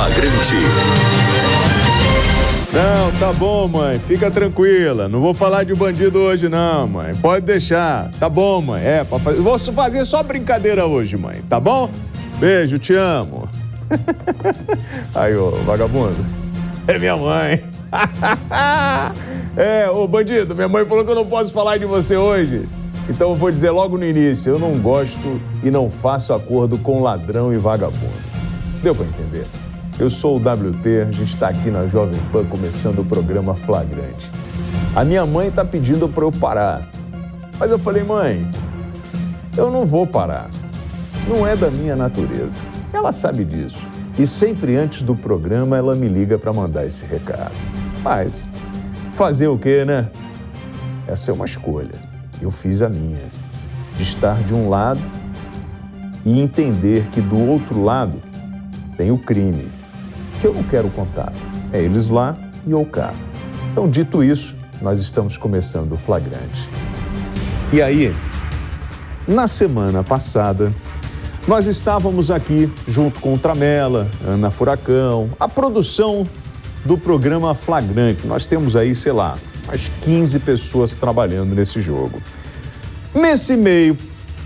Flagrante. Não, tá bom, mãe. Fica tranquila. Não vou falar de bandido hoje, não, mãe. Pode deixar. Tá bom, mãe. Vou fazer só brincadeira hoje, mãe. Tá bom? Beijo, te amo. Aí, ô, vagabundo. É minha mãe. Ô, bandido, minha mãe falou que eu não posso falar de você hoje. Então eu vou dizer logo no início, eu não gosto e não faço acordo com ladrão e vagabundo. Deu pra entender? Eu sou o WT, a gente está aqui na Jovem Pan começando o programa Flagrante. A minha mãe tá pedindo para eu parar. Mas eu falei, mãe, eu não vou parar. Não é da minha natureza. Ela sabe disso. E sempre antes do programa ela me liga para mandar esse recado. Mas fazer o quê, né? Essa é uma escolha. Eu fiz a minha. De estar de um lado e entender que do outro lado tem o crime. Que eu não quero contar. É eles lá e eu cá. Então, dito isso, nós estamos começando o Flagrante. E aí, na semana passada, nós estávamos aqui junto com o Tramela, Ana Furacão, a produção do programa Flagrante. Nós temos aí, sei lá, umas 15 pessoas trabalhando nesse jogo. Nesse meio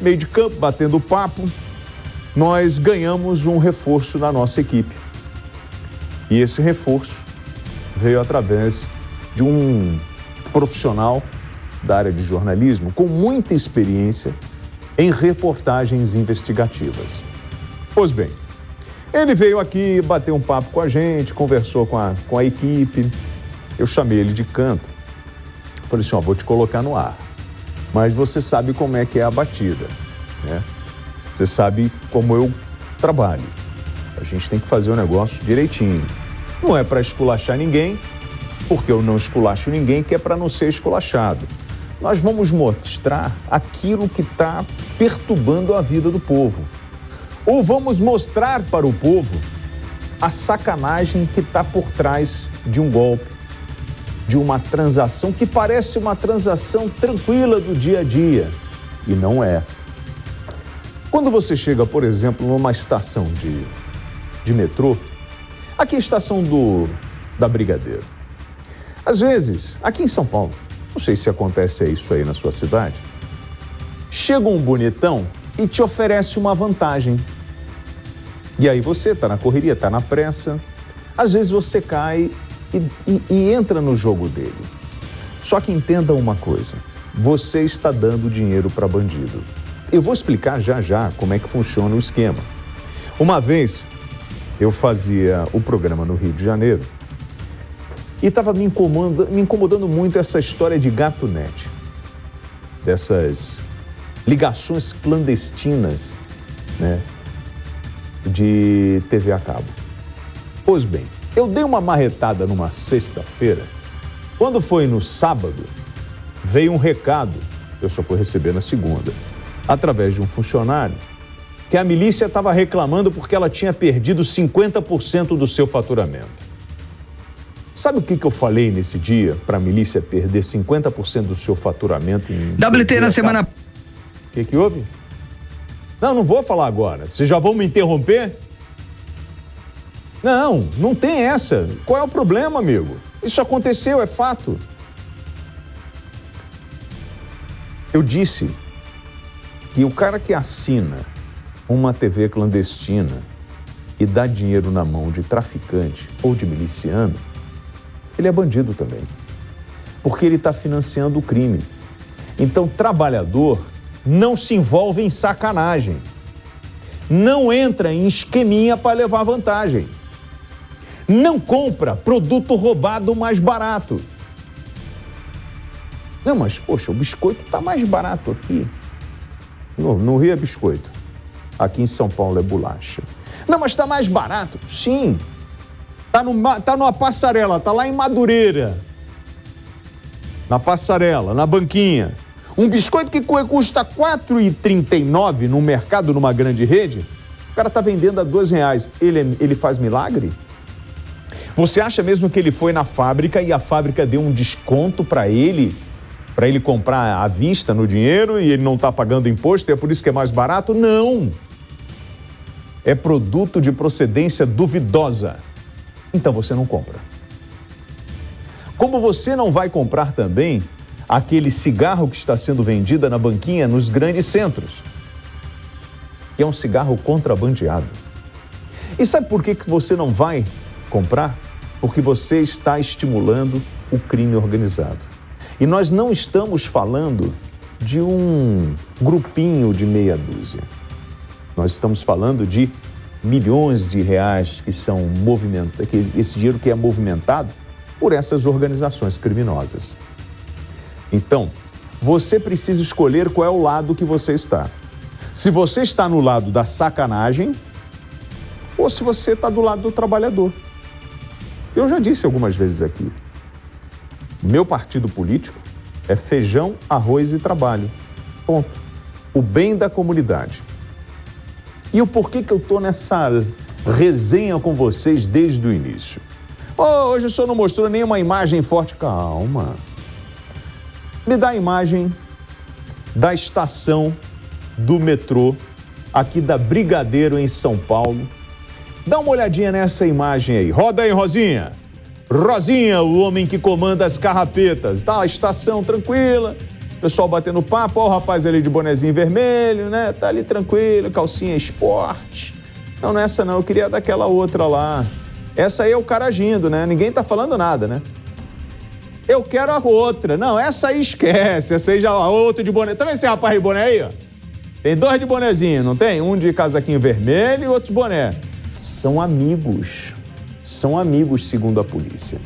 de campo, batendo papo, nós ganhamos um reforço na nossa equipe. E esse reforço veio através de um profissional da área de jornalismo com muita experiência em reportagens investigativas. Pois bem, ele veio aqui bater um papo com a gente, conversou com a equipe. Eu chamei ele de canto. Falei assim, vou te colocar no ar. Mas você sabe como é que é a batida, né? Você sabe como eu trabalho. A gente tem que fazer o negócio direitinho. Não é para esculachar ninguém, porque eu não esculacho ninguém, que é para não ser esculachado. Nós vamos mostrar aquilo que está perturbando a vida do povo. Ou vamos mostrar para o povo a sacanagem que está por trás de um golpe, de uma transação que parece uma transação tranquila do dia a dia. E não é. Quando você chega, por exemplo, numa estação de metrô, aqui é a estação da Brigadeiro. Às vezes, aqui em São Paulo, não sei se acontece isso aí na sua cidade, chega um bonitão e te oferece uma vantagem. E aí você está na correria, está na pressa, às vezes você cai e entra no jogo dele. Só que entenda uma coisa, você está dando dinheiro para bandido. Eu vou explicar já como é que funciona o esquema. Uma vez, eu fazia o programa no Rio de Janeiro e estava me incomodando muito essa história de gato net, dessas ligações clandestinas, né, de TV a cabo. Pois bem, eu dei uma marretada numa sexta-feira. Quando foi no sábado, veio um recado, eu só fui receber na segunda, através de um funcionário, que a milícia estava reclamando porque ela tinha perdido 50% do seu faturamento. Sabe o que eu falei nesse dia para a milícia perder 50% do seu faturamento em... WT na semana... O que houve? Não vou falar agora. Vocês já vão me interromper? Não tem essa. Qual é o problema, amigo? Isso aconteceu, é fato. Eu disse que o cara que assina uma TV clandestina e dá dinheiro na mão de traficante ou de miliciano, ele é bandido também, porque ele está financiando o crime. Então, trabalhador não se envolve em sacanagem, não entra em esqueminha para levar vantagem, não compra produto roubado mais barato. Não, mas, poxa, o biscoito está mais barato aqui. No Rio é biscoito. Aqui em São Paulo é bolacha. Não, mas está mais barato? Sim. Tá numa passarela, tá lá em Madureira. Na passarela, na banquinha. Um biscoito que custa R$ 4,39 no mercado, numa grande rede, o cara tá vendendo a R$2. Ele faz milagre? Você acha mesmo que ele foi na fábrica e a fábrica deu um desconto para ele comprar à vista no dinheiro e ele não está pagando imposto e é por isso que é mais barato? Não! É produto de procedência duvidosa. então você não compra. Como você não vai comprar também aquele cigarro que está sendo vendido na banquinha nos grandes centros, que é um cigarro contrabandeado. E sabe por que você não vai comprar? Porque você está estimulando o crime organizado. E nós não estamos falando de um grupinho de meia dúzia. Nós estamos falando de milhões de reais que são movimentados, esse dinheiro que é movimentado por essas organizações criminosas. Então, você precisa escolher qual é o lado que você está. Se você está no lado da sacanagem ou se você está do lado do trabalhador. Eu já disse algumas vezes aqui, meu partido político é feijão, arroz e trabalho. Ponto. O bem da comunidade. E o porquê que eu estou nessa resenha com vocês desde o início? Hoje o senhor não mostrou nenhuma imagem forte. Calma. Me dá a imagem da estação do metrô, aqui da Brigadeiro, em São Paulo. Dá uma olhadinha nessa imagem aí. Roda aí, Rosinha. Rosinha, o homem que comanda as carrapetas. Tá, a estação tranquila, pessoal batendo papo. Ó, o rapaz ali de bonezinho vermelho, né? Tá ali tranquilo, calcinha esporte. Não, não é essa não, eu queria daquela outra lá. Essa aí é o cara agindo, né? Ninguém tá falando nada, né? Eu quero a outra. Não, essa aí esquece. Essa aí já, a outra de boné. Tá vendo esse rapaz de boné aí, ó? Tem dois de bonezinho, não tem? Um de casaquinho vermelho e outro de boné. São amigos. São amigos, segundo a polícia.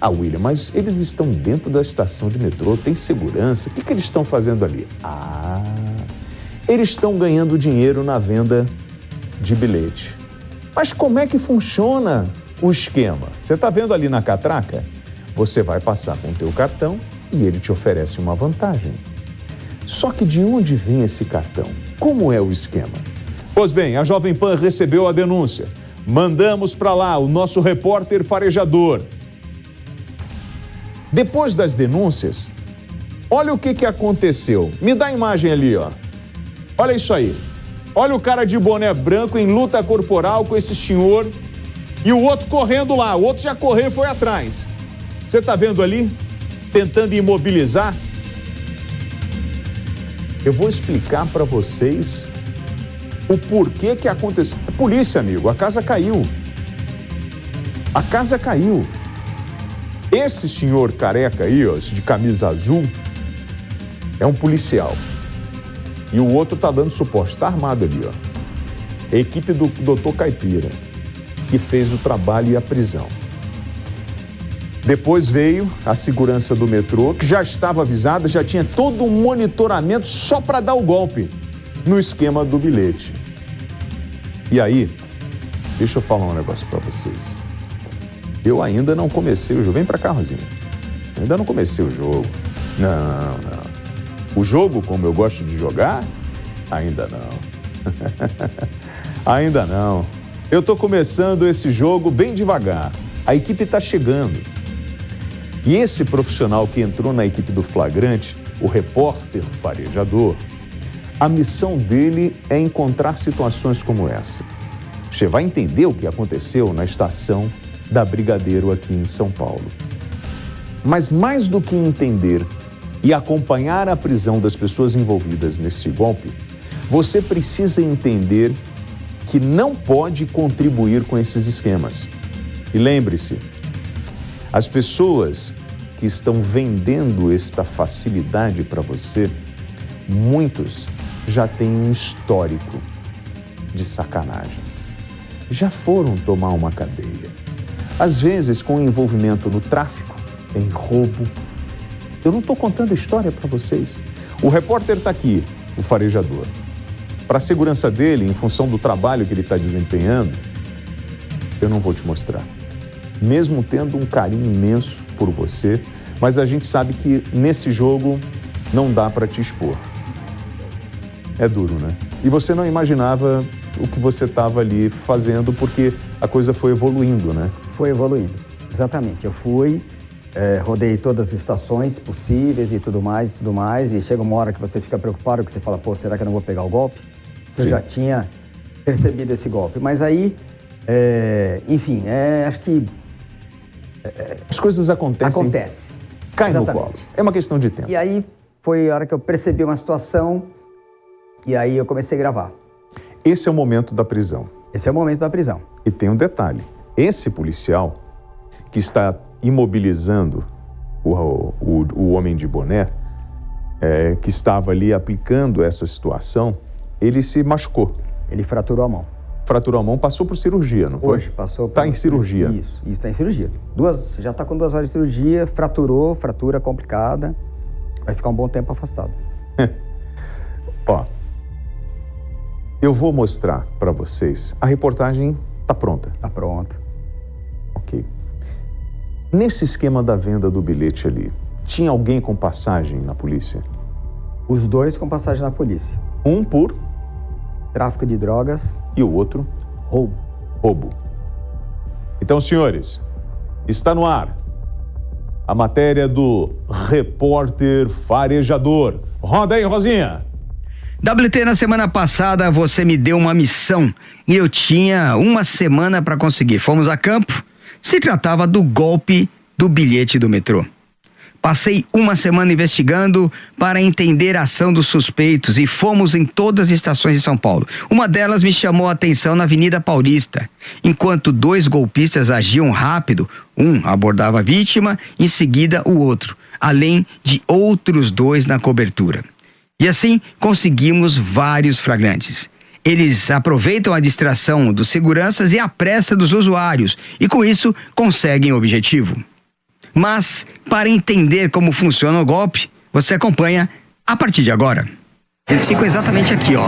Ah, William, mas eles estão dentro da estação de metrô, tem segurança. O que eles estão fazendo ali? Ah, eles estão ganhando dinheiro na venda de bilhete. Mas como é que funciona o esquema? Você está vendo ali na catraca? Você vai passar com o teu cartão e ele te oferece uma vantagem. Só que de onde vem esse cartão? Como é o esquema? Pois bem, a Jovem Pan recebeu a denúncia. Mandamos para lá o nosso repórter farejador. Depois das denúncias, olha o que aconteceu. Me dá a imagem ali, ó. Olha isso aí. Olha o cara de boné branco em luta corporal com esse senhor e o outro correndo lá. O outro já correu e foi atrás. Você está vendo ali? Tentando imobilizar? Eu vou explicar para vocês o porquê que aconteceu. Polícia, amigo, a casa caiu. A casa caiu. Esse senhor careca aí, ó, esse de camisa azul, é um policial. E o outro tá dando suporte, tá armado ali, ó. A equipe do Dr. Caipira, que fez o trabalho e a prisão. Depois veio a segurança do metrô, que já estava avisada, já tinha todo um monitoramento só para dar o golpe no esquema do bilhete. E aí, deixa eu falar um negócio para vocês. Eu ainda não comecei o jogo. Vem pra cá, Rosinha. Eu ainda não comecei o jogo. Não. O jogo, como eu gosto de jogar, ainda não. Ainda não. Eu tô começando esse jogo bem devagar. A equipe tá chegando. E esse profissional que entrou na equipe do flagrante, o repórter farejador, a missão dele é encontrar situações como essa. Você vai entender o que aconteceu na estação da Brigadeiro aqui em São Paulo. Mas mais do que entender e acompanhar a prisão das pessoas envolvidas nesse golpe, você precisa entender que não pode contribuir com esses esquemas. E lembre-se, as pessoas que estão vendendo esta facilidade para você, muitos já têm um histórico de sacanagem. Já foram tomar uma cadeia. Às vezes com envolvimento no tráfico, em roubo. Eu não estou contando história para vocês. O repórter está aqui, o farejador. Para a segurança dele, em função do trabalho que ele está desempenhando, eu não vou te mostrar. Mesmo tendo um carinho imenso por você, mas a gente sabe que nesse jogo não dá para te expor. É duro, né? E você não imaginava o que você estava ali fazendo, porque a coisa foi evoluindo, né? Foi evoluindo, exatamente. Eu fui, rodei todas as estações possíveis e tudo mais, e chega uma hora que você fica preocupado, que você fala, pô, será que eu não vou pegar o golpe? Você Sim. já tinha percebido esse golpe. Mas aí, enfim, acho que As coisas acontecem. Acontece. Cai Exatamente. no colo. É uma questão de tempo. E aí foi a hora que eu percebi uma situação e aí eu comecei a gravar. Esse é o momento da prisão. Esse é o momento da prisão. E tem um detalhe. Esse policial que está imobilizando o homem de boné, que estava ali aplicando essa situação, ele se machucou. Ele fraturou a mão. Fraturou a mão, passou por cirurgia, não foi? Hoje passou. Está em cirurgia. Isso está em cirurgia. Já está com 2 horas de cirurgia, fratura complicada. Vai ficar um bom tempo afastado. Ó, eu vou mostrar para vocês. A reportagem está pronta. Está pronta. Ok. Nesse esquema da venda do bilhete ali, tinha alguém com passagem na polícia? Os 2 com passagem na polícia. Um por... Tráfico de drogas. E o outro? Roubo. Então, senhores, está no ar a matéria do repórter farejador. Roda aí, Rosinha. WT, na semana passada você me deu uma missão e eu tinha uma semana para conseguir. Fomos a campo, se tratava do golpe do bilhete do metrô. Passei uma semana investigando para entender a ação dos suspeitos e fomos em todas as estações de São Paulo. Uma delas me chamou a atenção na Avenida Paulista. Enquanto 2 golpistas agiam rápido, um abordava a vítima, em seguida o outro, além de outros 2 na cobertura. E assim conseguimos vários flagrantes. Eles aproveitam a distração dos seguranças e a pressa dos usuários e com isso conseguem o objetivo. Mas, para entender como funciona o golpe, você acompanha a partir de agora. Eles ficam exatamente aqui, ó,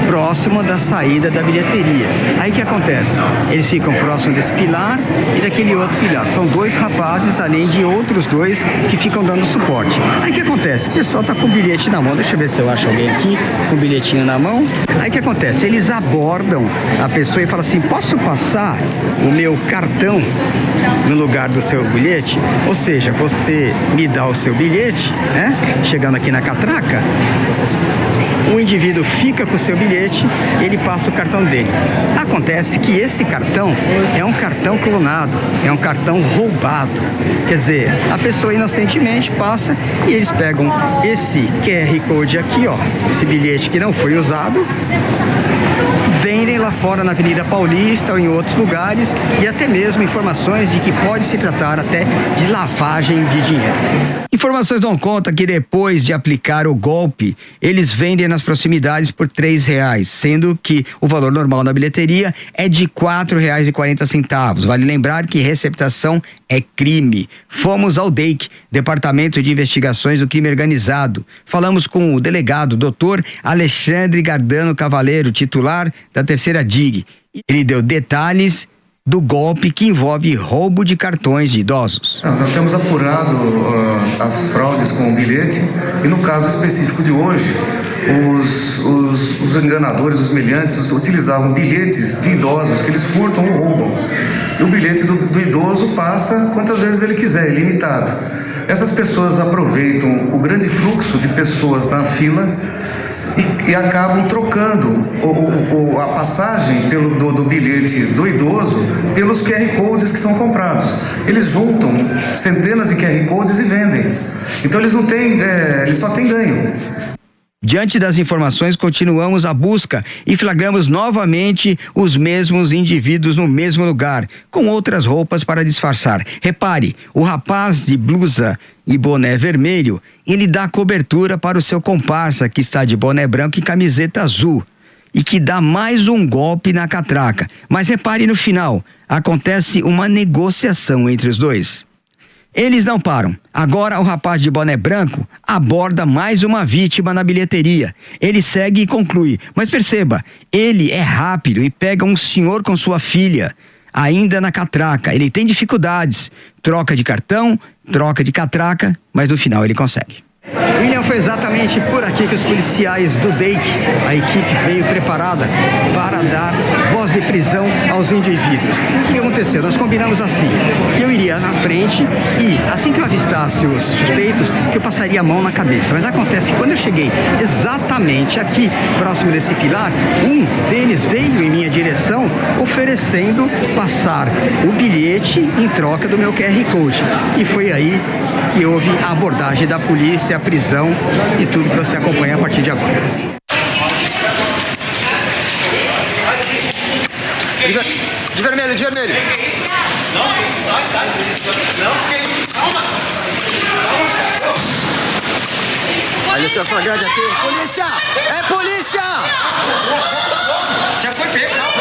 próximo da saída da bilheteria. Aí o que acontece? Eles ficam próximo desse pilar e daquele outro pilar. São 2 rapazes, além de outros 2 que ficam dando suporte. Aí o que acontece? O pessoal tá com o bilhete na mão. Deixa eu ver se eu acho alguém aqui com o bilhetinho na mão. Aí o que acontece? Eles abordam a pessoa e falam assim: posso passar o meu cartão no lugar do seu bilhete? Ou seja, você me dá o seu bilhete, né? Chegando aqui na catraca, o indivíduo fica com o seu bilhete, ele passa o cartão dele. Acontece que esse cartão é um cartão clonado, é um cartão roubado. Quer dizer, a pessoa inocentemente passa e eles pegam esse QR Code aqui, ó, esse bilhete que não foi usado, vendem lá fora na Avenida Paulista ou em outros lugares e até mesmo informações de que pode se tratar até de lavagem de dinheiro. Informações dão conta que depois de aplicar o golpe, eles vendem nas proximidades por R$3, sendo que o valor normal na bilheteria é de R$4,40. Vale lembrar que receptação é crime. Fomos ao DEIC, Departamento de Investigações do Crime Organizado. Falamos com o delegado, Dr. Alexandre Gardano Cavaleiro, titular da 3ª DIG. Ele deu detalhes do golpe que envolve roubo de cartões de idosos. Nós temos apurado as fraudes com o bilhete e no caso específico de hoje, os enganadores, os meliantes utilizavam bilhetes de idosos que eles furtam ou roubam. E o bilhete do idoso passa quantas vezes ele quiser, ilimitado. Essas pessoas aproveitam o grande fluxo de pessoas na fila e acabam trocando a passagem do bilhete do idoso pelos QR Codes que são comprados. Eles juntam centenas de QR Codes e vendem. Então eles não têm, eles só têm ganho. Diante das informações, continuamos a busca e flagramos novamente os mesmos indivíduos no mesmo lugar, com outras roupas para disfarçar. Repare, o rapaz de blusa e boné vermelho, ele dá cobertura para o seu comparsa, que está de boné branco e camiseta azul, e que dá mais um golpe na catraca. Mas repare no final, acontece uma negociação entre os 2. Eles não param. Agora o rapaz de boné branco aborda mais uma vítima na bilheteria. Ele segue e conclui. Mas perceba, ele é rápido e pega um senhor com sua filha, ainda na catraca. Ele tem dificuldades. Troca de cartão, troca de catraca, mas no final ele consegue. William, foi exatamente por aqui que os policiais do DEIC, a equipe veio preparada para dar voz voz de prisão aos indivíduos. O que aconteceu? Nós combinamos assim, que eu iria na frente e, assim que eu avistasse os suspeitos, que eu passaria a mão na cabeça. Mas acontece que quando eu cheguei exatamente aqui, próximo desse pilar, um deles veio em minha direção oferecendo passar o bilhete em troca do meu QR Code. E foi aí que houve a abordagem da polícia, a prisão e tudo que você acompanha a partir de agora. De vermelho, de vermelho. Olha o seu flagrante aqui. Polícia! É polícia! Já foi pego, calma.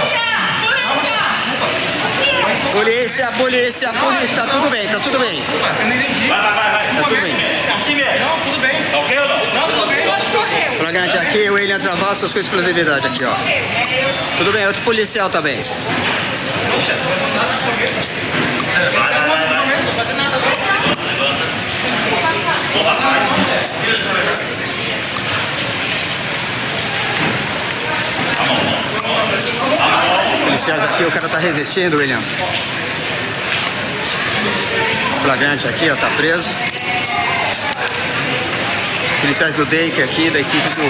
Polícia, polícia, polícia. Tá tudo bem, tá tudo bem. Vai. Tá tudo bem. Assim mesmo. Não, tudo bem. Tá ok ou não? Não, tudo bem. Flagrante aqui, o William Travassos com exclusividade aqui, ó. Tudo bem, outro policial também. Policiais aqui, o cara tá resistindo, William. Flagrante aqui, ó, tá preso. Policiais do DEIC aqui, da equipe do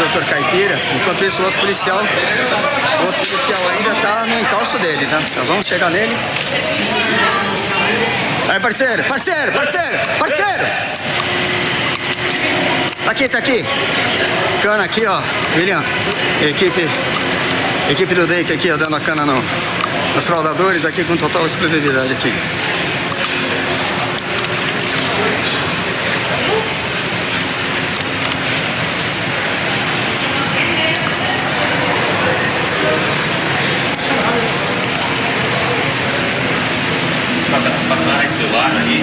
Dr. Caipira. Enquanto isso, o outro policial ainda tá no encalço dele, tá? Nós vamos chegar nele. Aí, parceiro! Tá aqui. Cana aqui, ó. William, equipe do DEIC aqui, ó, dando a cana nos fraudadores aqui com total exclusividade aqui. Celular aí.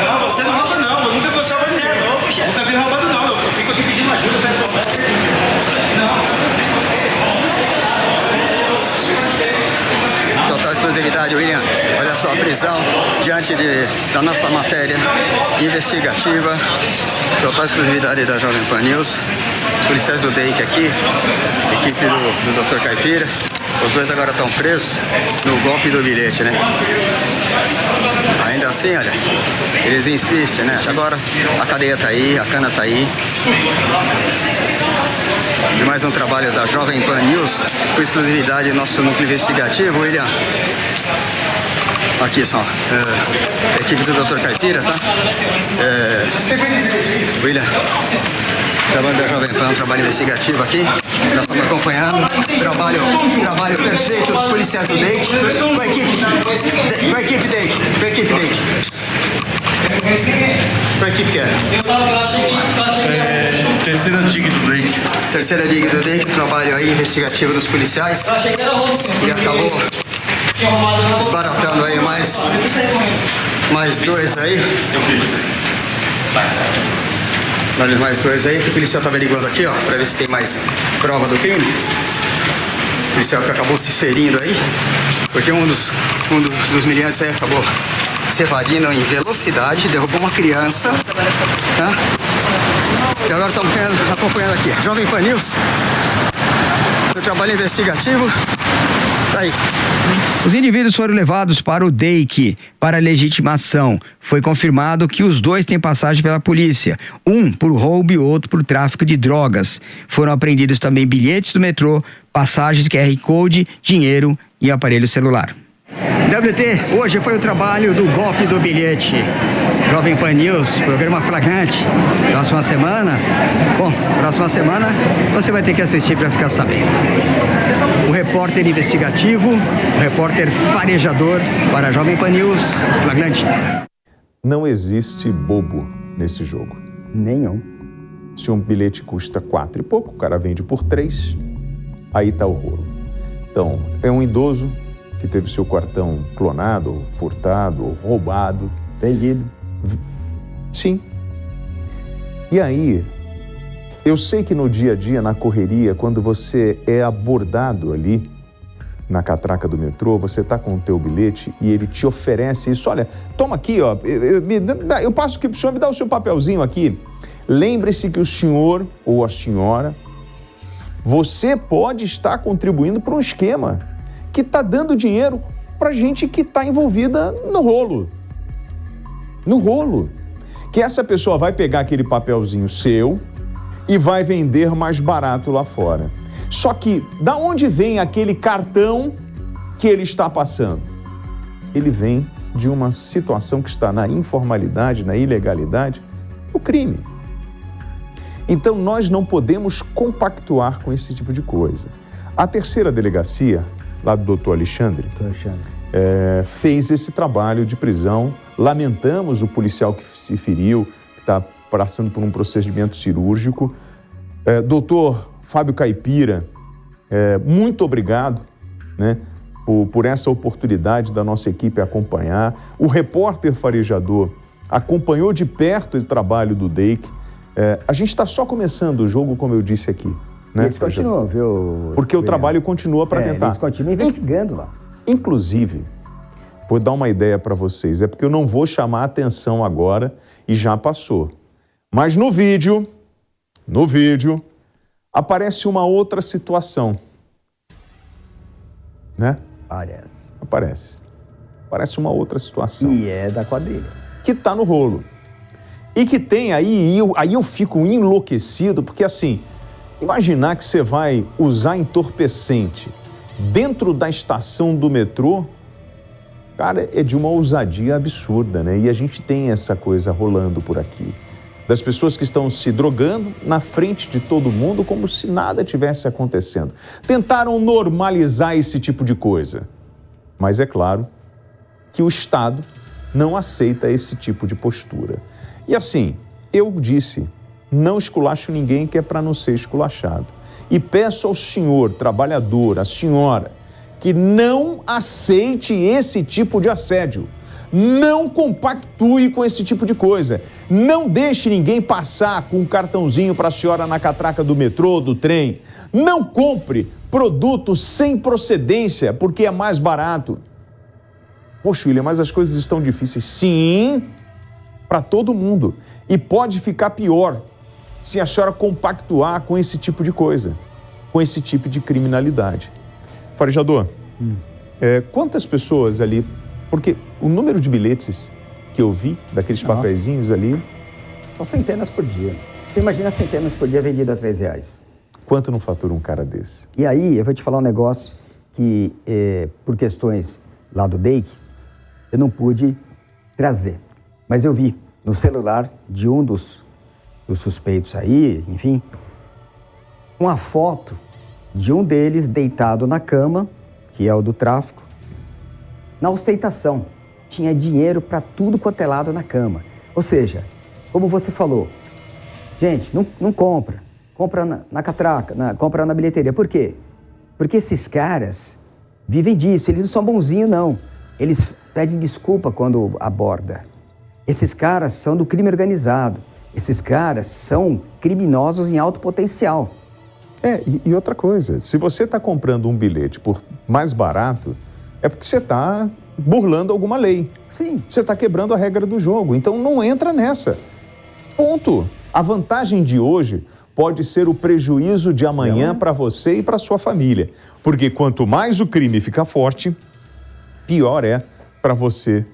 Não, você não rouba não, eu nunca gostava de você. Nunca vi roubado não, eu fico aqui pedindo ajuda pessoal. Total exclusividade, William. Olha só a prisão diante da nossa matéria investigativa. Total exclusividade da Jovem Pan News. Os policiais do DEIC aqui, equipe do Dr. Caipira. Os dois agora estão presos no golpe do bilhete, né? Ainda assim, olha, eles insistem, né? Agora a cadeia tá aí, a cana tá aí. E mais um trabalho da Jovem Pan News, com exclusividade do nosso núcleo investigativo, William. Aqui só, a equipe do Dr. Caipira, tá? William, trabalho da Jovem Pan, trabalho investigativo aqui. Nós estamos acompanhando trabalho perfeito dos policiais do DEIC com a equipe DEIC. Qual equipe que é? Terceira DIG do DEIC. Terceira DIG do DEIC, trabalho aí investigativo dos policiais. E acabou desbaratando aí mais dois aí. Olha, mais dois aí, que o policial estava averiguando aqui, ó, para ver se tem mais prova do crime. O policial que acabou se ferindo aí, porque um dos miliantes aí acabou se evadindo em velocidade, derrubou uma criança, tá? E agora estamos acompanhando aqui, Jovem Pan News, o trabalho investigativo, tá aí. Os indivíduos foram levados para o DEIC para legitimação. Foi confirmado que os dois têm passagem pela polícia. Um por roubo e outro por tráfico de drogas. Foram apreendidos também bilhetes do metrô, passagens QR Code, dinheiro e aparelho celular. WT, hoje foi o trabalho do golpe do bilhete. Jovem Pan News, programa flagrante. Próxima semana você vai ter que assistir para ficar sabendo. O repórter investigativo, o repórter farejador para a Jovem Pan News, flagrante. Não existe bobo nesse jogo. Nenhum. Se um bilhete custa 4 e pouco, o cara vende por 3, aí tá o rolo. Então, é um idoso que teve seu cartão clonado, furtado, roubado. Vendido. Sim. E aí, eu sei que no dia a dia, na correria, quando você é abordado ali na catraca do metrô, você tá com o teu bilhete e ele te oferece isso. Olha, toma aqui, ó, eu passo aqui pro senhor, me dá o seu papelzinho aqui. Lembre-se que o senhor ou a senhora Você pode estar contribuindo para um esquema que está dando dinheiro para gente que está envolvida no rolo. No rolo. Que essa pessoa vai pegar aquele papelzinho seu e vai vender mais barato lá fora. Só que, da onde vem aquele cartão que ele está passando? Ele vem de uma situação que está na informalidade, na ilegalidade, no crime. Então, nós não podemos compactuar com esse tipo de coisa. A terceira delegacia, lá do doutor Alexandre, fez esse trabalho de prisão. Lamentamos o policial que se feriu, que está passando por um procedimento cirúrgico. Doutor Fábio Caipira, muito obrigado, né, por essa oportunidade da nossa equipe acompanhar. O repórter farejador acompanhou de perto o trabalho do DEIC. A gente está só começando o jogo, como eu disse aqui. Né, eles continuam, viu? Porque o trabalho continua para tentar. Eles continuam investigando lá. Inclusive, vou dar uma ideia para vocês. É porque eu não vou chamar a atenção agora e já passou. Mas no vídeo, aparece uma outra situação. Né? Aparece uma outra situação. E é da quadrilha. Que está no rolo. E que tem aí eu fico enlouquecido, porque assim, imaginar que você vai usar entorpecente dentro da estação do metrô, cara, é de uma ousadia absurda, né? E a gente tem essa coisa rolando por aqui. Das pessoas que estão se drogando na frente de todo mundo como se nada tivesse acontecendo. Tentaram normalizar esse tipo de coisa. Mas é claro que o Estado não aceita esse tipo de postura. E assim, eu disse, não esculacho ninguém que é para não ser esculachado. E peço ao senhor, trabalhador, à senhora, que não aceite esse tipo de assédio. Não compactue com esse tipo de coisa. Não deixe ninguém passar com um cartãozinho para a senhora na catraca do metrô, do trem. Não compre produto sem procedência, porque é mais barato. Poxa, William, mas as coisas estão difíceis. Sim, para todo mundo. E pode ficar pior se a senhora compactuar com esse tipo de coisa, com esse tipo de criminalidade. Farejador, quantas pessoas ali... Porque o número de bilhetes que eu vi, daqueles papeizinhos ali... São centenas por dia. Você imagina centenas por dia vendido a R$3. Quanto não fatura um cara desse? E aí, eu vou te falar um negócio que, por questões lá do DEIC, eu não pude trazer. Mas eu vi no celular de um dos suspeitos aí, enfim, uma foto de um deles deitado na cama, que é o do tráfico, na ostentação. Tinha dinheiro para tudo quanto é lado na cama. Ou seja, como você falou, gente, não compra. Compra na catraca, compra na bilheteria. Por quê? Porque esses caras vivem disso. Eles não são bonzinhos, não. Eles pedem desculpa quando aborda. Esses caras são do crime organizado. Esses caras são criminosos em alto potencial. E outra coisa, se você está comprando um bilhete por mais barato, é porque você está burlando alguma lei. Sim. Você está quebrando a regra do jogo. Então não entra nessa. Ponto. A vantagem de hoje pode ser o prejuízo de amanhã para você e para sua família. Porque quanto mais o crime fica forte, pior é para você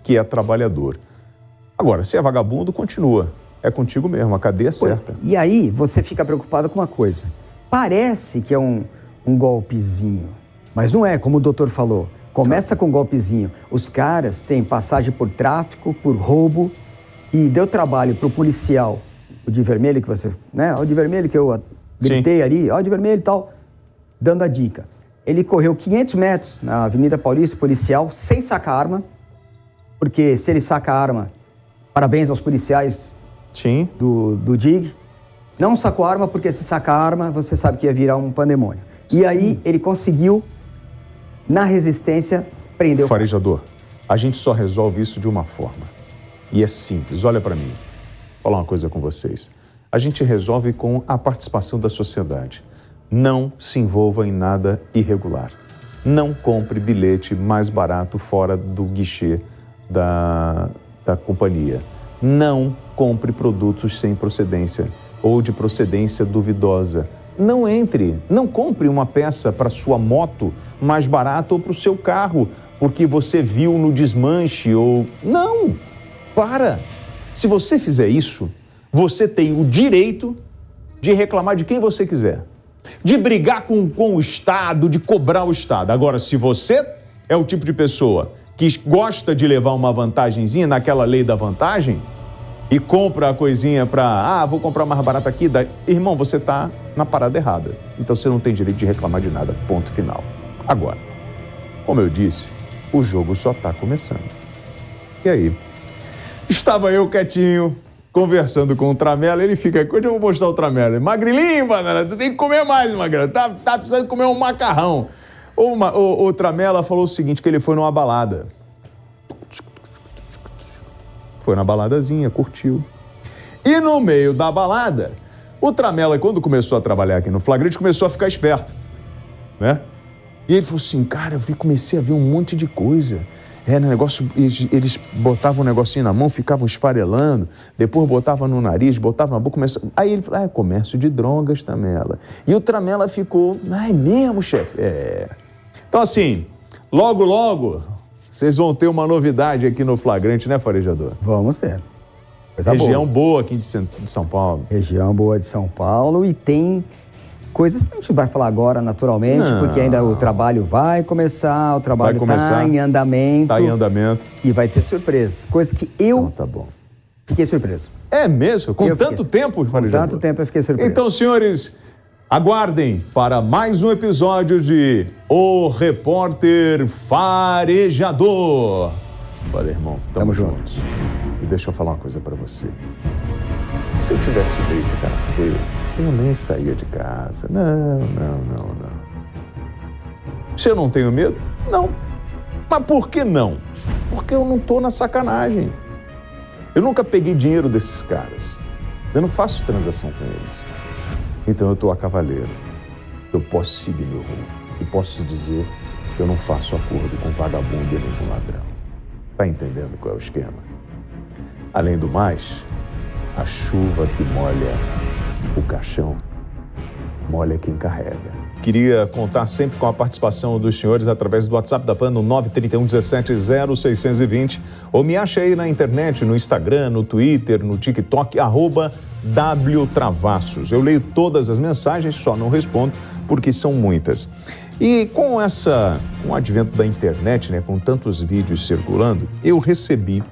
que é trabalhador. Agora, se é vagabundo, continua. É contigo mesmo, a cadeia é certa. E aí você fica preocupado com uma coisa. Parece que é um golpezinho, mas não é, como o doutor falou. Começa com um golpezinho. Os caras têm passagem por tráfico, por roubo, e deu trabalho pro policial, o de vermelho que você, né? O de vermelho que eu gritei ali, ó, de vermelho e tal, dando a dica. Ele correu 500 metros na Avenida Paulista, policial, sem sacar arma, porque se ele saca a arma, parabéns aos policiais do DIG. Não sacou a arma, porque se sacar a arma, você sabe que ia virar um pandemônio. E aí ele conseguiu, na resistência, prender o Farejador, a gente só resolve isso de uma forma. E é simples, olha para mim. Vou falar uma coisa com vocês. A gente resolve com a participação da sociedade. Não se envolva em nada irregular. Não compre bilhete mais barato fora do guichê da companhia. Não compre produtos sem procedência ou de procedência duvidosa. não entre, não compre uma peça para sua moto mais barata ou para o seu carro, porque você viu no desmanche ou... Não, para! Se você fizer isso, você tem o direito de reclamar de quem você quiser, de brigar com o Estado, de cobrar o Estado. Agora, se você é o tipo de pessoa que gosta de levar uma vantagenzinha naquela lei da vantagem e compra a coisinha para, vou comprar mais barata aqui, irmão, você está na parada errada. Então você não tem direito de reclamar de nada, ponto final. Agora, como eu disse, o jogo só está começando. E aí? Estava eu quietinho, conversando com o Tramela, ele fica, quando eu vou mostrar o Tramela? Magrilinho, banana, tu tem que comer mais, Magrela, tá precisando comer um macarrão. O Tramela falou o seguinte, que ele foi numa balada. Foi na baladazinha, curtiu. E no meio da balada, o Tramela, quando começou a trabalhar aqui no Flagrante, começou a ficar esperto, né? E ele falou assim, cara, comecei a ver um monte de coisa. Negócio, eles botavam um negocinho na mão, ficavam esfarelando, depois botavam no nariz, botavam na boca, começou... Aí ele falou, é comércio de drogas, Tramela. E o Tramela ficou, é mesmo, chefe? Então, assim, logo, vocês vão ter uma novidade aqui no Flagrante, né, Farejador? Vamos ter. Coisa Região boa aqui de São Paulo. Região boa de São Paulo e tem coisas que a gente vai falar agora naturalmente, porque ainda o trabalho vai começar, o trabalho está em andamento. Está em andamento. E vai ter surpresas, coisas que eu tá bom. Fiquei surpreso. É mesmo? Com tanto tempo, Farejador? Com tanto tempo eu fiquei surpreso. Então, senhores, aguardem para mais um episódio de O Repórter Farejador. Valeu, irmão. Tamo juntos. E deixa eu falar uma coisa pra você. Se eu tivesse meio de cara feio, eu nem saía de casa. Não. Se eu não tenho medo? Não. Mas por que não? Porque eu não tô na sacanagem. Eu nunca peguei dinheiro desses caras. Eu não faço transação com eles. Então eu tô a cavaleiro. Eu posso seguir meu rumo. E posso dizer que eu não faço acordo com vagabundo e nem com ladrão. Tá entendendo qual é o esquema? Além do mais, a chuva que molha o caixão, molha quem carrega. Queria contar sempre com a participação dos senhores através do WhatsApp da PAN no 931 17 0620 ou me acha aí na internet, no Instagram, no Twitter, no TikTok, @WTravassos. Eu leio todas as mensagens, só não respondo porque são muitas. E com o advento da internet, né, com tantos vídeos circulando, eu recebi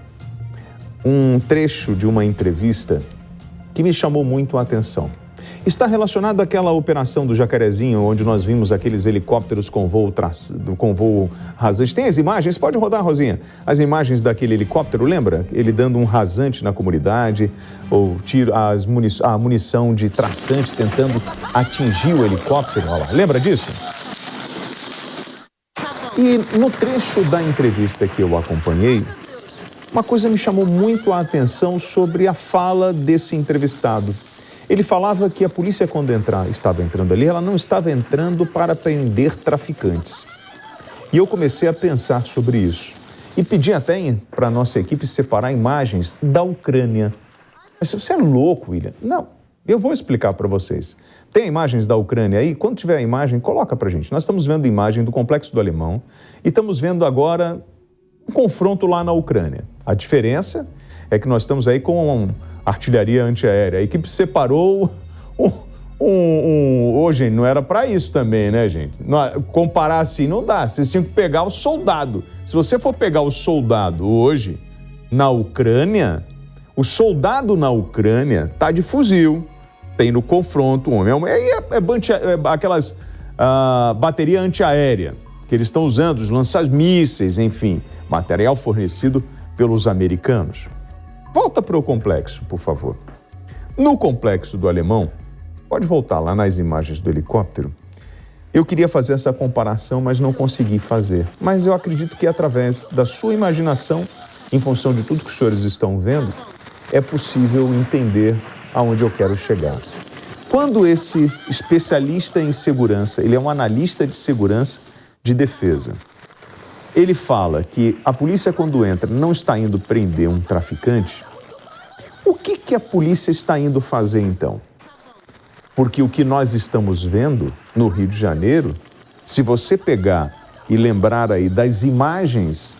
um trecho de uma entrevista que me chamou muito a atenção. Está relacionado àquela operação do Jacarezinho, onde nós vimos aqueles helicópteros com voo rasante. Tem as imagens? Pode rodar, Rosinha. As imagens daquele helicóptero, lembra? Ele dando um rasante na comunidade, ou a munição de traçante tentando atingir o helicóptero. Olha lá. Lembra disso? E no trecho da entrevista que eu acompanhei, uma coisa me chamou muito a atenção sobre a fala desse entrevistado. Ele falava que a polícia, quando estava entrando ali, ela não estava entrando para prender traficantes. E eu comecei a pensar sobre isso. E pedi até para a nossa equipe separar imagens da Ucrânia. Mas você é louco, William? Não, eu vou explicar para vocês. Tem imagens da Ucrânia aí? Quando tiver a imagem, coloca para a gente. Nós estamos vendo imagem do Complexo do Alemão e estamos vendo agora um confronto lá na Ucrânia. A diferença é que nós estamos aí com artilharia antiaérea. A equipe separou Hoje não era para isso também, né, gente? Comparar assim não dá. Vocês tinham que pegar o soldado. Se você for pegar o soldado hoje na Ucrânia, o soldado na Ucrânia tá de fuzil, tem no confronto, aí aquelas bateria antiaérea que eles estão usando, os lança-mísseis, enfim, material fornecido pelos americanos. Volta para o complexo, por favor. No Complexo do Alemão, pode voltar lá nas imagens do helicóptero. Eu queria fazer essa comparação, mas não consegui fazer. Mas eu acredito que através da sua imaginação, em função de tudo que os senhores estão vendo, é possível entender aonde eu quero chegar. Quando esse especialista em segurança, ele é um analista de segurança de defesa, ele fala que a polícia, quando entra, não está indo prender um traficante, o que a polícia está indo fazer, então? Porque o que nós estamos vendo no Rio de Janeiro, se você pegar e lembrar aí das imagens,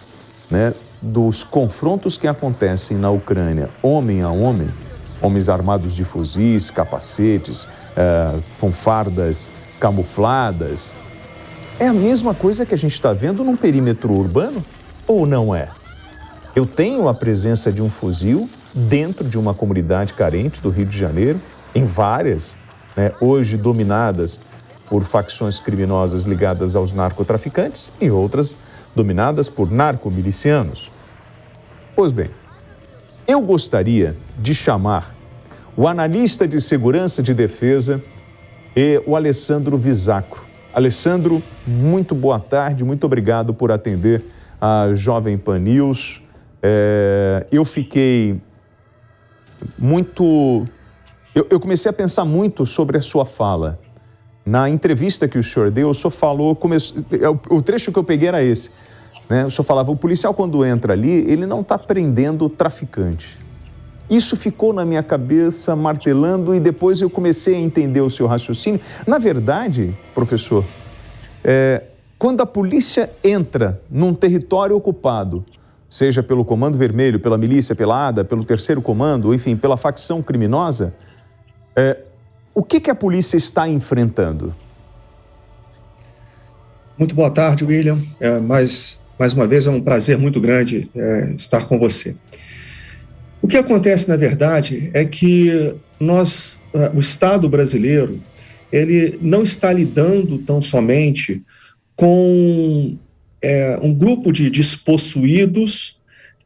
né, dos confrontos que acontecem na Ucrânia, homem a homem, homens armados de fuzis, capacetes, com fardas camufladas, é a mesma coisa que a gente está vendo num perímetro urbano ou não é? Eu tenho a presença de um fuzil dentro de uma comunidade carente do Rio de Janeiro, em várias, né, hoje dominadas por facções criminosas ligadas aos narcotraficantes e outras dominadas por narcomilicianos. Pois bem, eu gostaria de chamar o analista de segurança de defesa e o Alessandro Visacro. Alessandro, muito boa tarde, muito obrigado por atender a Jovem Pan News. Eu fiquei muito... Eu comecei a pensar muito sobre a sua fala. Na entrevista que o senhor deu, o senhor falou... O trecho que eu peguei era esse, né? O senhor falava, o policial quando entra ali, ele não está prendendo o traficante. Isso ficou na minha cabeça, martelando, e depois eu comecei a entender o seu raciocínio. Na verdade, professor, quando a polícia entra num território ocupado, seja pelo Comando Vermelho, pela milícia, pela ADA, pelo Terceiro Comando, enfim, pela facção criminosa, o que a polícia está enfrentando? Muito boa tarde, William. Mais uma vez é um prazer muito grande estar com você. O que acontece, na verdade, é que o Estado brasileiro, ele não está lidando tão somente com um grupo de despossuídos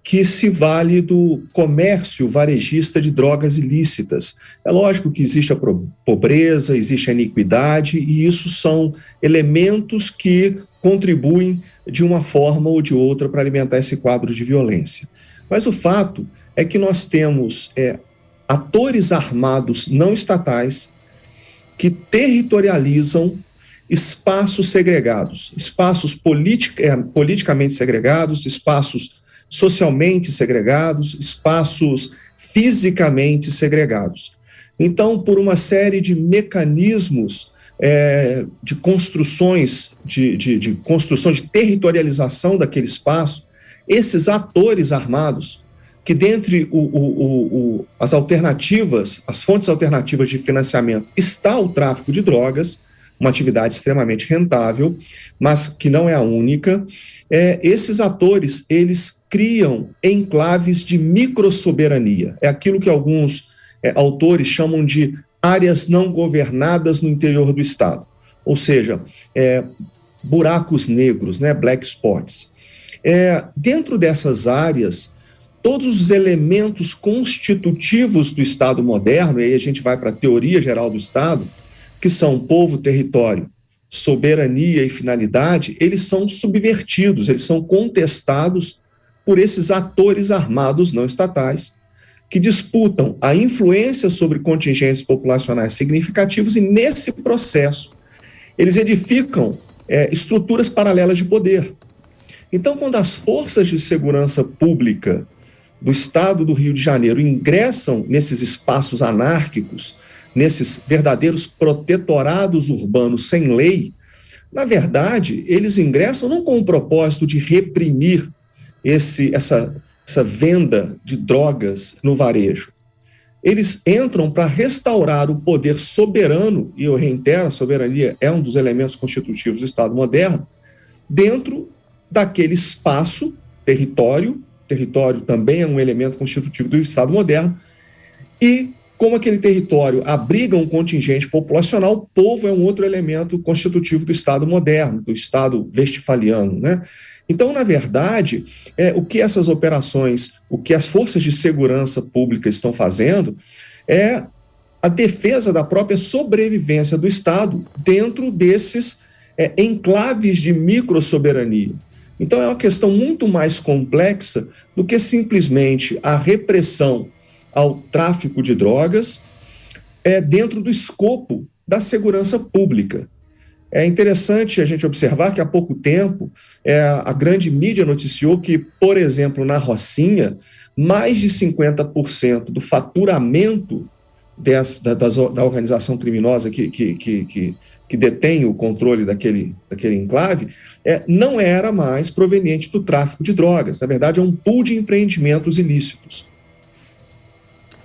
que se vale do comércio varejista de drogas ilícitas. É lógico que existe a pobreza, existe a iniquidade, e isso são elementos que contribuem de uma forma ou de outra para alimentar esse quadro de violência. Mas o fato é que nós temos atores armados não estatais que territorializam espaços segregados, espaços politicamente segregados, espaços socialmente segregados, espaços fisicamente segregados. Então, por uma série de mecanismos de construções, de construção de territorialização daquele espaço, esses atores armados, que dentre as alternativas, as fontes alternativas de financiamento, está o tráfico de drogas, uma atividade extremamente rentável, mas que não é a única. Esses atores, eles criam enclaves de microsoberania. É aquilo que alguns autores chamam de áreas não governadas no interior do Estado. Ou seja, buracos negros, né, black spots. Dentro dessas áreas, todos os elementos constitutivos do Estado moderno, e aí a gente vai para a teoria geral do Estado, que são povo, território, soberania e finalidade, eles são subvertidos, eles são contestados por esses atores armados não estatais que disputam a influência sobre contingentes populacionais significativos e, nesse processo, eles edificam estruturas paralelas de poder. Então, quando as forças de segurança pública do Estado do Rio de Janeiro ingressam nesses espaços anárquicos, nesses verdadeiros protetorados urbanos sem lei, na verdade, eles ingressam não com o propósito de reprimir essa venda de drogas no varejo. Eles entram para restaurar o poder soberano, e eu reitero, a soberania é um dos elementos constitutivos do Estado moderno, dentro daquele espaço, território também é um elemento constitutivo do Estado moderno, e como aquele território abriga um contingente populacional, o povo é um outro elemento constitutivo do Estado moderno, do Estado westfaliano, né? Então, na verdade, o que essas operações, o que as forças de segurança pública estão fazendo é a defesa da própria sobrevivência do Estado dentro desses enclaves de microsoberania. Então, é uma questão muito mais complexa do que simplesmente a repressão ao tráfico de drogas dentro do escopo da segurança pública. É interessante a gente observar que há pouco tempo a grande mídia noticiou que, por exemplo, na Rocinha, mais de 50% do faturamento da organização criminosa que detém o controle daquele enclave, não era mais proveniente do tráfico de drogas. Na verdade, é um pool de empreendimentos ilícitos.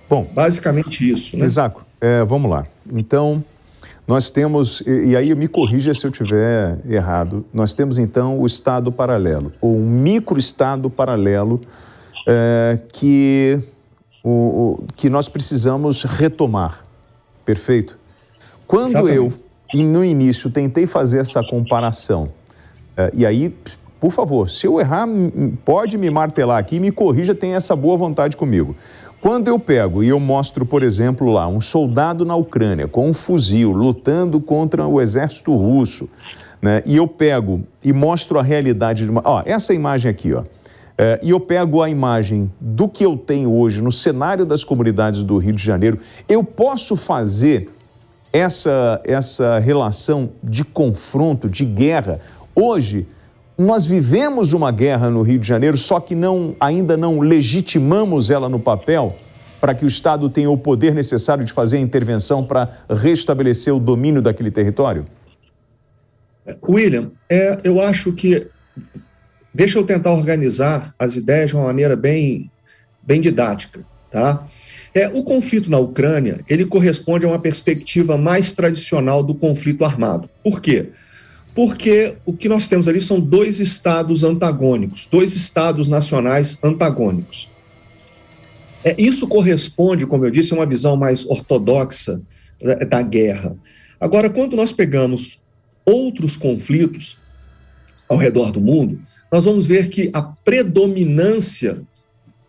Bom, basicamente isso, né? Isaco, vamos lá. Então, nós temos, e aí me corrija se eu estiver errado, nós temos então o Estado paralelo, ou um microestado paralelo que nós precisamos retomar, perfeito? Quando Exatamente. eu, no início, tentei fazer essa comparação, e aí, por favor, se eu errar, pode me martelar aqui, me corrija, tenha essa boa vontade comigo. Quando eu pego e eu mostro, por exemplo, lá, um soldado na Ucrânia com um fuzil lutando contra o exército russo, né? E eu pego e mostro a realidade de uma... essa imagem aqui, e eu pego a imagem do que eu tenho hoje no cenário das comunidades do Rio de Janeiro, eu posso fazer essa relação de confronto, de guerra. Hoje, nós vivemos uma guerra no Rio de Janeiro, só que ainda não legitimamos ela no papel para que o Estado tenha o poder necessário de fazer a intervenção para restabelecer o domínio daquele território? William, eu acho que... Deixa eu tentar organizar as ideias de uma maneira bem didática, tá? O conflito na Ucrânia, ele corresponde a uma perspectiva mais tradicional do conflito armado. Por quê? Porque o que nós temos ali são dois estados antagônicos, dois estados nacionais antagônicos. Isso corresponde, como eu disse, a uma visão mais ortodoxa da guerra. Agora, quando nós pegamos outros conflitos ao redor do mundo, nós vamos ver que a predominância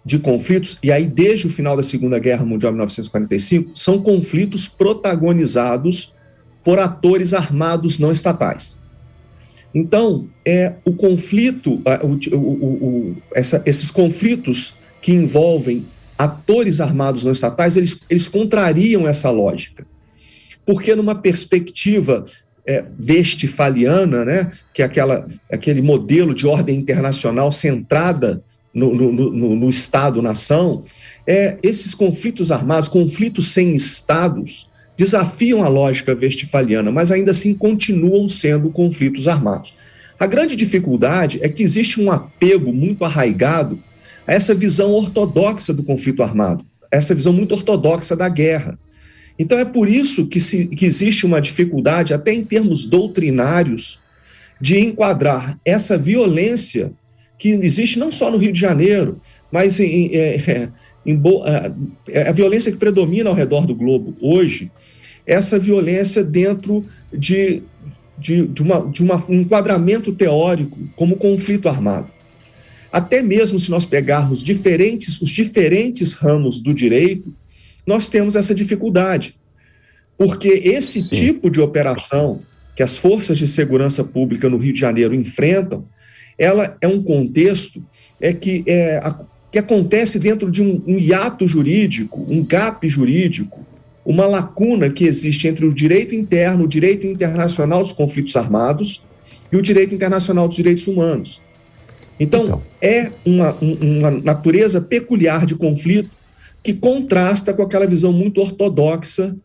de conflitos, e aí desde o final da Segunda Guerra Mundial, 1945, são conflitos protagonizados por atores armados não estatais. Então, o conflito, esses conflitos que envolvem atores armados não estatais, eles contrariam essa lógica. Porque numa perspectiva westphaliana, né, que é aquele modelo de ordem internacional centrada no Estado-nação, esses conflitos armados, conflitos sem estados, desafiam a lógica westphaliana, mas ainda assim continuam sendo conflitos armados. A grande dificuldade é que existe um apego muito arraigado a essa visão ortodoxa do conflito armado, essa visão muito ortodoxa da guerra. Então é por isso que existe uma dificuldade, até em termos doutrinários, de enquadrar essa violência que existe não só no Rio de Janeiro, mas a violência que predomina ao redor do globo hoje, essa violência dentro de um enquadramento teórico como conflito armado. Até mesmo se nós pegarmos os diferentes ramos do direito, nós temos essa dificuldade, porque esse tipo de operação que as forças de segurança pública no Rio de Janeiro enfrentam, ela é um contexto que acontece dentro de um hiato jurídico, um gap jurídico, uma lacuna que existe entre o direito interno, o direito internacional dos conflitos armados e o direito internacional dos direitos humanos. Então. É uma natureza peculiar de conflito que contrasta com aquela visão muito ortodoxa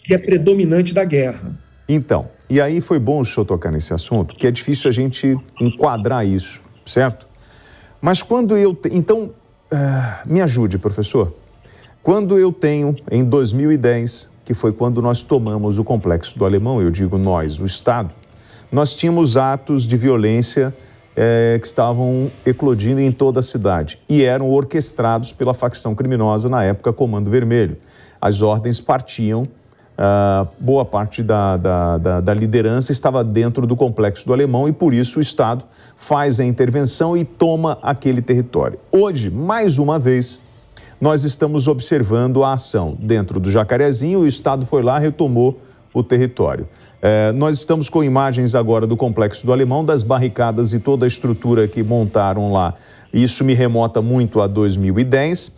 que é predominante da guerra. Então, e aí foi bom o senhor tocar nesse assunto, que é difícil a gente enquadrar isso, certo? Mas quando então, me ajude, professor. Quando eu tenho, em 2010, que foi quando nós tomamos o Complexo do Alemão, eu digo nós, o Estado, nós tínhamos atos de violência que estavam eclodindo em toda a cidade e eram orquestrados pela facção criminosa, na época, Comando Vermelho. As ordens partiam, boa parte da liderança estava dentro do Complexo do Alemão e, por isso, o Estado faz a intervenção e toma aquele território. Hoje, mais uma vez, nós estamos observando a ação dentro do Jacarezinho, o Estado foi lá e retomou o território. Nós estamos com imagens agora do Complexo do Alemão, das barricadas e toda a estrutura que montaram lá. Isso me remota muito a 2010.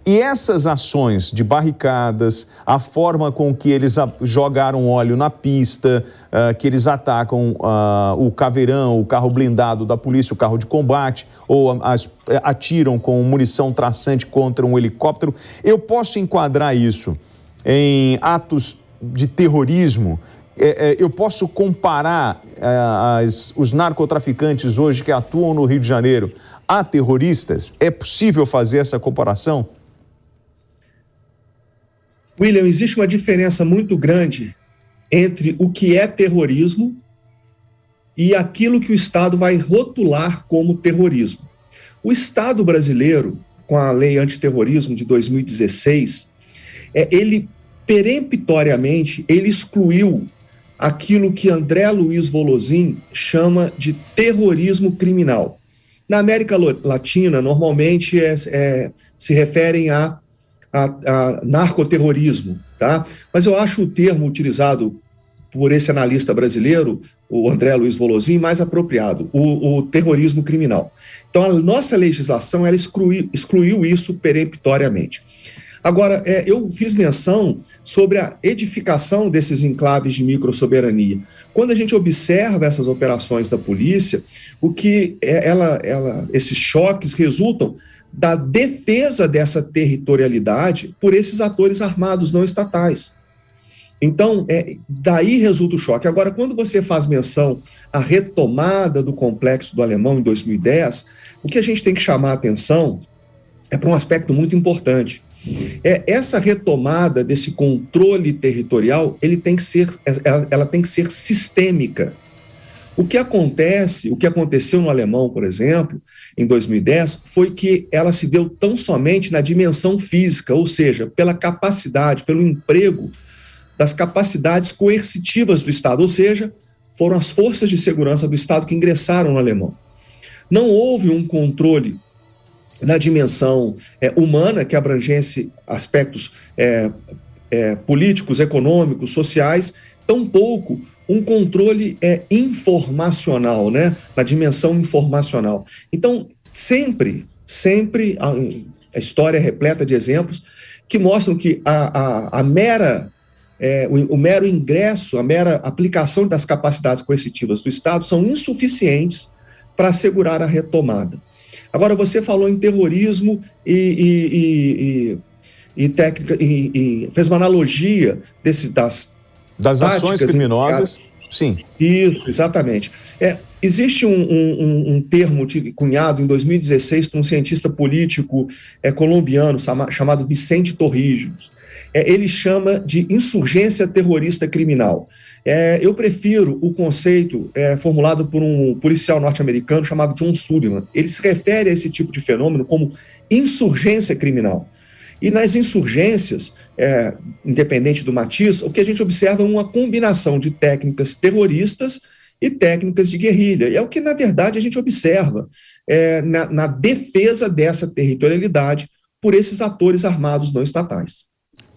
E essas ações de barricadas, a forma com que eles jogaram óleo na pista, que eles atacam o caveirão, o carro blindado da polícia, o carro de combate, ou atiram com munição traçante contra um helicóptero, eu posso enquadrar isso em atos de terrorismo, eu posso comparar os narcotraficantes hoje que atuam no Rio de Janeiro a terroristas? É possível fazer essa comparação? William, existe uma diferença muito grande entre o que é terrorismo e aquilo que o Estado vai rotular como terrorismo. O Estado brasileiro, com a Lei Antiterrorismo de 2016, ele peremptoriamente excluiu aquilo que André Luiz Volozhin chama de terrorismo criminal. Na América Latina, normalmente se referem a narcoterrorismo, tá? Mas eu acho o termo utilizado por esse analista brasileiro, o André Luiz Volozhin, mais apropriado, o terrorismo criminal. Então, a nossa legislação, ela excluiu isso peremptoriamente. Agora, eu fiz menção sobre a edificação desses enclaves de microsoberania. Quando a gente observa essas operações da polícia, o que esses choques resultam da defesa dessa territorialidade por esses atores armados não estatais. Então, daí resulta o choque. Agora, quando você faz menção à retomada do Complexo do Alemão em 2010, o que a gente tem que chamar a atenção é para um aspecto muito importante. Essa retomada desse controle territorial, ela tem que ser sistêmica. O que aconteceu no Alemão, por exemplo, em 2010, foi que ela se deu tão somente na dimensão física, ou seja, pela capacidade, pelo emprego das capacidades coercitivas do Estado, ou seja, foram as forças de segurança do Estado que ingressaram no Alemão. Não houve um controle na dimensão humana, que abrangesse aspectos políticos, econômicos, sociais, tampouco um controle informacional, né? Na dimensão informacional. Então, sempre a história é repleta de exemplos que mostram que o mero ingresso, a mera aplicação das capacidades coercitivas do Estado são insuficientes para assegurar a retomada. Agora, você falou em terrorismo e técnica, e fez uma analogia das ações criminosas. Sim. Isso, exatamente. Existe um termo cunhado em 2016 por um cientista político colombiano chamado Vicente Torrijos. Ele chama de insurgência terrorista criminal. Eu prefiro o conceito formulado por um policial norte-americano chamado John Sullivan. Ele se refere a esse tipo de fenômeno como insurgência criminal. E nas insurgências, independente do matiz, o que a gente observa é uma combinação de técnicas terroristas e técnicas de guerrilha. E é o que, na verdade, a gente observa na defesa dessa territorialidade por esses atores armados não estatais.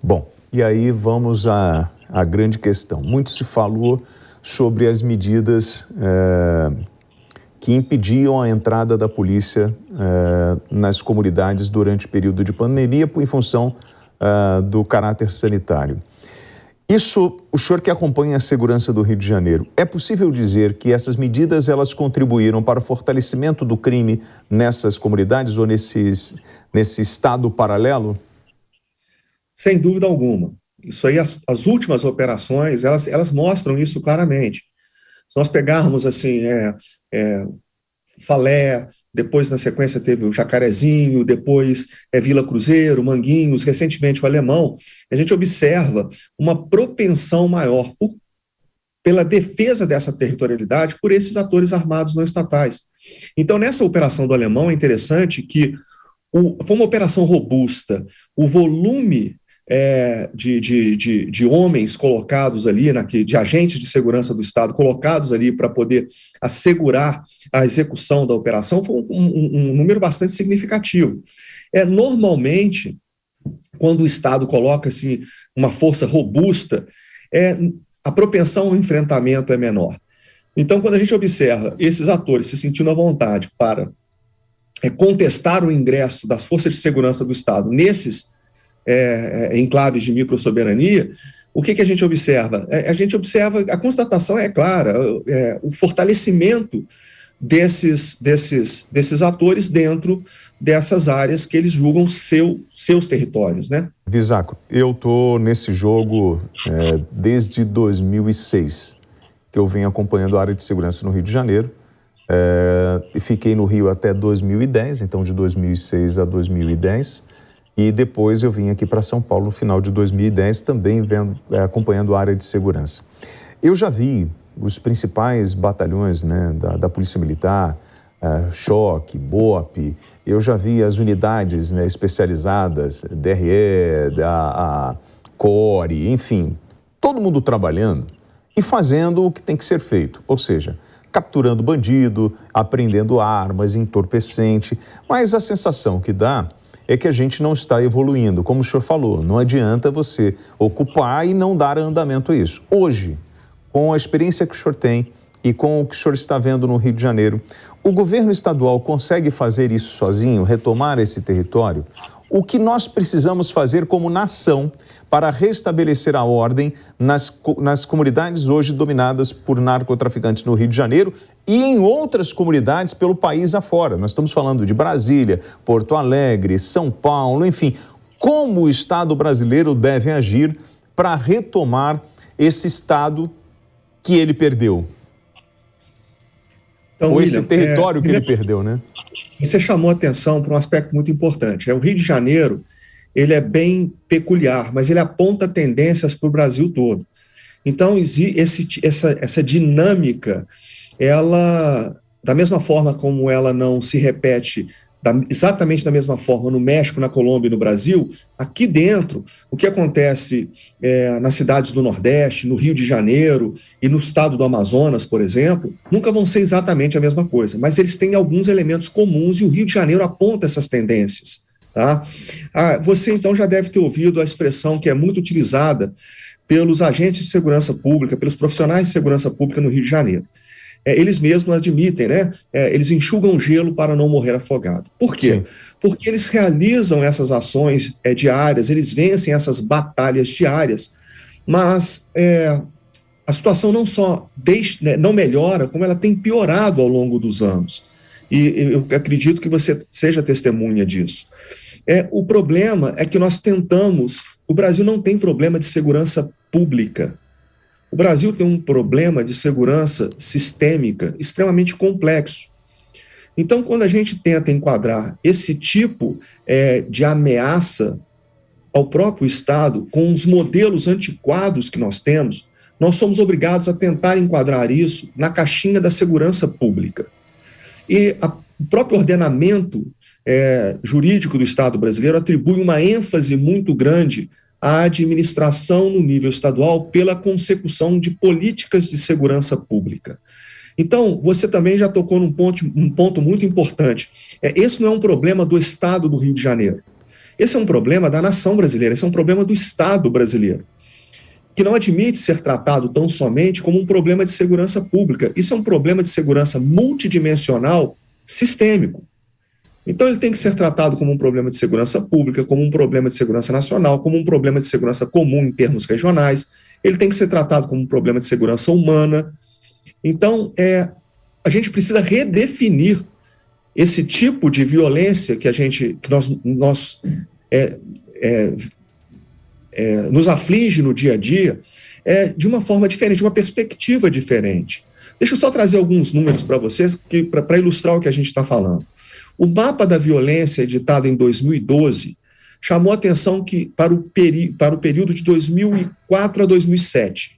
Bom, e aí vamos à grande questão. Muito se falou sobre as medidas que impediam a entrada da polícia nas comunidades durante o período de pandemia em função do caráter sanitário. Isso, o senhor que acompanha a segurança do Rio de Janeiro, é possível dizer que essas medidas elas contribuíram para o fortalecimento do crime nessas comunidades ou nesse estado paralelo? Sem dúvida alguma. Isso aí, as últimas operações, elas mostram isso claramente. Se nós pegarmos, assim, Falé, depois, na sequência, teve o Jacarezinho, depois Vila Cruzeiro, Manguinhos, recentemente o Alemão, a gente observa uma propensão maior pela defesa dessa territorialidade por esses atores armados não estatais. Então, nessa operação do Alemão, é interessante que foi uma operação robusta. O volume de homens colocados ali, de agentes de segurança do Estado colocados ali para poder assegurar a execução da operação foi um número bastante significativo. Normalmente, quando o Estado coloca assim, uma força robusta, a propensão ao enfrentamento é menor. Então, quando a gente observa esses atores se sentindo à vontade para contestar o ingresso das forças de segurança do Estado nesses enclaves de microsoberania, o que a gente observa? A gente observa, a constatação é clara, o fortalecimento desses atores dentro dessas áreas que eles julgam seus territórios, né? Visaco, eu tô nesse jogo desde 2006, que eu venho acompanhando a área de segurança no Rio de Janeiro, e fiquei no Rio até 2010, então de 2006 a 2010, e depois eu vim aqui para São Paulo no final de 2010, também acompanhando a área de segurança. Eu já vi os principais batalhões, né, da Polícia Militar, Choque, BOP, eu já vi as unidades, né, especializadas, DRE, a CORE, enfim, todo mundo trabalhando e fazendo o que tem que ser feito, ou seja, capturando bandido, apreendendo armas, entorpecente, mas a sensação que dá é que a gente não está evoluindo, como o senhor falou, não adianta você ocupar e não dar andamento a isso. Hoje, com a experiência que o senhor tem e com o que o senhor está vendo no Rio de Janeiro, o governo estadual consegue fazer isso sozinho, retomar esse território? O que nós precisamos fazer como nação para restabelecer a ordem nas comunidades hoje dominadas por narcotraficantes no Rio de Janeiro e em outras comunidades pelo país afora? Nós estamos falando de Brasília, Porto Alegre, São Paulo, enfim. Como o Estado brasileiro deve agir para retomar esse Estado que ele perdeu? Então, ou William, esse território que ele perdeu, né? Você chamou atenção para um aspecto muito importante. O Rio de Janeiro, ele é bem peculiar, mas ele aponta tendências para o Brasil todo. Então, essa dinâmica, ela, da mesma forma como ela não se repete exatamente da mesma forma no México, na Colômbia e no Brasil, aqui dentro, o que acontece nas cidades do Nordeste, no Rio de Janeiro e no estado do Amazonas, por exemplo, nunca vão ser exatamente a mesma coisa, mas eles têm alguns elementos comuns e o Rio de Janeiro aponta essas tendências. Tá? Você, então, já deve ter ouvido a expressão que é muito utilizada pelos agentes de segurança pública, pelos profissionais de segurança pública no Rio de Janeiro. Eles mesmos admitem, né? Eles enxugam gelo para não morrer afogado. Por quê? Sim. Porque eles realizam essas ações diárias, eles vencem essas batalhas diárias, mas a situação não só não melhora, como ela tem piorado ao longo dos anos. E eu acredito que você seja testemunha disso. O problema é que nós tentamos... O Brasil não tem problema de segurança pública. O Brasil tem um problema de segurança sistêmica extremamente complexo. Então, quando a gente tenta enquadrar esse tipo de ameaça ao próprio Estado, com os modelos antiquados que nós temos, nós somos obrigados a tentar enquadrar isso na caixinha da segurança pública. E o próprio ordenamento jurídico do Estado brasileiro atribui uma ênfase muito grande à administração no nível estadual pela consecução de políticas de segurança pública. Então, você também já tocou num ponto muito importante. Esse não é um problema do Estado do Rio de Janeiro. Esse é um problema da nação brasileira, esse é um problema do Estado brasileiro, que não admite ser tratado tão somente como um problema de segurança pública. Isso é um problema de segurança multidimensional sistêmico. Então, ele tem que ser tratado como um problema de segurança pública, como um problema de segurança nacional, como um problema de segurança comum em termos regionais. Ele tem que ser tratado como um problema de segurança humana. Então, a gente precisa redefinir esse tipo de violência que nos aflige no dia a dia de uma forma diferente, de uma perspectiva diferente. Deixa eu só trazer alguns números para vocês para ilustrar o que a gente está falando. O mapa da violência, editado em 2012, chamou atenção para o período de 2004 a 2007.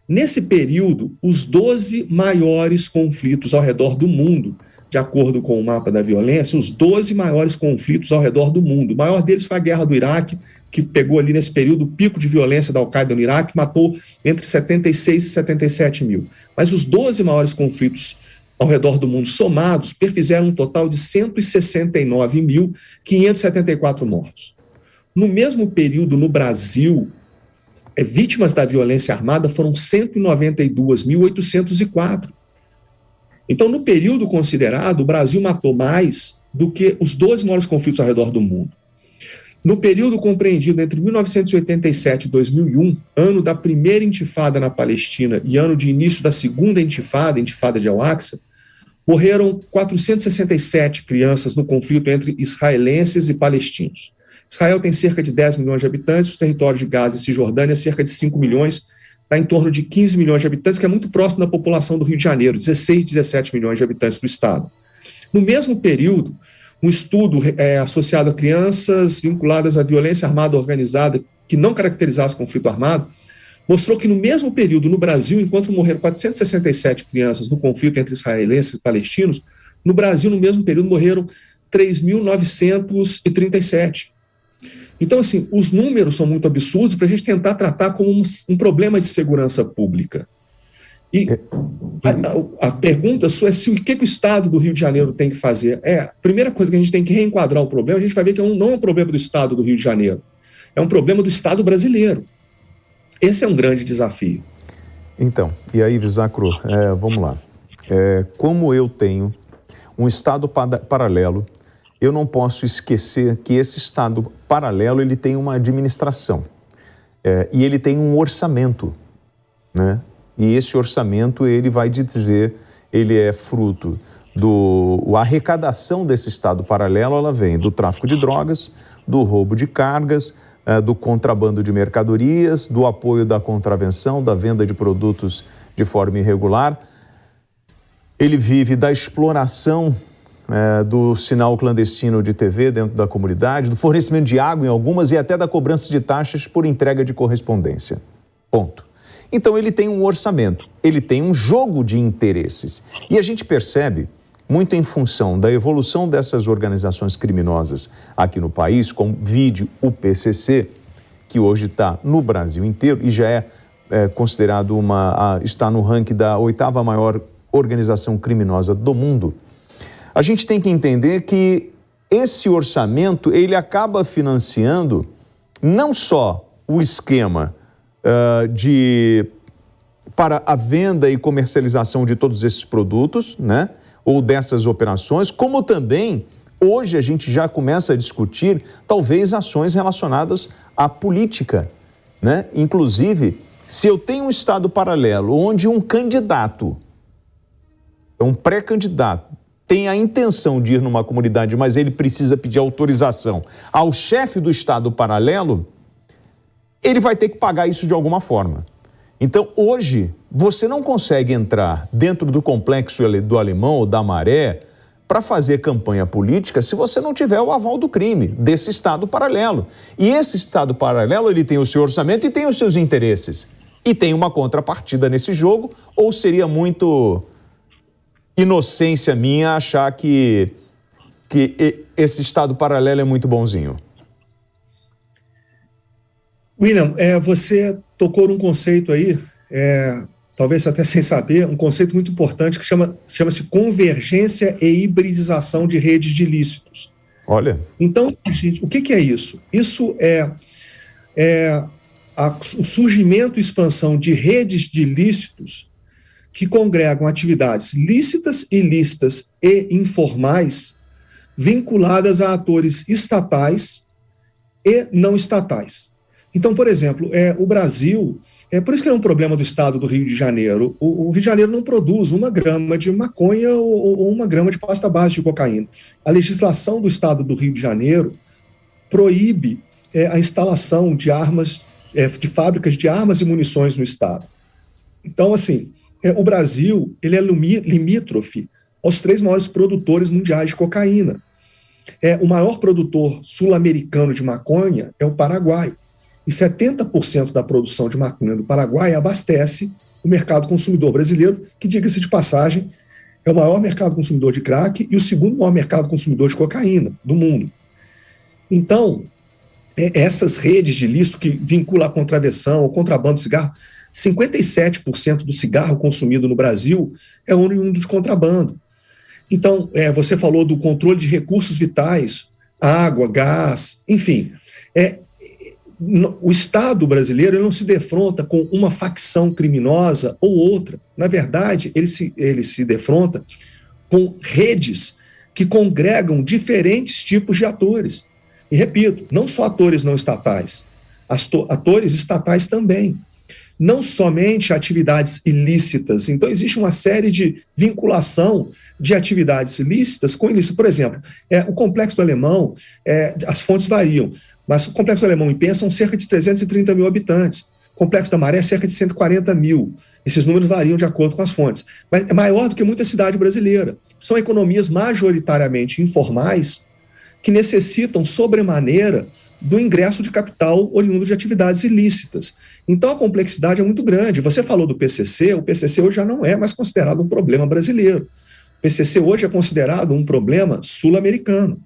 Nesse período, os 12 maiores conflitos ao redor do mundo, de acordo com o mapa da violência, os 12 maiores conflitos ao redor do mundo. O maior deles foi a Guerra do Iraque, que pegou ali nesse período o pico de violência da Al-Qaeda no Iraque, matou entre 76 e 77 mil. Mas os 12 maiores conflitos ao redor do mundo somados perfizeram um total de 169.574 mortos. No mesmo período, no Brasil, vítimas da violência armada foram 192.804. Então, no período considerado, o Brasil matou mais do que os 12 maiores conflitos ao redor do mundo. No período compreendido entre 1987 e 2001, ano da primeira intifada na Palestina e ano de início da segunda intifada, a intifada de Al-Aqsa, morreram 467 crianças no conflito entre israelenses e palestinos. Israel tem cerca de 10 milhões de habitantes, os territórios de Gaza e Cisjordânia cerca de 5 milhões, está em torno de 15 milhões de habitantes, que é muito próximo da população do Rio de Janeiro, 16, 17 milhões de habitantes do estado. No mesmo período, um estudo associado a crianças vinculadas à violência armada organizada, que não caracterizasse conflito armado, mostrou que no mesmo período no Brasil, enquanto morreram 467 crianças no conflito entre israelenses e palestinos, no Brasil, no mesmo período, morreram 3.937. Então, assim, os números são muito absurdos para a gente tentar tratar como um problema de segurança pública. E a pergunta sua é o que o Estado do Rio de Janeiro tem que fazer. A primeira coisa que a gente tem que reenquadrar o problema, a gente vai ver que não é um problema do Estado do Rio de Janeiro, é um problema do Estado brasileiro. Esse é um grande desafio. Então, e aí, Zacro, vamos lá. Como eu tenho um Estado paralelo, eu não posso esquecer que esse Estado paralelo ele tem uma administração e ele tem um orçamento, né? E esse orçamento ele vai dizer, ele é fruto a arrecadação desse Estado paralelo, ela vem do tráfico de drogas, do roubo de cargas, do contrabando de mercadorias, do apoio da contravenção, da venda de produtos de forma irregular. Ele vive da exploração do sinal clandestino de TV dentro da comunidade, do fornecimento de água em algumas e até da cobrança de taxas por entrega de correspondência. Ponto. Então ele tem um orçamento, ele tem um jogo de interesses. E a gente percebe, muito em função da evolução dessas organizações criminosas aqui no país, como o PCC, que hoje está no Brasil inteiro e já é considerado está no ranking da 8ª maior organização criminosa do mundo. A gente tem que entender que esse orçamento, ele acaba financiando não só o esquema para a venda e comercialização de todos esses produtos, né? Ou dessas operações, como também, hoje a gente já começa a discutir, talvez, ações relacionadas à política, né? Inclusive, se eu tenho um Estado paralelo onde um candidato, um pré-candidato, tem a intenção de ir numa comunidade, mas ele precisa pedir autorização ao chefe do Estado paralelo, ele vai ter que pagar isso de alguma forma. Então, hoje, você não consegue entrar dentro do complexo do Alemão ou da Maré para fazer campanha política se você não tiver o aval do crime, desse Estado paralelo. E esse Estado paralelo, ele tem o seu orçamento e tem os seus interesses. E tem uma contrapartida nesse jogo, ou seria muito inocência minha achar que esse Estado paralelo é muito bonzinho? William, você tocou num conceito aí, talvez até sem saber, um conceito muito importante que chama-se convergência e hibridização de redes de ilícitos. Olha. Então, gente, o que é isso? Isso é o surgimento e expansão de redes de ilícitos que congregam atividades lícitas, ilícitas e informais vinculadas a atores estatais e não estatais. Então, por exemplo, o Brasil, por isso que é um problema do Estado do Rio de Janeiro. O Rio de Janeiro não produz 1 grama de maconha ou 1 grama de pasta base de cocaína. A legislação do Estado do Rio de Janeiro proíbe a instalação de armas, de fábricas de armas e munições no Estado. Então, assim, o Brasil ele é limítrofe aos 3 maiores produtores mundiais de cocaína. O maior produtor sul-americano de maconha é o Paraguai. E 70% da produção de maconha do Paraguai abastece o mercado consumidor brasileiro, que, diga-se de passagem, é o maior mercado consumidor de crack e o 2º maior mercado consumidor de cocaína do mundo. Então, essas redes de ilícito que vinculam a contravenção, o contrabando de cigarro, 57% do cigarro consumido no Brasil é oriundo de contrabando. Então, você falou do controle de recursos vitais, água, gás, enfim. O Estado brasileiro ele não se defronta com uma facção criminosa ou outra. Na verdade, ele se defronta com redes que congregam diferentes tipos de atores. E, repito, não só atores não estatais, atores estatais também. não somente atividades ilícitas. Então, existe uma série de vinculação de atividades ilícitas com ilícito. Por exemplo, o Complexo do Alemão, as fontes variam, mas o Complexo do Alemão em Penha são cerca de 330 mil habitantes. O Complexo da Maré é cerca de 140 mil. Esses números variam de acordo com as fontes. Mas é maior do que muita cidade brasileira. São economias majoritariamente informais que necessitam, sobremaneira, do ingresso de capital oriundo de atividades ilícitas. Então, a complexidade é muito grande. Você falou do PCC, o PCC hoje já não é mais considerado um problema brasileiro. O PCC hoje é considerado um problema sul-americano.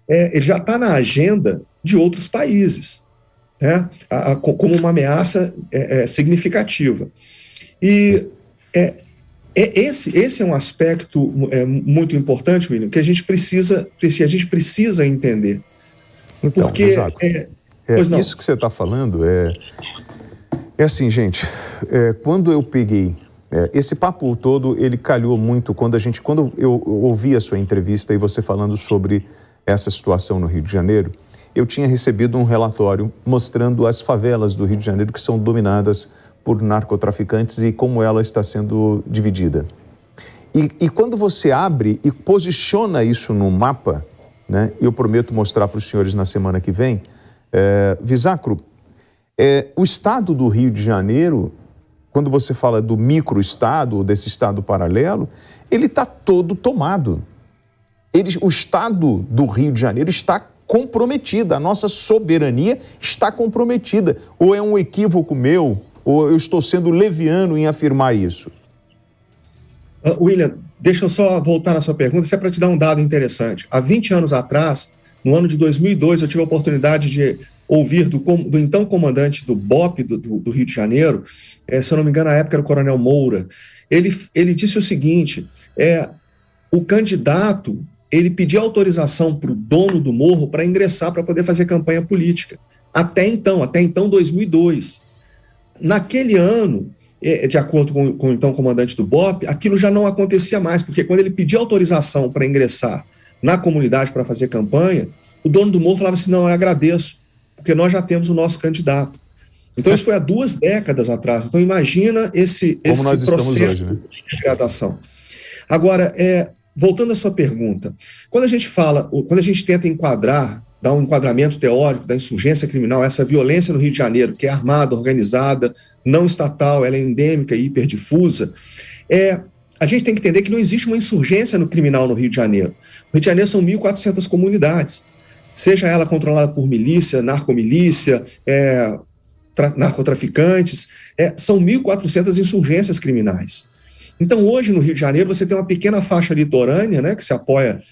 Ele já está na agenda de outros países, né, como uma ameaça significativa. E esse é um aspecto muito importante, William, que a gente precisa entender. Então, porque isso que você está falando é assim, gente, quando eu peguei esse papo todo, ele calhou muito quando eu ouvi a sua entrevista e você falando sobre essa situação no Rio de Janeiro. Eu tinha recebido um relatório mostrando as favelas do Rio de Janeiro que são dominadas por narcotraficantes e como ela está sendo dividida. E quando você abre e posiciona isso no mapa, né, eu prometo mostrar para os senhores na semana que vem, Visacro, o estado do Rio de Janeiro, quando você fala do microestado, ou desse estado paralelo, ele está todo tomado. O estado do Rio de Janeiro está comprometida, a nossa soberania está comprometida. Ou é um equívoco meu, ou eu estou sendo leviano em afirmar isso? William, deixa eu só voltar na sua pergunta, isso é para te dar um dado interessante. Há 20 anos atrás, no ano de 2002, eu tive a oportunidade de ouvir do então comandante do BOP do Rio de Janeiro, se eu não me engano, na época era o Coronel Moura. Ele disse o seguinte, o candidato, ele pedia autorização para o dono do morro para ingressar, para poder fazer campanha política. Até então 2002. Naquele ano, de acordo com o então comandante do BOP, aquilo já não acontecia mais, porque quando ele pedia autorização para ingressar na comunidade para fazer campanha, o dono do morro falava assim, não, eu agradeço, porque nós já temos o nosso candidato. Então, isso foi há 2 décadas atrás. Então, imagina esse processo hoje, né, de degradação. Agora, voltando à sua pergunta, quando a gente tenta dar um enquadramento teórico da insurgência criminal, essa violência no Rio de Janeiro, que é armada, organizada, não estatal, ela é endêmica e hiperdifusa, a gente tem que entender que não existe uma insurgência no criminal no Rio de Janeiro. No Rio de Janeiro são 1.400 comunidades, seja ela controlada por milícia, narcomilícia, narcotraficantes, são 1.400 insurgências criminais. Então, hoje, no Rio de Janeiro, você tem uma pequena faixa litorânea, né, que se apoia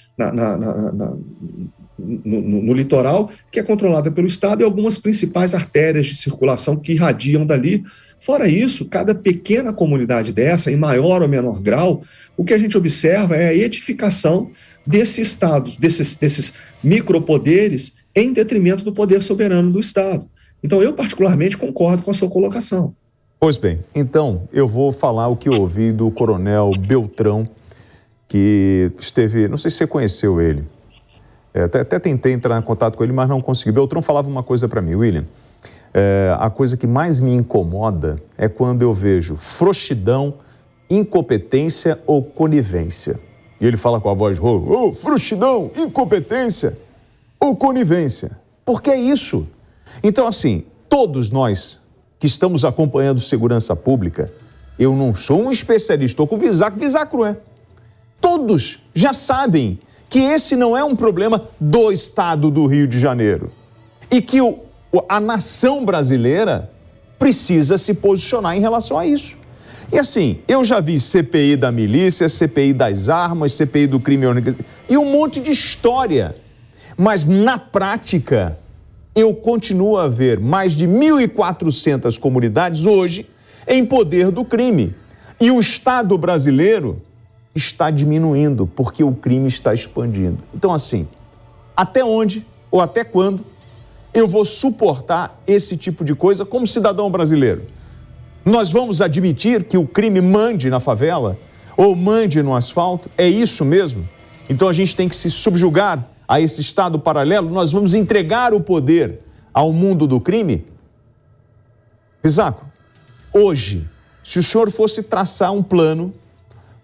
no litoral, que é controlada pelo Estado, e algumas principais artérias de circulação que irradiam dali. Fora isso, cada pequena comunidade dessa, em maior ou menor grau, o que a gente observa é a edificação desses estados, desses micropoderes, em detrimento do poder soberano do Estado. Então, eu particularmente concordo com a sua colocação. Pois bem, então eu vou falar o que eu ouvi do Coronel Beltrão, que esteve, não sei se você conheceu ele, até tentei entrar em contato com ele, mas não consegui. Beltrão falava uma coisa para mim, William, a coisa que mais me incomoda é quando eu vejo frouxidão, incompetência ou conivência. E ele fala com a voz rouca, frouxidão, incompetência ou conivência. Porque é isso. Então, assim, todos nós que estamos acompanhando segurança pública, eu não sou um especialista, estou com o Visacro é. Todos já sabem que esse não é um problema do estado do Rio de Janeiro e que a nação brasileira precisa se posicionar em relação a isso. E assim, eu já vi CPI da milícia, CPI das armas, CPI do crime organizado e um monte de história, mas na prática eu continuo a ver mais de 1.400 comunidades hoje em poder do crime. E o Estado brasileiro está diminuindo, porque o crime está expandindo. Então, assim, até onde ou até quando eu vou suportar esse tipo de coisa como cidadão brasileiro? Nós vamos admitir que o crime mande na favela ou mande no asfalto? É isso mesmo? Então a gente tem que se subjugar a esse estado paralelo? Nós vamos entregar o poder ao mundo do crime? Visacro, hoje, se o senhor fosse traçar um plano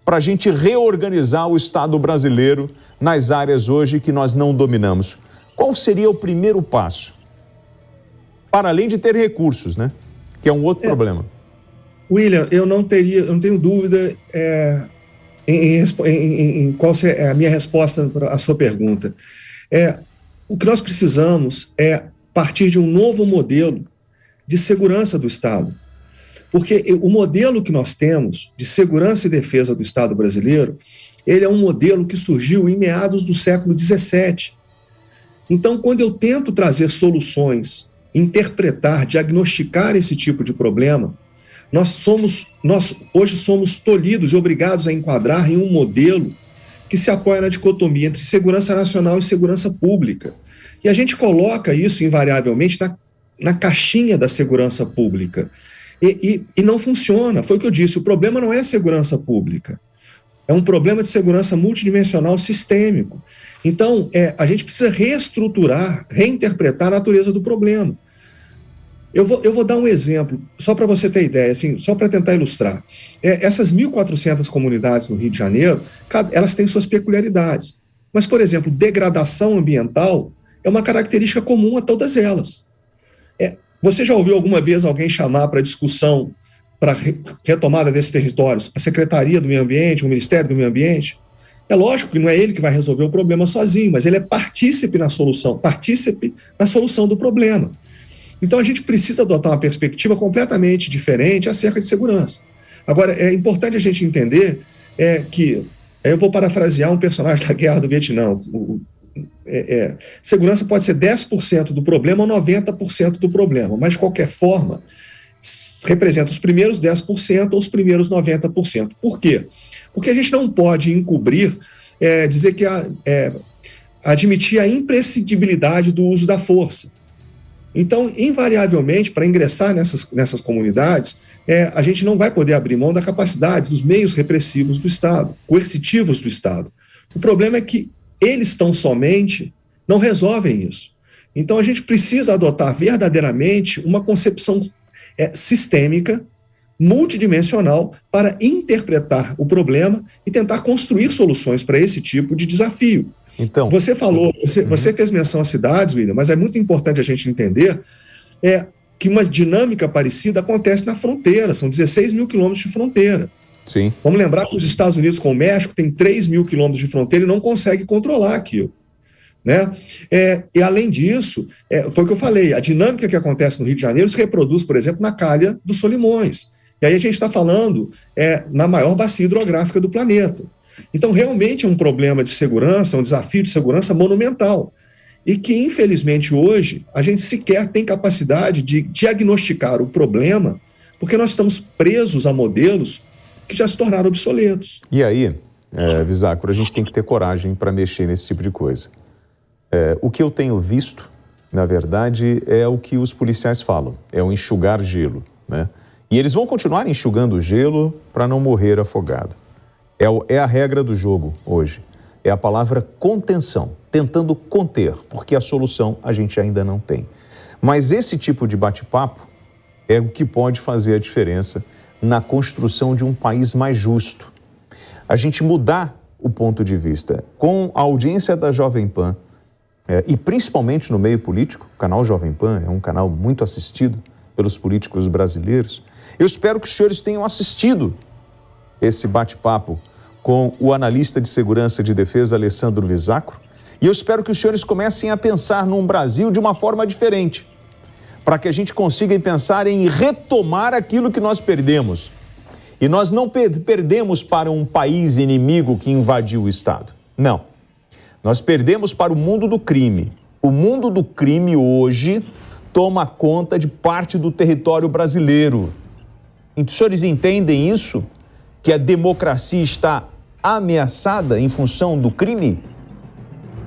para a gente reorganizar o Estado brasileiro nas áreas hoje que nós não dominamos, qual seria o primeiro passo? Para além de ter recursos, né? Que é um outro problema. William, eu não tenho dúvida em qual é a minha resposta à sua pergunta. O que nós precisamos é partir de um novo modelo de segurança do Estado. Porque o modelo que nós temos de segurança e defesa do Estado brasileiro, ele é um modelo que surgiu em meados do século XVII. Então, quando eu tento trazer soluções, interpretar, diagnosticar esse tipo de problema, nós hoje somos tolhidos e obrigados a enquadrar em um modelo que se apoia na dicotomia entre segurança nacional e segurança pública. E a gente coloca isso invariavelmente na caixinha da segurança pública. E não funciona. Foi o que eu disse, o problema não é a segurança pública. É um problema de segurança multidimensional sistêmico. Então, a gente precisa reestruturar, reinterpretar a natureza do problema. Eu vou dar um exemplo, só para você ter ideia, assim, só para tentar ilustrar. Essas 1.400 comunidades no Rio de Janeiro, elas têm suas peculiaridades. Mas, por exemplo, degradação ambiental é uma característica comum a todas elas. Você já ouviu alguma vez alguém chamar para discussão, para retomada desses territórios, a Secretaria do Meio Ambiente, o Ministério do Meio Ambiente? É lógico que não é ele que vai resolver o problema sozinho, mas ele é partícipe na solução do problema. Então a gente precisa adotar uma perspectiva completamente diferente acerca de segurança. Agora, é importante a gente entender que, eu vou parafrasear um personagem da Guerra do Vietnã, segurança pode ser 10% do problema ou 90% do problema, mas de qualquer forma representa os primeiros 10% ou os primeiros 90%. Por quê? Porque a gente não pode encobrir, dizer que admitir a imprescindibilidade do uso da força. Então, invariavelmente, para ingressar nessas comunidades, a gente não vai poder abrir mão da capacidade dos meios repressivos do Estado, coercitivos do Estado. O problema é que eles tão somente não resolvem isso. Então, a gente precisa adotar verdadeiramente uma concepção sistêmica, multidimensional, para interpretar o problema e tentar construir soluções para esse tipo de desafio. Então, você falou, você fez menção às cidades, William, mas é muito importante a gente entender que uma dinâmica parecida acontece na fronteira, são 16 mil quilômetros de fronteira. Sim. Vamos lembrar que os Estados Unidos com o México tem 3 mil quilômetros de fronteira e não consegue controlar aquilo. Né? E além disso, foi o que eu falei, a dinâmica que acontece no Rio de Janeiro se reproduz, por exemplo, na calha dos Solimões. E aí a gente está falando na maior bacia hidrográfica do planeta. Então, realmente é um problema de segurança, um desafio de segurança monumental. E que, infelizmente, hoje, a gente sequer tem capacidade de diagnosticar o problema, porque nós estamos presos a modelos que já se tornaram obsoletos. E aí, Visacro, a gente tem que ter coragem para mexer nesse tipo de coisa. O que eu tenho visto, na verdade, é o que os policiais falam, é o enxugar gelo, né? E eles vão continuar enxugando o gelo para não morrer afogado. É a regra do jogo hoje. É a palavra contenção, tentando conter, porque a solução a gente ainda não tem. Mas esse tipo de bate-papo é o que pode fazer a diferença na construção de um país mais justo. A gente mudar o ponto de vista. Com a audiência da Jovem Pan, e principalmente no meio político, o canal Jovem Pan é um canal muito assistido pelos políticos brasileiros, eu espero que os senhores tenham assistido esse bate-papo com o analista de segurança e de defesa, Alessandro Visacro, e eu espero que os senhores comecem a pensar num Brasil de uma forma diferente, para que a gente consiga pensar em retomar aquilo que nós perdemos. E nós não perdemos para um país inimigo que invadiu o Estado. Não. Nós perdemos para o mundo do crime. O mundo do crime hoje toma conta de parte do território brasileiro. Os senhores entendem isso? Que a democracia está ameaçada em função do crime?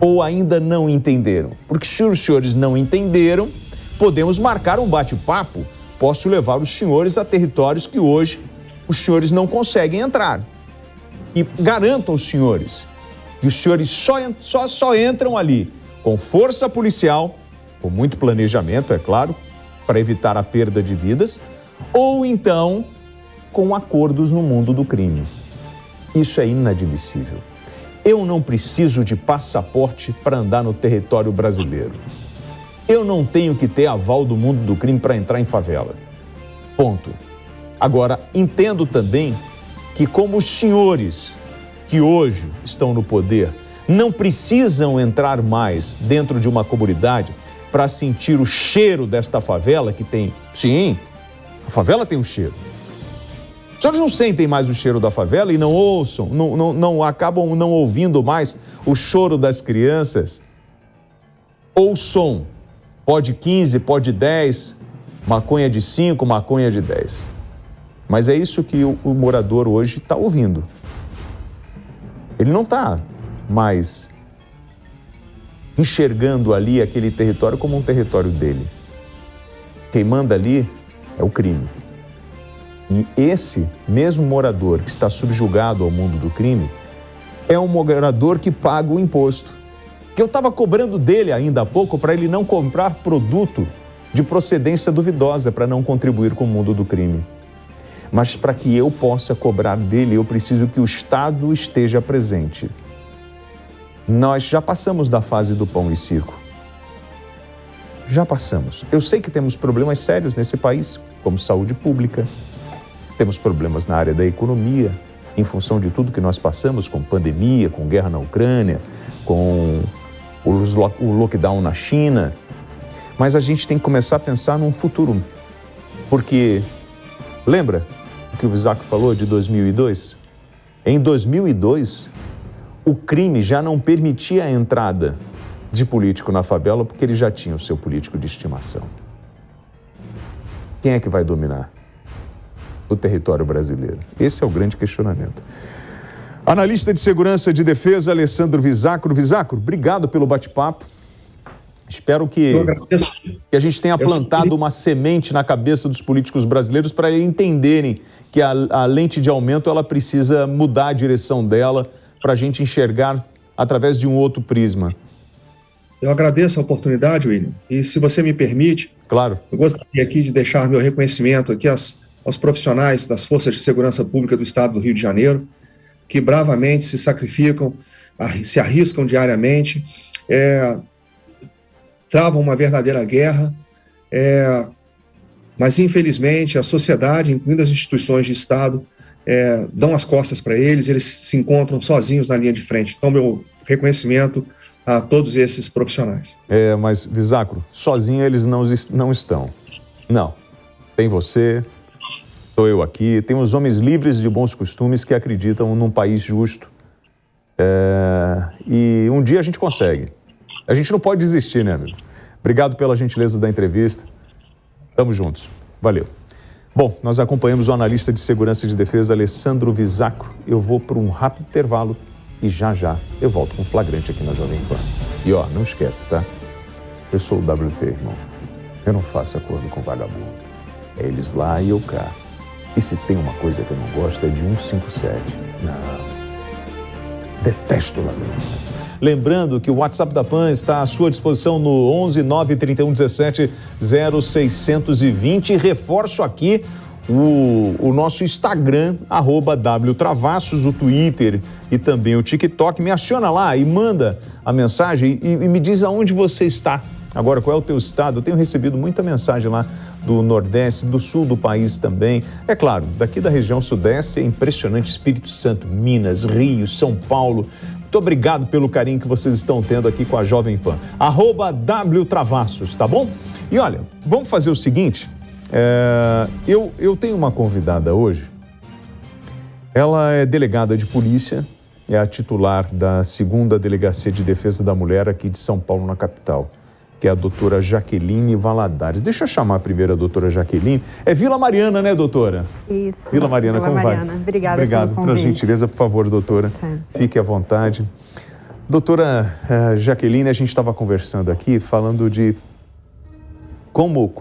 Ou ainda não entenderam? Porque se os senhores não entenderam, podemos marcar um bate-papo. Posso levar os senhores a territórios que hoje os senhores não conseguem entrar. E garanto aos senhores que os senhores só entram ali com força policial, com muito planejamento, é claro, para evitar a perda de vidas, ou então com acordos no mundo do crime. Isso é inadmissível. Eu não preciso de passaporte para andar no território brasileiro. Eu não tenho que ter aval do mundo do crime para entrar em favela. Ponto. Agora, entendo também que como os senhores que hoje estão no poder não precisam entrar mais dentro de uma comunidade para sentir o cheiro desta favela que tem... Sim, a favela tem um cheiro. Os senhores não sentem mais o cheiro da favela e não ouçam, não acabam não ouvindo mais o choro das crianças? Ou som, pó de 15, pó de 10, maconha de 5, maconha de 10. Mas é isso que o morador hoje está ouvindo. Ele não está mais enxergando ali aquele território como um território dele. Quem manda ali é o crime. E esse mesmo morador que está subjugado ao mundo do crime é um morador que paga o imposto. Que eu estava cobrando dele ainda há pouco para ele não comprar produto de procedência duvidosa para não contribuir com o mundo do crime. Mas para que eu possa cobrar dele, eu preciso que o Estado esteja presente. Nós já passamos da fase do pão e circo. Já passamos. Eu sei que temos problemas sérios nesse país, como saúde pública. Temos problemas na área da economia, em função de tudo que nós passamos, com pandemia, com guerra na Ucrânia, com o lockdown na China. Mas a gente tem que começar a pensar num futuro. Porque, lembra o que o Visaco falou de 2002? Em 2002, o crime já não permitia a entrada de político na favela porque ele já tinha o seu político de estimação. Quem é que vai dominar o território brasileiro? Esse é o grande questionamento. Analista de segurança de defesa, Alessandro Visacro. Visacro, obrigado pelo bate-papo. Espero que a gente tenha plantado uma semente na cabeça dos políticos brasileiros para eles entenderem que a lente de aumento ela precisa mudar a direção dela para a gente enxergar através de um outro prisma. Eu agradeço a oportunidade, William, e se você me permite, claro, eu gostaria aqui de deixar meu reconhecimento aqui aos profissionais das Forças de Segurança Pública do Estado do Rio de Janeiro, que bravamente se sacrificam, se arriscam diariamente, travam uma verdadeira guerra, mas infelizmente a sociedade, incluindo as instituições de Estado, dão as costas para eles se encontram sozinhos na linha de frente. Então, meu reconhecimento a todos esses profissionais. Mas, Visacro, sozinho eles não estão. Não. Tem você, estou eu aqui, tem os homens livres de bons costumes que acreditam num país justo. E um dia a gente consegue. A gente não pode desistir, né, amigo? Obrigado pela gentileza da entrevista. Tamo juntos. Valeu. Bom, nós acompanhamos o analista de segurança e de defesa, Alessandro Visacro. Eu vou para um rápido intervalo e já eu volto com flagrante aqui na Jovem Pan. E ó, não esquece, tá? Eu sou o WT, irmão. Eu não faço acordo com vagabundo. É eles lá e eu cá. E se tem uma coisa que eu não gosto é de 157. Não. Detesto ladrão. Lembrando que o WhatsApp da PAN está à sua disposição no 11 931 17 0620. E reforço aqui o nosso Instagram, @WTravassos, o Twitter e também o TikTok. Me aciona lá e manda a mensagem e me diz aonde você está. Agora, qual é o teu estado? Eu tenho recebido muita mensagem lá do Nordeste, do Sul do país também. É claro, daqui da região Sudeste é impressionante, Espírito Santo, Minas, Rio, São Paulo. Muito obrigado pelo carinho que vocês estão tendo aqui com a Jovem Pan. @WTravassos, tá bom? E olha, vamos fazer o seguinte, eu tenho uma convidada hoje, ela é delegada de polícia, é a titular da 2ª Delegacia de Defesa da Mulher aqui de São Paulo, na capital, que é a doutora Jaqueline Valadares. Deixa eu chamar primeiro a doutora Jaqueline. É Vila Mariana, né, doutora? Isso. Vila Mariana, como vai? Obrigada Obrigado pelo pela convite. gentileza, por favor, doutora. Certo. Fique à vontade. Doutora Jaqueline, a gente estava conversando aqui, falando de como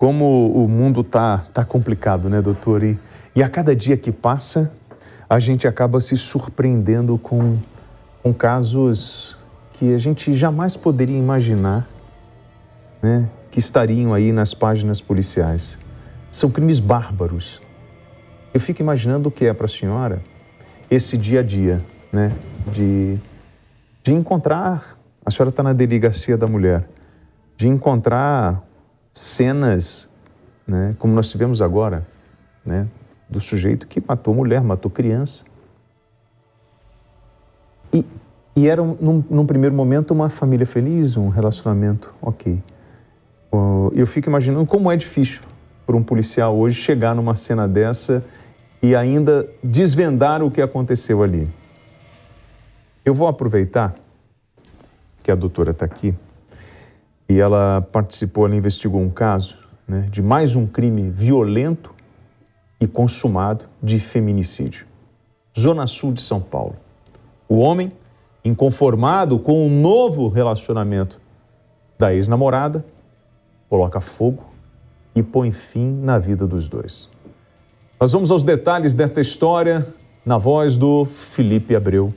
o mundo tá complicado, né, doutor? E a cada dia que passa, a gente acaba se surpreendendo com casos que a gente jamais poderia imaginar, né, que estariam aí nas páginas policiais. São crimes bárbaros. Eu fico imaginando o que é para a senhora esse dia a dia, né? De encontrar, a senhora está na delegacia da mulher, de encontrar cenas, né, como nós tivemos agora, né, do sujeito que matou mulher, matou criança. E era, num primeiro momento, uma família feliz, um relacionamento ok. Eu fico imaginando como é difícil para um policial hoje chegar numa cena dessa e ainda desvendar o que aconteceu ali. Eu vou aproveitar que a doutora está aqui e ela participou, ela investigou um caso, né, de mais um crime violento e consumado de feminicídio. Zona Sul de São Paulo. O homem, inconformado com um novo relacionamento da ex-namorada, coloca fogo e põe fim na vida dos dois. Nós vamos aos detalhes desta história na voz do Felipe Abreu.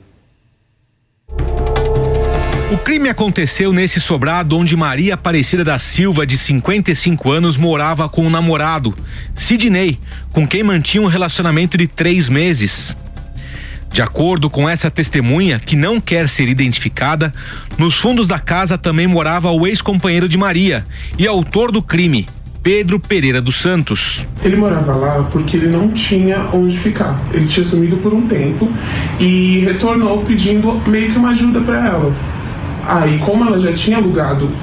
O crime aconteceu nesse sobrado onde Maria Aparecida da Silva, de 55 anos, morava com o namorado, Sidney, com quem mantinha um relacionamento de 3 meses. De acordo com essa testemunha, que não quer ser identificada, nos fundos da casa também morava o ex-companheiro de Maria e autor do crime, Pedro Pereira dos Santos. Ele morava lá porque ele não tinha onde ficar. Ele tinha sumido por um tempo e retornou pedindo meio que uma ajuda para ela. Aí, como ela já tinha alugado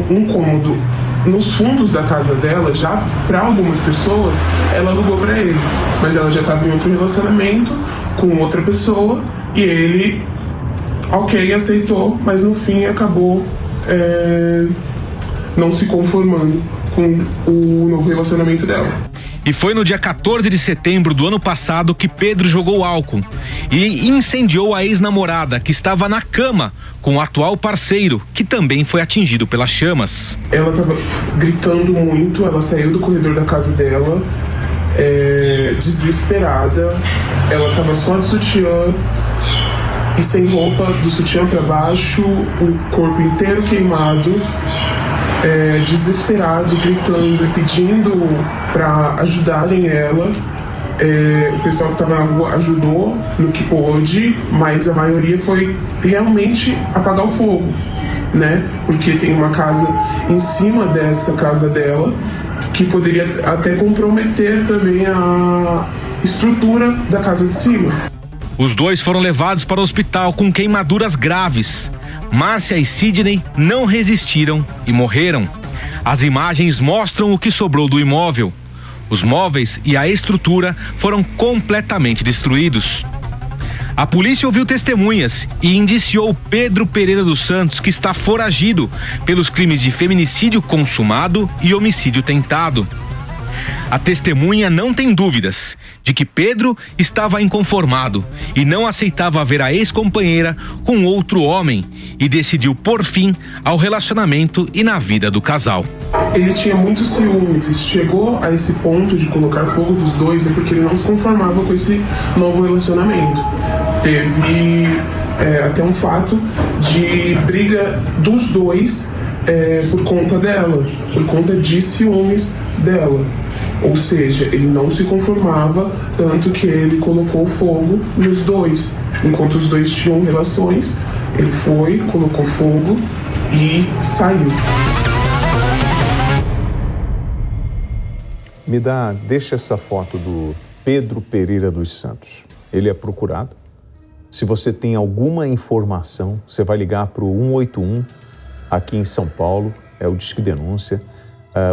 um cômodo nos fundos da casa dela, já para algumas pessoas, ela alugou para ele. Mas ela já estava em outro relacionamento com outra pessoa e ele, ok, aceitou, mas no fim acabou não se conformando com o novo relacionamento dela. E foi no dia 14 de setembro do ano passado que Pedro jogou álcool e incendiou a ex-namorada, que estava na cama com o atual parceiro, que também foi atingido pelas chamas. Ela estava gritando muito, ela saiu do corredor da casa dela, desesperada. Ela estava só de sutiã e sem roupa, do sutiã para baixo, o corpo inteiro queimado. Desesperado, gritando e pedindo para ajudarem ela. O pessoal que estava na rua ajudou no que pôde, mas a maioria foi realmente apagar o fogo, né? Porque tem uma casa em cima dessa casa dela que poderia até comprometer também a estrutura da casa de cima. Os dois foram levados para o hospital com queimaduras graves. Márcia e Sidney não resistiram e morreram. As imagens mostram o que sobrou do imóvel. Os móveis e a estrutura foram completamente destruídos. A polícia ouviu testemunhas e indiciou Pedro Pereira dos Santos, que está foragido pelos crimes de feminicídio consumado e homicídio tentado. A testemunha não tem dúvidas de que Pedro estava inconformado e não aceitava ver a ex-companheira com outro homem e decidiu pôr fim ao relacionamento e na vida do casal. Ele tinha muitos ciúmes e chegou a esse ponto de colocar fogo dos dois porque ele não se conformava com esse novo relacionamento. Teve até um fato de briga dos dois por conta dela, por conta de ciúmes dela. Ou seja, ele não se conformava, tanto que ele colocou fogo nos dois. Enquanto os dois tinham relações, ele foi, colocou fogo e saiu. Deixa essa foto do Pedro Pereira dos Santos. Ele é procurado. Se você tem alguma informação, você vai ligar para o 181 aqui em São Paulo, é o Disque Denúncia.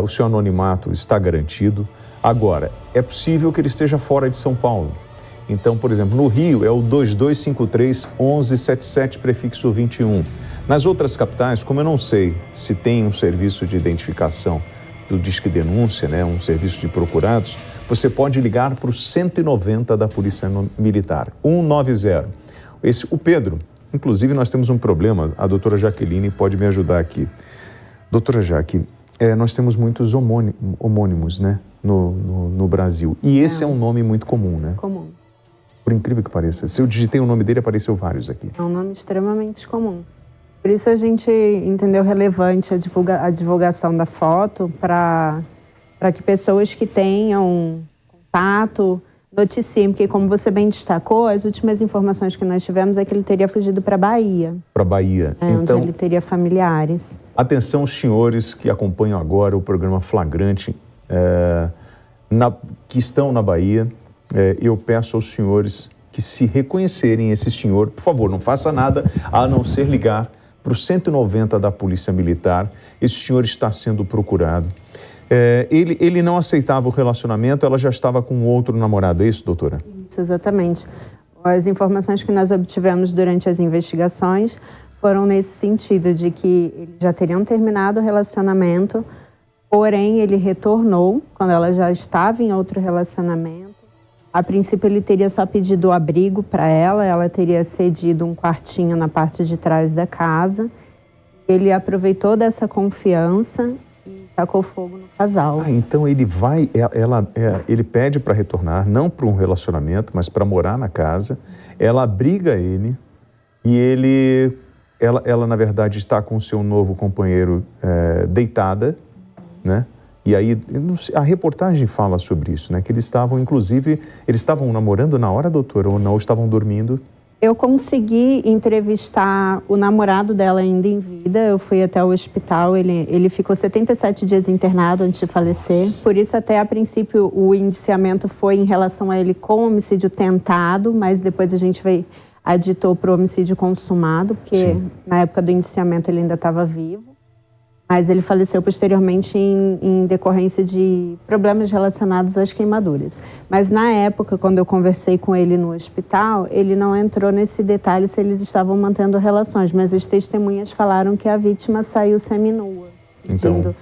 O seu anonimato está garantido. Agora, é possível que ele esteja fora de São Paulo. Então, por exemplo, no Rio é o 2253-1177, prefixo 21. Nas outras capitais, como eu não sei se tem um serviço de identificação do Disque Denúncia, né, um serviço de procurados, você pode ligar para o 190 da Polícia Militar, 190. O Pedro, inclusive nós temos um problema, a doutora Jaqueline pode me ajudar aqui. Doutora Jaque, nós temos muitos homônimos, né, no Brasil. E esse é um nome muito comum, né? Comum. Por incrível que pareça. Se eu digitei o nome dele, apareceu vários aqui. É um nome extremamente comum. Por isso a gente entendeu relevante a divulgação da foto para para que pessoas que tenham contato noticiem, porque como você bem destacou, as últimas informações que nós tivemos é que ele teria fugido para Bahia. Para Bahia. Então, onde ele teria familiares. Atenção, senhores que acompanham agora o programa Flagrante, que estão na Bahia, eu peço aos senhores que se reconhecerem esse senhor, por favor, não faça nada a não ser ligar para o 190 da Polícia Militar. Esse senhor está sendo procurado. Ele não aceitava o relacionamento, ela já estava com outro namorado, é isso, doutora? Isso, exatamente. As informações que nós obtivemos durante as investigações foram nesse sentido, de que eles já teriam terminado o relacionamento, porém ele retornou quando ela já estava em outro relacionamento. A princípio ele teria só pedido abrigo para ela teria cedido um quartinho na parte de trás da casa. Ele aproveitou dessa confiança e tacou fogo no casal. Então ele ele pede para retornar, não para um relacionamento, mas para morar na casa. Ela abriga ele e ela na verdade está com o seu novo companheiro deitada, né? E aí, a reportagem fala sobre isso, né? Que eles estavam namorando na hora, doutora, ou não? Ou estavam dormindo? Eu consegui entrevistar o namorado dela ainda em vida. Eu fui até o hospital, ele ficou 77 dias internado antes de falecer. Por isso, até a princípio, o indiciamento foi em relação a ele com homicídio tentado, mas depois a gente aditou para o homicídio consumado, porque na época do indiciamento ele ainda estava vivo. Mas ele faleceu posteriormente em decorrência de problemas relacionados às queimaduras. Mas na época, quando eu conversei com ele no hospital, ele não entrou nesse detalhe se eles estavam mantendo relações, mas as testemunhas falaram que a vítima saiu seminua. Então,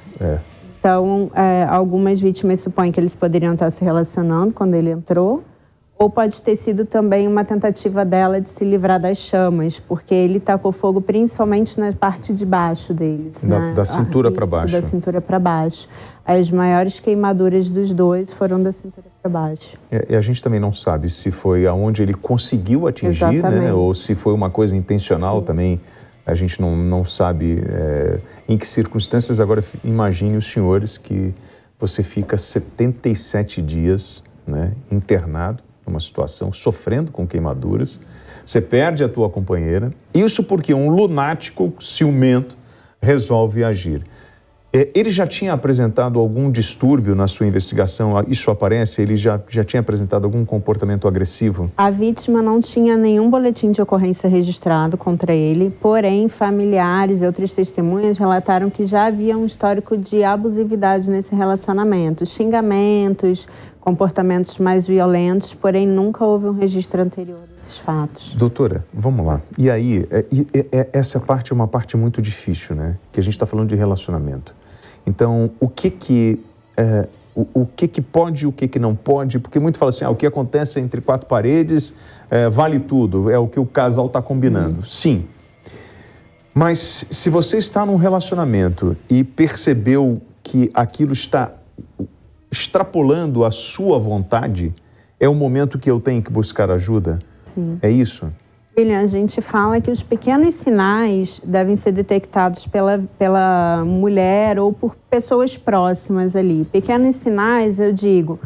algumas vítimas supõem que eles poderiam estar se relacionando quando ele entrou, ou pode ter sido também uma tentativa dela de se livrar das chamas, porque ele tacou fogo principalmente na parte de baixo deles. Da cintura para baixo. Da cintura para baixo. As maiores queimaduras dos dois foram da cintura para baixo. E a gente também não sabe se foi aonde ele conseguiu atingir, né? Ou se foi uma coisa intencional também. A gente não sabe em que circunstâncias. Agora, imagine os senhores que você fica 77 dias, né, internado, numa situação, sofrendo com queimaduras, você perde a tua companheira, isso porque um lunático ciumento resolve agir. Ele já tinha apresentado algum distúrbio na sua investigação? Isso aparece? Ele já tinha apresentado algum comportamento agressivo? A vítima não tinha nenhum boletim de ocorrência registrado contra ele, porém, familiares e outras testemunhas relataram que já havia um histórico de abusividade nesse relacionamento, xingamentos, comportamentos mais violentos, porém nunca houve um registro anterior desses fatos. Doutora, vamos lá. E aí, essa parte é uma parte muito difícil, né? Que a gente está falando de relacionamento. Então, o que pode e o que não pode? Porque muito fala assim, o que acontece entre quatro paredes vale tudo, é o que o casal está combinando. Sim. Mas se você está num relacionamento e percebeu que aquilo está extrapolando a sua vontade, é o momento que eu tenho que buscar ajuda? Sim. É isso? William, a gente fala que os pequenos sinais devem ser detectados pela mulher ou por pessoas próximas ali. Pequenos sinais, eu digo,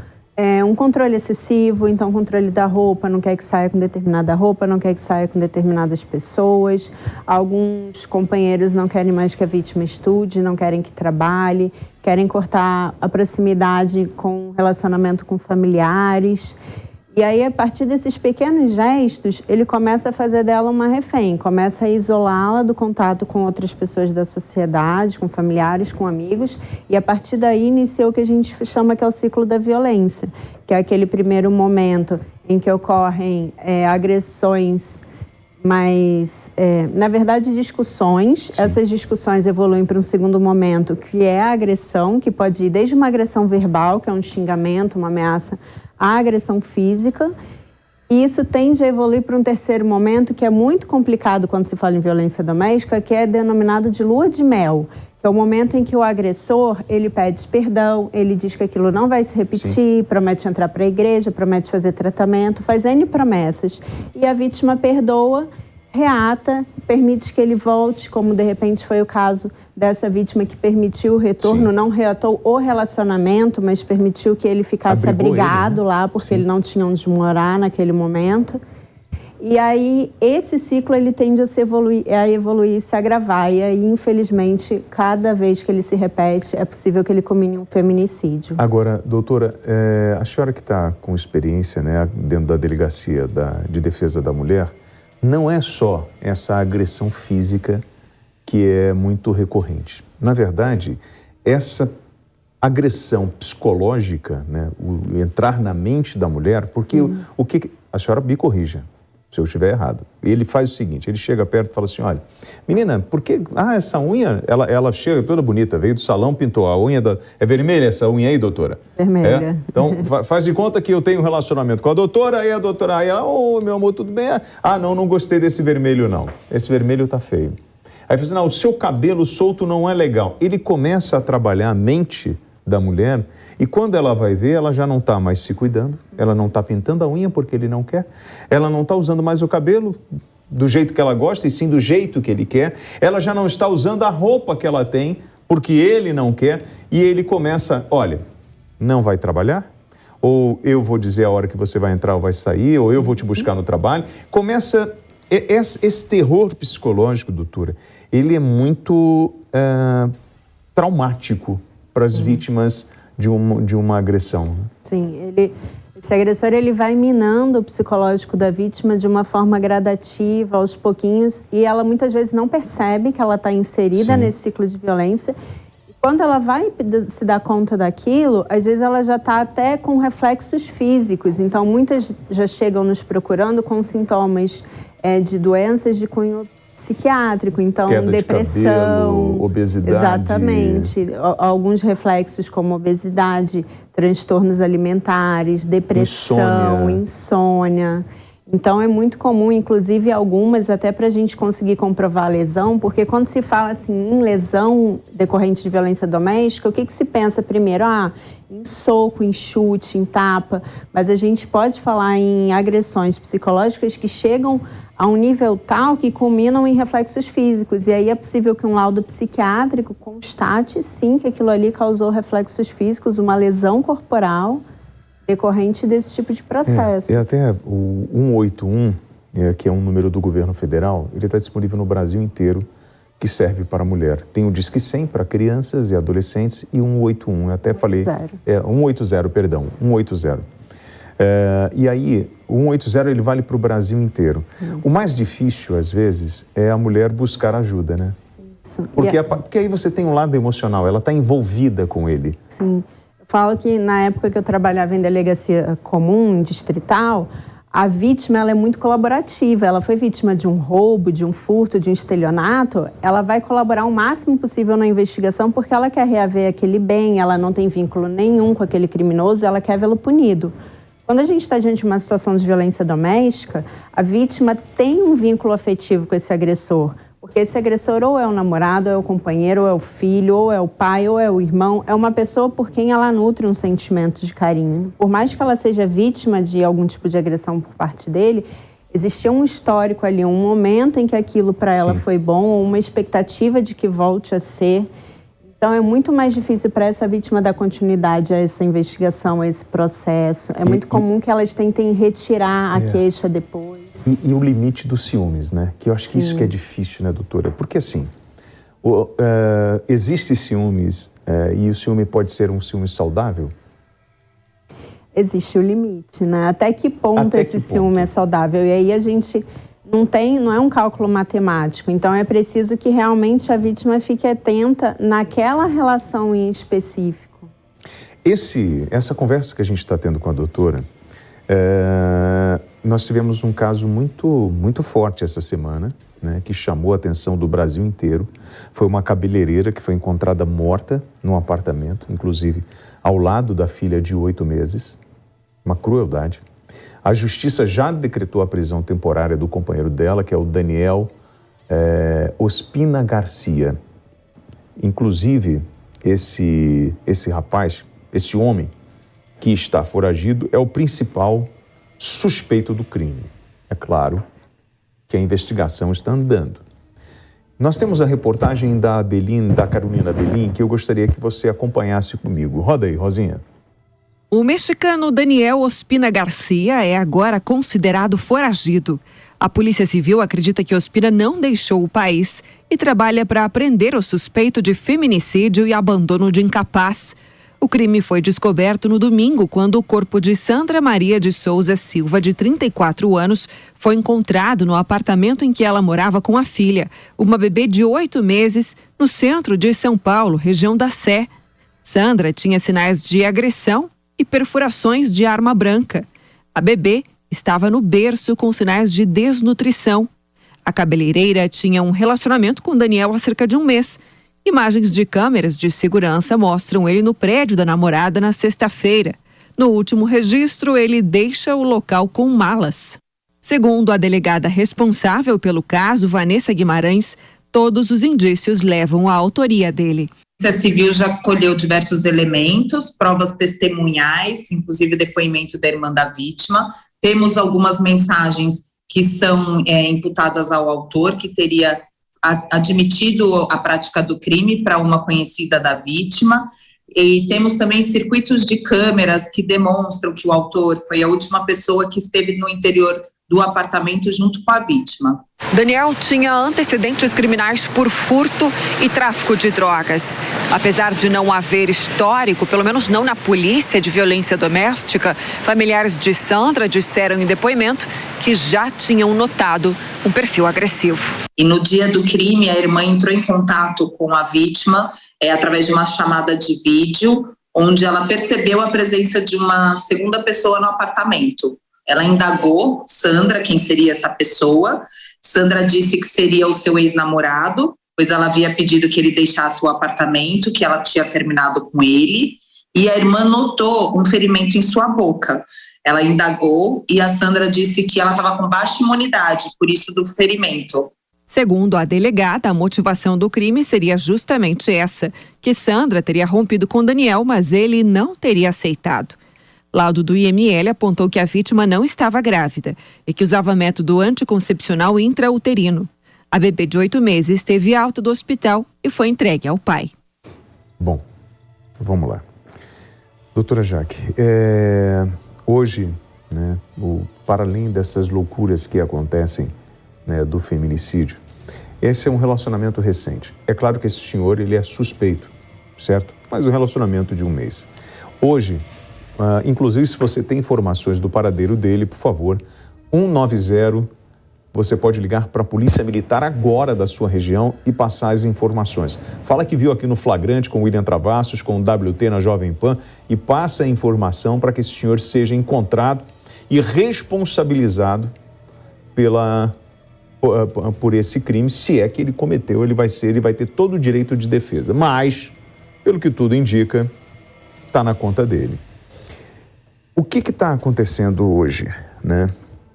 um controle excessivo, então controle da roupa, não quer que saia com determinada roupa, não quer que saia com determinadas pessoas. Alguns companheiros não querem mais que a vítima estude, não querem que trabalhe, querem cortar a proximidade com relacionamento com familiares. E aí, a partir desses pequenos gestos, ele começa a fazer dela uma refém, começa a isolá-la do contato com outras pessoas da sociedade, com familiares, com amigos, e a partir daí inicia o que a gente chama que é o ciclo da violência, que é aquele primeiro momento em que ocorrem agressões, mas, na verdade, discussões. Sim. Essas discussões evoluem para um segundo momento, que é a agressão, que pode ir desde uma agressão verbal, que é um xingamento, uma ameaça, a agressão física. E isso tende a evoluir para um terceiro momento, que é muito complicado quando se fala em violência doméstica, que é denominado de lua de mel, que é o momento em que o agressor, ele pede perdão, ele diz que aquilo não vai se repetir, sim, promete entrar para a igreja, promete fazer tratamento, faz N promessas. E a vítima perdoa, reata, permite que ele volte, como de repente foi o caso dessa vítima que permitiu o retorno, não reatou o relacionamento, mas permitiu que ele ficasse abrigado lá, porque ele não tinha onde morar naquele momento. E aí, esse ciclo, ele tende a evoluir e se agravar. E aí, infelizmente, cada vez que ele se repete, é possível que ele cometa um feminicídio. Agora, doutora, a senhora que está com experiência, né, dentro da Delegacia de Defesa da Mulher, não é só essa agressão física que é muito recorrente. Na verdade, essa agressão psicológica, né, o entrar na mente da mulher, porque o que... A senhora me corrija se eu estiver errado. Ele faz o seguinte, ele chega perto e fala assim, olha, menina, por que... essa unha, ela chega toda bonita, veio do salão, pintou a unha É vermelha essa unha aí, doutora? Vermelha. Então, faz de conta que eu tenho um relacionamento com a doutora, aí a doutora, aí ela, meu amor, tudo bem? Não gostei desse vermelho, não. Esse vermelho tá feio. Aí fala assim, não, o seu cabelo solto não é legal. Ele começa a trabalhar a mente da mulher e quando ela vai ver, ela já não está mais se cuidando, ela não está pintando a unha porque ele não quer, ela não está usando mais o cabelo do jeito que ela gosta e sim do jeito que ele quer, ela já não está usando a roupa que ela tem porque ele não quer e ele começa, olha, não vai trabalhar? Ou eu vou dizer a hora que você vai entrar ou vai sair, ou eu vou te buscar no trabalho. Começa esse terror psicológico, doutora, ele é muito traumático para as vítimas de uma agressão. Sim, esse agressor ele vai minando o psicológico da vítima de uma forma gradativa, aos pouquinhos, e ela muitas vezes não percebe que ela está inserida nesse ciclo de violência. E quando ela vai se dar conta daquilo, às vezes ela já está até com reflexos físicos. Então, muitas já chegam nos procurando com sintomas de doenças de cunho psiquiátrico, então queda depressão, de cabelo, obesidade. Exatamente. Alguns reflexos como obesidade, transtornos alimentares, depressão, insônia. Então é muito comum, inclusive algumas, até para a gente conseguir comprovar a lesão, porque quando se fala assim em lesão decorrente de violência doméstica, o que se pensa primeiro? Em soco, em chute, em tapa, mas a gente pode falar em agressões psicológicas que chegam a um nível tal que culminam em reflexos físicos. E aí é possível que um laudo psiquiátrico constate, sim, que aquilo ali causou reflexos físicos, uma lesão corporal decorrente desse tipo de processo. E até o 181, que é um número do governo federal, ele está disponível no Brasil inteiro, que serve para a mulher. Tem o Disque 100 para crianças e adolescentes e 181, eu até falei... 180, perdão, 180. E aí, o 180 ele vale para o Brasil inteiro. O mais difícil, às vezes, é a mulher buscar ajuda, né? Isso. Porque aí você tem um lado emocional, ela está envolvida com ele. Sim. Eu falo que na época que eu trabalhava em delegacia comum, distrital, a vítima ela é muito colaborativa. Ela foi vítima de um roubo, de um furto, de um estelionato. Ela vai colaborar o máximo possível na investigação porque ela quer reaver aquele bem, ela não tem vínculo nenhum com aquele criminoso, ela quer vê-lo punido. Quando a gente está diante de uma situação de violência doméstica, a vítima tem um vínculo afetivo com esse agressor. Porque esse agressor ou é o namorado, ou é o companheiro, ou é o filho, ou é o pai, ou é o irmão. É uma pessoa por quem ela nutre um sentimento de carinho. Por mais que ela seja vítima de algum tipo de agressão por parte dele, existia um histórico ali, um momento em que aquilo para ela foi bom, ou uma expectativa de que volte a ser. Então, é muito mais difícil para essa vítima dar continuidade a essa investigação, a esse processo. É muito comum que elas tentem retirar a queixa depois. E o limite dos ciúmes, né? Que eu acho que isso que é difícil, né, doutora? Porque, assim, existe ciúmes e o ciúme pode ser um ciúme saudável? Existe o limite, né? Até que ponto esse ciúme é saudável? E aí a gente... Não é um cálculo matemático, então é preciso que realmente a vítima fique atenta naquela relação em específico. Essa conversa que a gente está tendo com a doutora, nós tivemos um caso muito forte essa semana, né, que chamou a atenção do Brasil inteiro. Foi uma cabeleireira que foi encontrada morta num apartamento, inclusive ao lado da filha de 8 meses. Uma crueldade. A justiça já decretou a prisão temporária do companheiro dela, que é o Daniel Ospina Garcia. Inclusive, esse rapaz, esse homem que está foragido, é o principal suspeito do crime. É claro que a investigação está andando. Nós temos a reportagem da Carolina Belin, que eu gostaria que você acompanhasse comigo. Roda aí, Rosinha. O mexicano Daniel Ospina Garcia é agora considerado foragido. A Polícia Civil acredita que Ospina não deixou o país e trabalha para prender o suspeito de feminicídio e abandono de incapaz. O crime foi descoberto no domingo, quando o corpo de Sandra Maria de Souza Silva, de 34 anos, foi encontrado no apartamento em que ela morava com a filha, uma bebê de 8 meses, no centro de São Paulo, região da Sé. Sandra tinha sinais de agressão e perfurações de arma branca. A bebê estava no berço com sinais de desnutrição. A cabeleireira tinha um relacionamento com Daniel há cerca de um mês. Imagens de câmeras de segurança mostram ele no prédio da namorada na sexta-feira. No último registro, ele deixa o local com malas. Segundo a delegada responsável pelo caso, Vanessa Guimarães, todos os indícios levam à autoria dele. A Polícia Civil já colheu diversos elementos, provas testemunhais, inclusive o depoimento da irmã da vítima. Temos algumas mensagens que são imputadas ao autor, que teria admitido a prática do crime para uma conhecida da vítima. E temos também circuitos de câmeras que demonstram que o autor foi a última pessoa que esteve no interior do apartamento junto com a vítima. Daniel tinha antecedentes criminais por furto e tráfico de drogas. Apesar de não haver histórico, pelo menos não na polícia, de violência doméstica, familiares de Sandra disseram em depoimento que já tinham notado um perfil agressivo. E no dia do crime, a irmã entrou em contato com a vítima através de uma chamada de vídeo, onde ela percebeu a presença de uma segunda pessoa no apartamento. Ela indagou Sandra, quem seria essa pessoa. Sandra disse que seria o seu ex-namorado, pois ela havia pedido que ele deixasse o apartamento, que ela tinha terminado com ele. E a irmã notou um ferimento em sua boca. Ela indagou e a Sandra disse que ela estava com baixa imunidade, por isso do ferimento. Segundo a delegada, a motivação do crime seria justamente essa, que Sandra teria rompido com Daniel, mas ele não teria aceitado. Laudo do IML apontou que a vítima não estava grávida e que usava método anticoncepcional intrauterino. A bebê de 8 meses teve alta do hospital e foi entregue ao pai. Bom, vamos lá. Doutora Jaque, hoje, né, para além dessas loucuras que acontecem, né, do feminicídio, esse é um relacionamento recente. É claro que esse senhor, ele é suspeito, certo? Mas um relacionamento de um mês. Hoje, inclusive, se você tem informações do paradeiro dele, por favor, 190, você pode ligar para a Polícia Militar agora da sua região e passar as informações. Fala que viu aqui no Flagrante com o William Travassos, com o WT na Jovem Pan, e passa a informação para que esse senhor seja encontrado e responsabilizado por esse crime. Se é que ele cometeu, ele vai ter todo o direito de defesa. Mas, pelo que tudo indica, está na conta dele. O que está acontecendo hoje, né?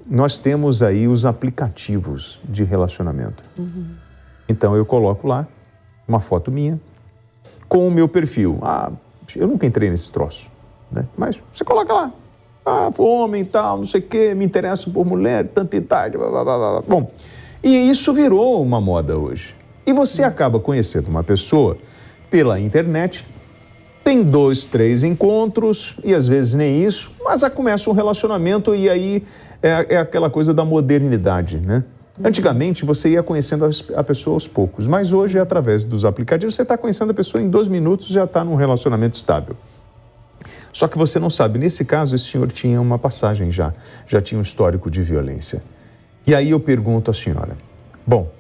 Nós temos aí os aplicativos de relacionamento. Então, eu coloco lá uma foto minha com o meu perfil. Eu nunca entrei nesse troço, né? Mas você coloca lá. Homem e tal, não sei o quê, me interesso por mulher, tanta idade, blá, blá, blá, blá. Bom, e isso virou uma moda hoje. E você acaba conhecendo uma pessoa pela internet, tem 2, 3 encontros, e às vezes nem isso, mas começa um relacionamento e aí é aquela coisa da modernidade, né? Antigamente você ia conhecendo a pessoa aos poucos, mas hoje, através dos aplicativos, você está conhecendo a pessoa em 2 minutos e já está num relacionamento estável. Só que você não sabe, nesse caso, esse senhor tinha uma passagem já tinha um histórico de violência. E aí eu pergunto à senhora, bom,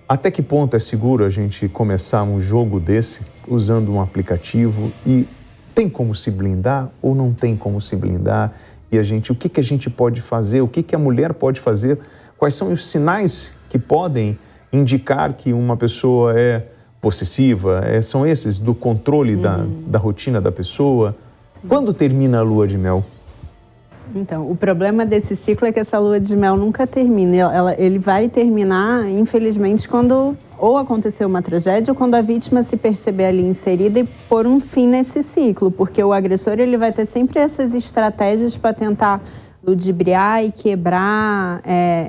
até que ponto é seguro a gente começar um jogo desse usando um aplicativo e tem como se blindar ou não tem como se blindar? E o que a gente pode fazer? O que a mulher pode fazer? Quais são os sinais que podem indicar que uma pessoa é possessiva? São esses do controle da rotina da pessoa? Sim. Quando termina a lua de mel? Então, o problema desse ciclo é que essa lua de mel nunca termina. Ele vai terminar, infelizmente, quando ou acontecer uma tragédia ou quando a vítima se perceber ali inserida e pôr um fim nesse ciclo, porque o agressor ele vai ter sempre essas estratégias para tentar ludibriar e quebrar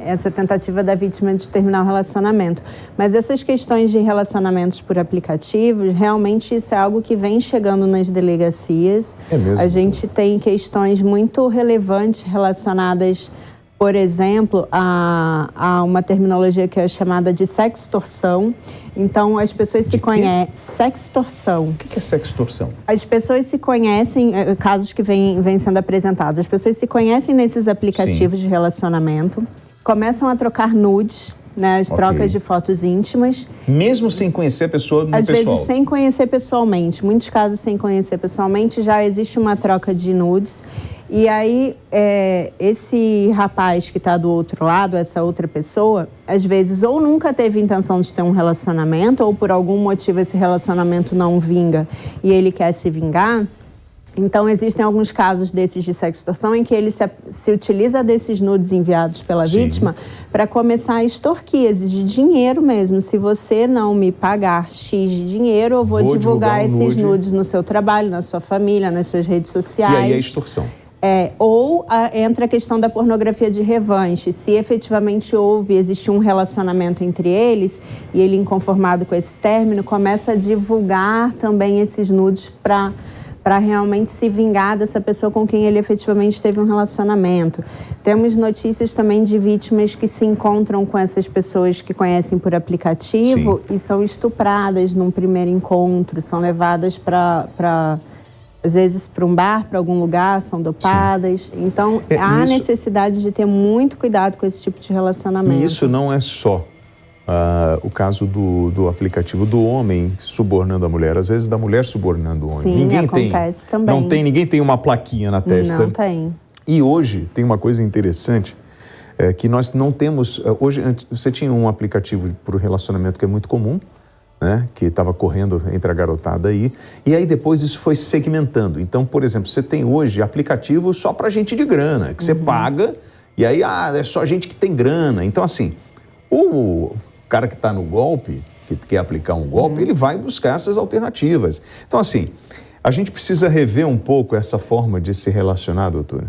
essa tentativa da vítima de terminar o relacionamento. Mas essas questões de relacionamentos por aplicativos, realmente isso é algo que vem chegando nas delegacias. É mesmo? A gente tem questões muito relevantes relacionadas, por exemplo, a uma terminologia que é chamada de sextorção. Então, as pessoas se conhecem... Sextorção. O que é sextorção? As pessoas se conhecem, casos que vêm sendo apresentados, as pessoas se conhecem nesses aplicativos de relacionamento, começam a trocar nudes, né, as trocas de fotos íntimas. Mesmo sem conhecer a pessoa no pessoal? Às vezes sem conhecer pessoalmente. Muitos casos sem conhecer pessoalmente, já existe uma troca de nudes. E aí, esse rapaz que está do outro lado, essa outra pessoa, às vezes ou nunca teve intenção de ter um relacionamento, ou por algum motivo esse relacionamento não vinga e ele quer se vingar. Então, existem alguns casos desses de sextorção em que ele se utiliza desses nudes enviados pela vítima para começar a extorquir, exigir dinheiro mesmo. Se você não me pagar X de dinheiro, eu vou divulgar esses nudes no seu trabalho, na sua família, nas suas redes sociais. E aí é extorsão. Entra a questão da pornografia de revanche. Se efetivamente existe um relacionamento entre eles e ele, inconformado com esse término, começa a divulgar também esses nudes para realmente se vingar dessa pessoa com quem ele efetivamente teve um relacionamento. Temos notícias também de vítimas que se encontram com essas pessoas que conhecem por aplicativo e são estupradas num primeiro encontro, são levadas às vezes para um bar, para algum lugar, são dopadas. Então, há necessidade de ter muito cuidado com esse tipo de relacionamento. E isso não é só o caso do aplicativo do homem subornando a mulher, às vezes da mulher subornando o homem. Sim, acontece também. Ninguém tem uma plaquinha na testa. Não tem. E hoje tem uma coisa interessante, que nós não temos... Hoje, você tinha um aplicativo para o relacionamento que é muito comum, né, que estava correndo entre a garotada aí, e aí depois isso foi segmentando. Então, por exemplo, você tem hoje aplicativo só para gente de grana, que você paga, e aí é só gente que tem grana. Então, assim, o cara que está no golpe, que quer aplicar um golpe, ele vai buscar essas alternativas. Então, assim, a gente precisa rever um pouco essa forma de se relacionar, doutora?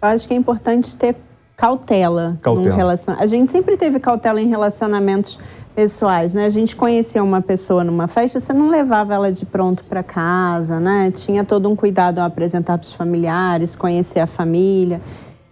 Eu acho que é importante ter cautela. A gente sempre teve cautela em relacionamentos pessoais, né? A gente conhecia uma pessoa numa festa, você não levava ela de pronto para casa, né? Tinha todo um cuidado ao apresentar para os familiares, conhecer a família.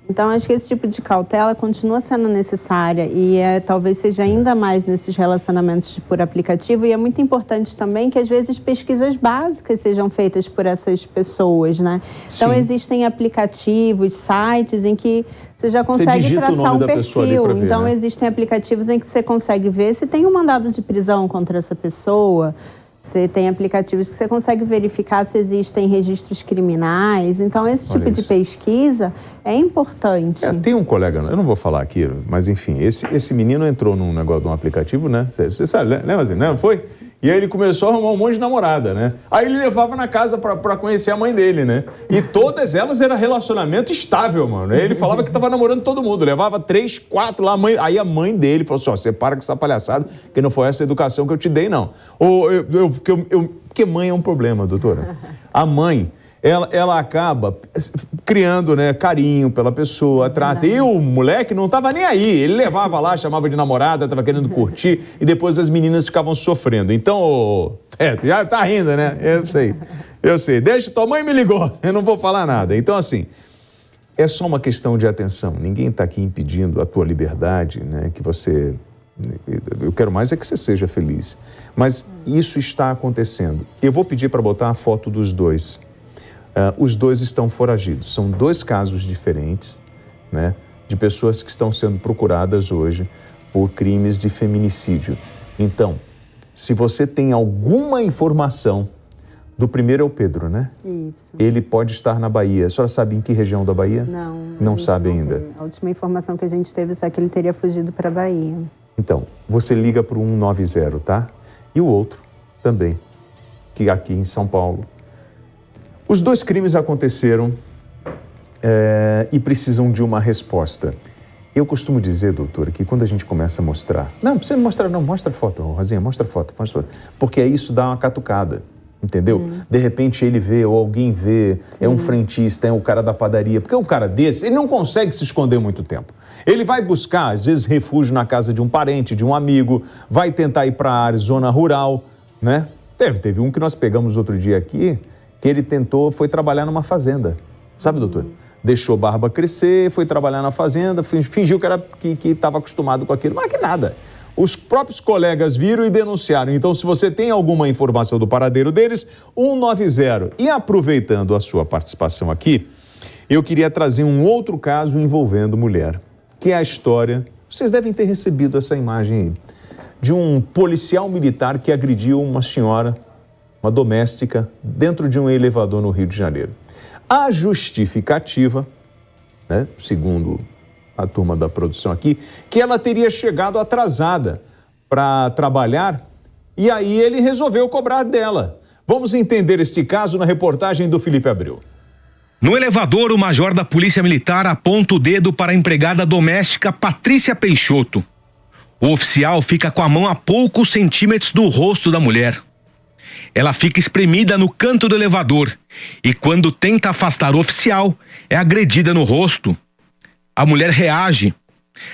Então, acho que esse tipo de cautela continua sendo necessária e talvez seja ainda mais nesses relacionamentos por aplicativo. E é muito importante também que, às vezes, pesquisas básicas sejam feitas por essas pessoas, né? Então, existem aplicativos, sites em que você já consegue traçar um perfil. Então, existem aplicativos em que você consegue ver se tem um mandado de prisão contra essa pessoa. Você tem aplicativos que você consegue verificar se existem registros criminais. Então, esse tipo de pesquisa é importante. Tem um colega, eu não vou falar aqui, mas enfim, esse menino entrou num negócio de um aplicativo, né? Você sabe, lembra assim, não foi? E aí ele começou a arrumar um monte de namorada, né? Aí ele levava na casa pra conhecer a mãe dele, né? E todas elas eram relacionamento estável, mano. Aí ele falava que tava namorando todo mundo, levava 3, 4 lá. Aí a mãe dele falou assim, você para com essa palhaçada, que não foi essa educação que eu te dei, não. Porque mãe é um problema, doutora. A mãe... Ela acaba criando, né, carinho pela pessoa, trata. E o moleque não tava nem aí. Ele levava lá, chamava de namorada, tava querendo curtir, e depois as meninas ficavam sofrendo. Então, já tá rindo, né? Eu sei. Deixa, tua mãe me ligou, eu não vou falar nada. Então, assim, é só uma questão de atenção. Ninguém tá aqui impedindo a tua liberdade, né, que você... Eu quero mais é que você seja feliz. Mas isso está acontecendo. Eu vou pedir para botar a foto dos dois. Os dois estão foragidos. São 2 casos diferentes, né, de pessoas que estão sendo procuradas hoje por crimes de feminicídio. Então, se você tem alguma informação, do primeiro é o Pedro, né? Isso. Ele pode estar na Bahia. A senhora sabe em que região da Bahia? Não sabe ainda. A última informação que a gente teve é que ele teria fugido para a Bahia. Então, você liga para o 190, tá? E o outro também, que aqui em São Paulo. Os 2 crimes aconteceram e precisam de uma resposta. Eu costumo dizer, doutora, que quando a gente começa a mostrar... Não precisa mostrar, não. Mostra a foto, Rosinha, mostra a foto. Porque isso dá uma catucada. Entendeu? De repente ele vê, ou alguém vê, é um frentista, é um cara da padaria. Porque um cara desse, ele não consegue se esconder muito tempo. Ele vai buscar, às vezes, refúgio na casa de um parente, de um amigo, vai tentar ir para a área, zona rural, né? Teve um que nós pegamos outro dia aqui, que ele foi trabalhar numa fazenda. Sabe, doutor? Deixou barba crescer, foi trabalhar na fazenda, fingiu que estava acostumado com aquilo, mas que nada. Os próprios colegas viram e denunciaram. Então, se você tem alguma informação do paradeiro deles, 190. E aproveitando a sua participação aqui, eu queria trazer um outro caso envolvendo mulher, que é a história, vocês devem ter recebido essa imagem aí, de um policial militar que agrediu uma senhora, uma doméstica, dentro de um elevador no Rio de Janeiro. A justificativa, né, segundo a turma da produção aqui, que ela teria chegado atrasada para trabalhar e aí ele resolveu cobrar dela. Vamos entender este caso na reportagem do Felipe Abreu. No elevador, o major da Polícia Militar aponta o dedo para a empregada doméstica Patrícia Peixoto. O oficial fica com a mão a poucos centímetros do rosto da mulher. Ela fica espremida no canto do elevador e, quando tenta afastar o oficial, é agredida no rosto. A mulher reage.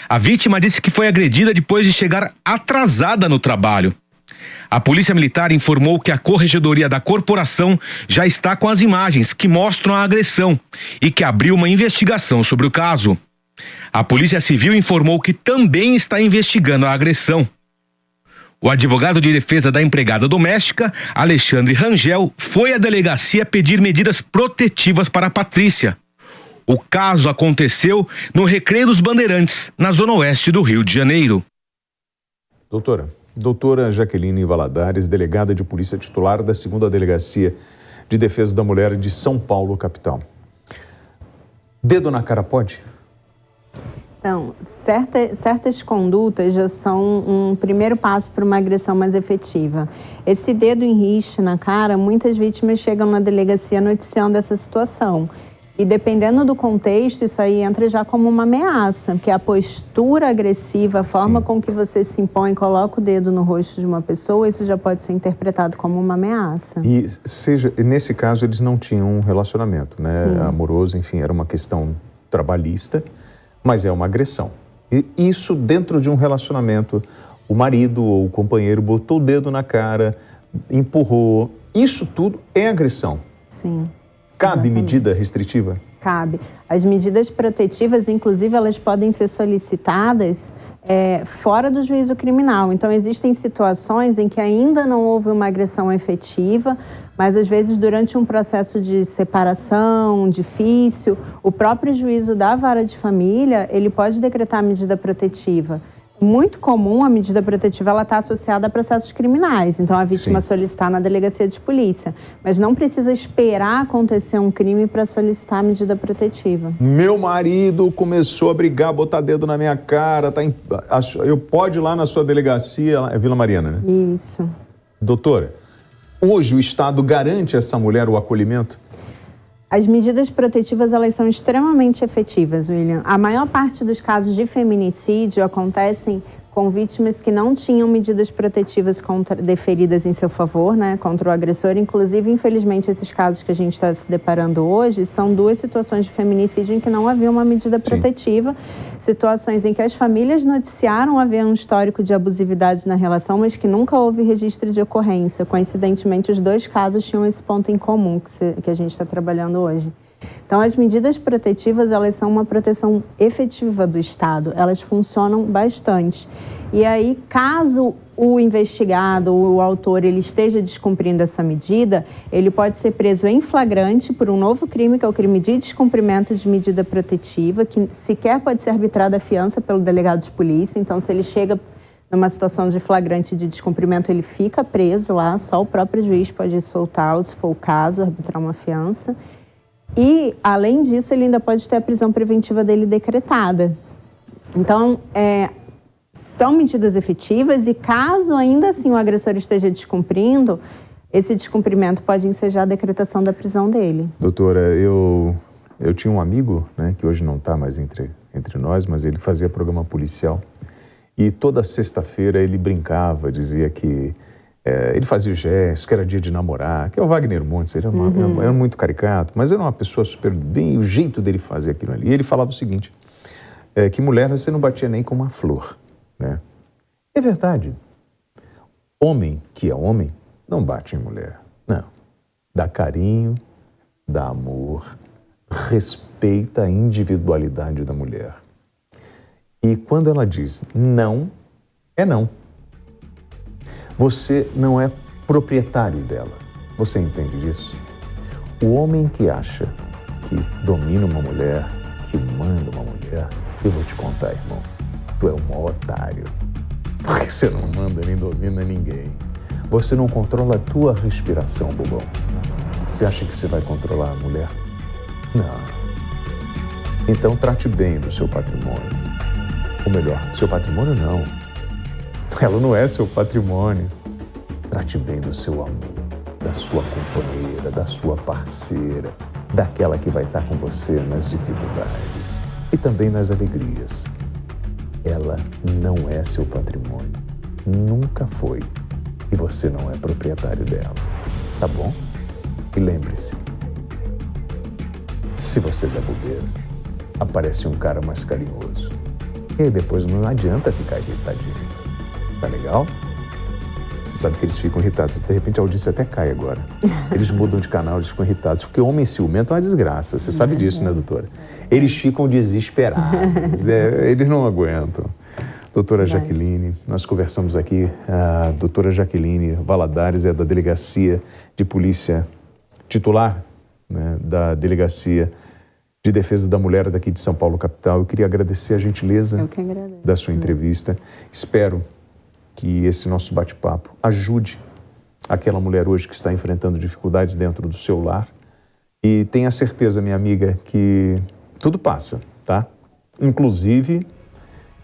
A vítima disse que foi agredida depois de chegar atrasada no trabalho. A Polícia Militar informou que a Corregedoria da Corporação já está com as imagens que mostram a agressão e que abriu uma investigação sobre o caso. A Polícia Civil informou que também está investigando a agressão. O advogado de defesa da empregada doméstica, Alexandre Rangel, foi à delegacia pedir medidas protetivas para a Patrícia. O caso aconteceu no Recreio dos Bandeirantes, na zona oeste do Rio de Janeiro. Doutora Jaqueline Valadares, delegada de polícia titular da 2ª Delegacia de Defesa da Mulher de São Paulo, capital. Dedo na cara pode? Então, certas condutas já são um primeiro passo para uma agressão mais efetiva. Esse dedo em riste na cara, muitas vítimas chegam na delegacia noticiando essa situação. E dependendo do contexto, isso aí entra já como uma ameaça, porque a postura agressiva, a forma com que você se impõe, coloca o dedo no rosto de uma pessoa, isso já pode ser interpretado como uma ameaça. E nesse caso eles não tinham um relacionamento, né, amoroso, enfim, era uma questão trabalhista, mas é uma agressão. E isso dentro de um relacionamento, o marido ou o companheiro botou o dedo na cara, empurrou, isso tudo é agressão. Sim. Cabe medida restritiva? Cabe. As medidas protetivas, inclusive, elas podem ser solicitadas fora do juízo criminal. Então, existem situações em que ainda não houve uma agressão efetiva, mas, às vezes, durante um processo de separação difícil, o próprio juízo da vara de família, ele pode decretar a medida protetiva. Muito comum a medida protetiva ela está associada a processos criminais, então a vítima solicitar na delegacia de polícia, mas não precisa esperar acontecer um crime para solicitar a medida protetiva. Meu marido começou a brigar, botar dedo na minha cara, eu pode ir lá na sua delegacia, é Vila Mariana, né? Isso. Doutora, hoje o Estado garante a essa mulher o acolhimento? As medidas protetivas, elas são extremamente efetivas, William. A maior parte dos casos de feminicídio acontecem com vítimas que não tinham medidas protetivas deferidas em seu favor, né, contra o agressor. Inclusive, infelizmente, esses casos que a gente está se deparando hoje são 2 situações de feminicídio em que não havia uma medida protetiva. Situações em que as famílias noticiaram haver um histórico de abusividade na relação, mas que nunca houve registro de ocorrência. Coincidentemente, os 2 casos tinham esse ponto em comum que a gente está trabalhando hoje. Então, as medidas protetivas, elas são uma proteção efetiva do Estado, elas funcionam bastante. E aí, caso o investigado, o autor, ele esteja descumprindo essa medida, ele pode ser preso em flagrante por um novo crime, que é o crime de descumprimento de medida protetiva, que sequer pode ser arbitrada a fiança pelo delegado de polícia. Então, se ele chega numa situação de flagrante de descumprimento, ele fica preso lá, só o próprio juiz pode soltá-lo, se for o caso, arbitrar uma fiança. E, além disso, ele ainda pode ter a prisão preventiva dele decretada. Então, são medidas efetivas e, caso ainda assim o agressor esteja descumprindo, esse descumprimento pode ensejar a decretação da prisão dele. Doutora, eu tinha um amigo, né, que hoje não está mais entre nós, mas ele fazia programa policial. E toda sexta-feira ele brincava, dizia que Ele fazia o gesto, que era dia de namorar, que é o Wagner Montes, ele era muito caricato, mas era uma pessoa super bem, o jeito dele fazer aquilo ali. E ele falava o seguinte, que mulher você não batia nem com uma flor, né? É verdade. Homem que é homem não bate em mulher, não. Dá carinho, dá amor, respeita a individualidade da mulher. E quando ela diz não, é não. Você não é proprietário dela. Você entende disso? O homem que acha que domina uma mulher, que manda uma mulher, eu vou te contar, irmão, tu é um maior otário. Porque você não manda nem domina ninguém. Você não controla a tua respiração, bobão. Você acha que você vai controlar a mulher? Não. Então trate bem do seu patrimônio. Ou melhor, do seu patrimônio não. Ela não é seu patrimônio. Trate bem do seu amor, da sua companheira, da sua parceira, daquela que vai estar com você nas dificuldades e também nas alegrias. Ela não é seu patrimônio. Nunca foi. E você não é proprietário dela. Tá bom? E lembre-se, se você der bobeira, aparece um cara mais carinhoso. E aí depois não adianta ficar irritadinho. Tá legal? Você sabe que eles ficam irritados. De repente a audiência até cai agora. Eles mudam de canal, eles ficam irritados. Porque homem ciumento é uma desgraça. Você sabe disso, né, doutora? Eles ficam desesperados. Eles não aguentam. Doutora Jaqueline, nós conversamos aqui. A doutora Jaqueline Valadares é da Delegacia de Polícia titular, né, da Delegacia de Defesa da Mulher daqui de São Paulo, capital. Eu queria agradecer a gentileza da sua entrevista. Espero que esse nosso bate-papo ajude aquela mulher hoje que está enfrentando dificuldades dentro do seu lar. E tenha certeza, minha amiga, que tudo passa, tá? Inclusive,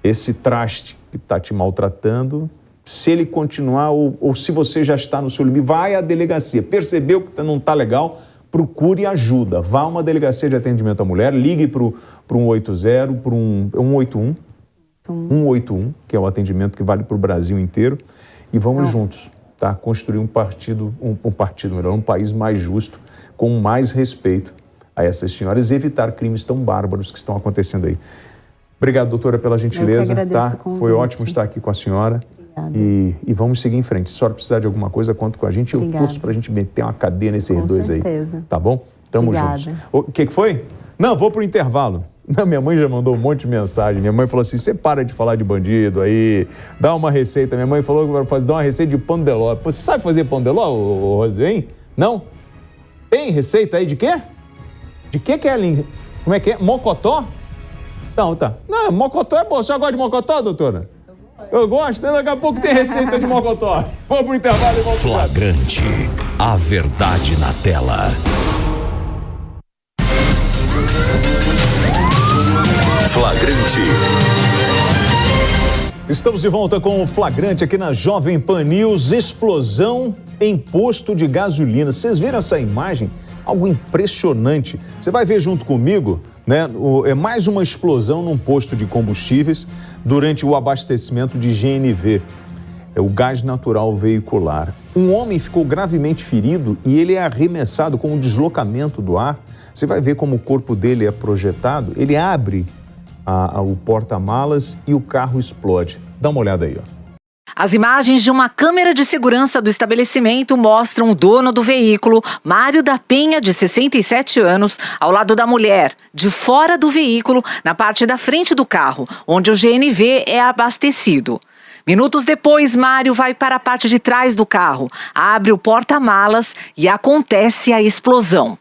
esse traste que está te maltratando, se ele continuar ou se você já está no seu limite, vai à delegacia. Percebeu que não está legal, procure ajuda. Vá a uma delegacia de atendimento à mulher, ligue para o 180, para um 181, 181, que é o atendimento que vale para o Brasil inteiro, e vamos juntos, tá? Construir um país mais justo, com mais respeito a essas senhoras e evitar crimes tão bárbaros que estão acontecendo aí. Obrigado, doutora, pela gentileza, tá? Foi ótimo estar aqui com a senhora. E vamos seguir em frente. Se a senhora precisar de alguma coisa, conta com a gente. Eu torço pra gente meter uma cadeia nesse R2 aí. Tá bom? Tamo juntos. O que foi? Não, vou pro intervalo. Não, minha mãe já mandou um monte de mensagem. Minha mãe falou assim, você para de falar de bandido aí, dá uma dá uma receita de pão de ló. Você sabe fazer pão de ló, Rose, hein? Não? Tem receita aí de quê? De que é, Lin? Como é que é? Mocotó? Não, tá. Não, mocotó é bom. Você gosta de mocotó, doutora? Eu gosto. Daqui a pouco tem receita de mocotó. Vamos pro intervalo e vamos pro Flagrante. A verdade na tela. Flagrante. Estamos de volta com o Flagrante aqui na Jovem Pan News. Explosão em posto de gasolina. Vocês viram essa imagem? Algo impressionante. Você vai ver junto comigo, né? É mais uma explosão num posto de combustíveis durante o abastecimento de GNV, o gás natural veicular. Um homem ficou gravemente ferido e ele é arremessado com o deslocamento do ar. Você vai ver como o corpo dele é projetado. Ele abre o porta-malas e o carro explode. Dá uma olhada aí, ó. As imagens de uma câmera de segurança do estabelecimento mostram o dono do veículo, Mário da Penha, de 67 anos, ao lado da mulher, de fora do veículo, na parte da frente do carro, onde o GNV é abastecido. Minutos depois, Mário vai para a parte de trás do carro, abre o porta-malas e acontece a explosão.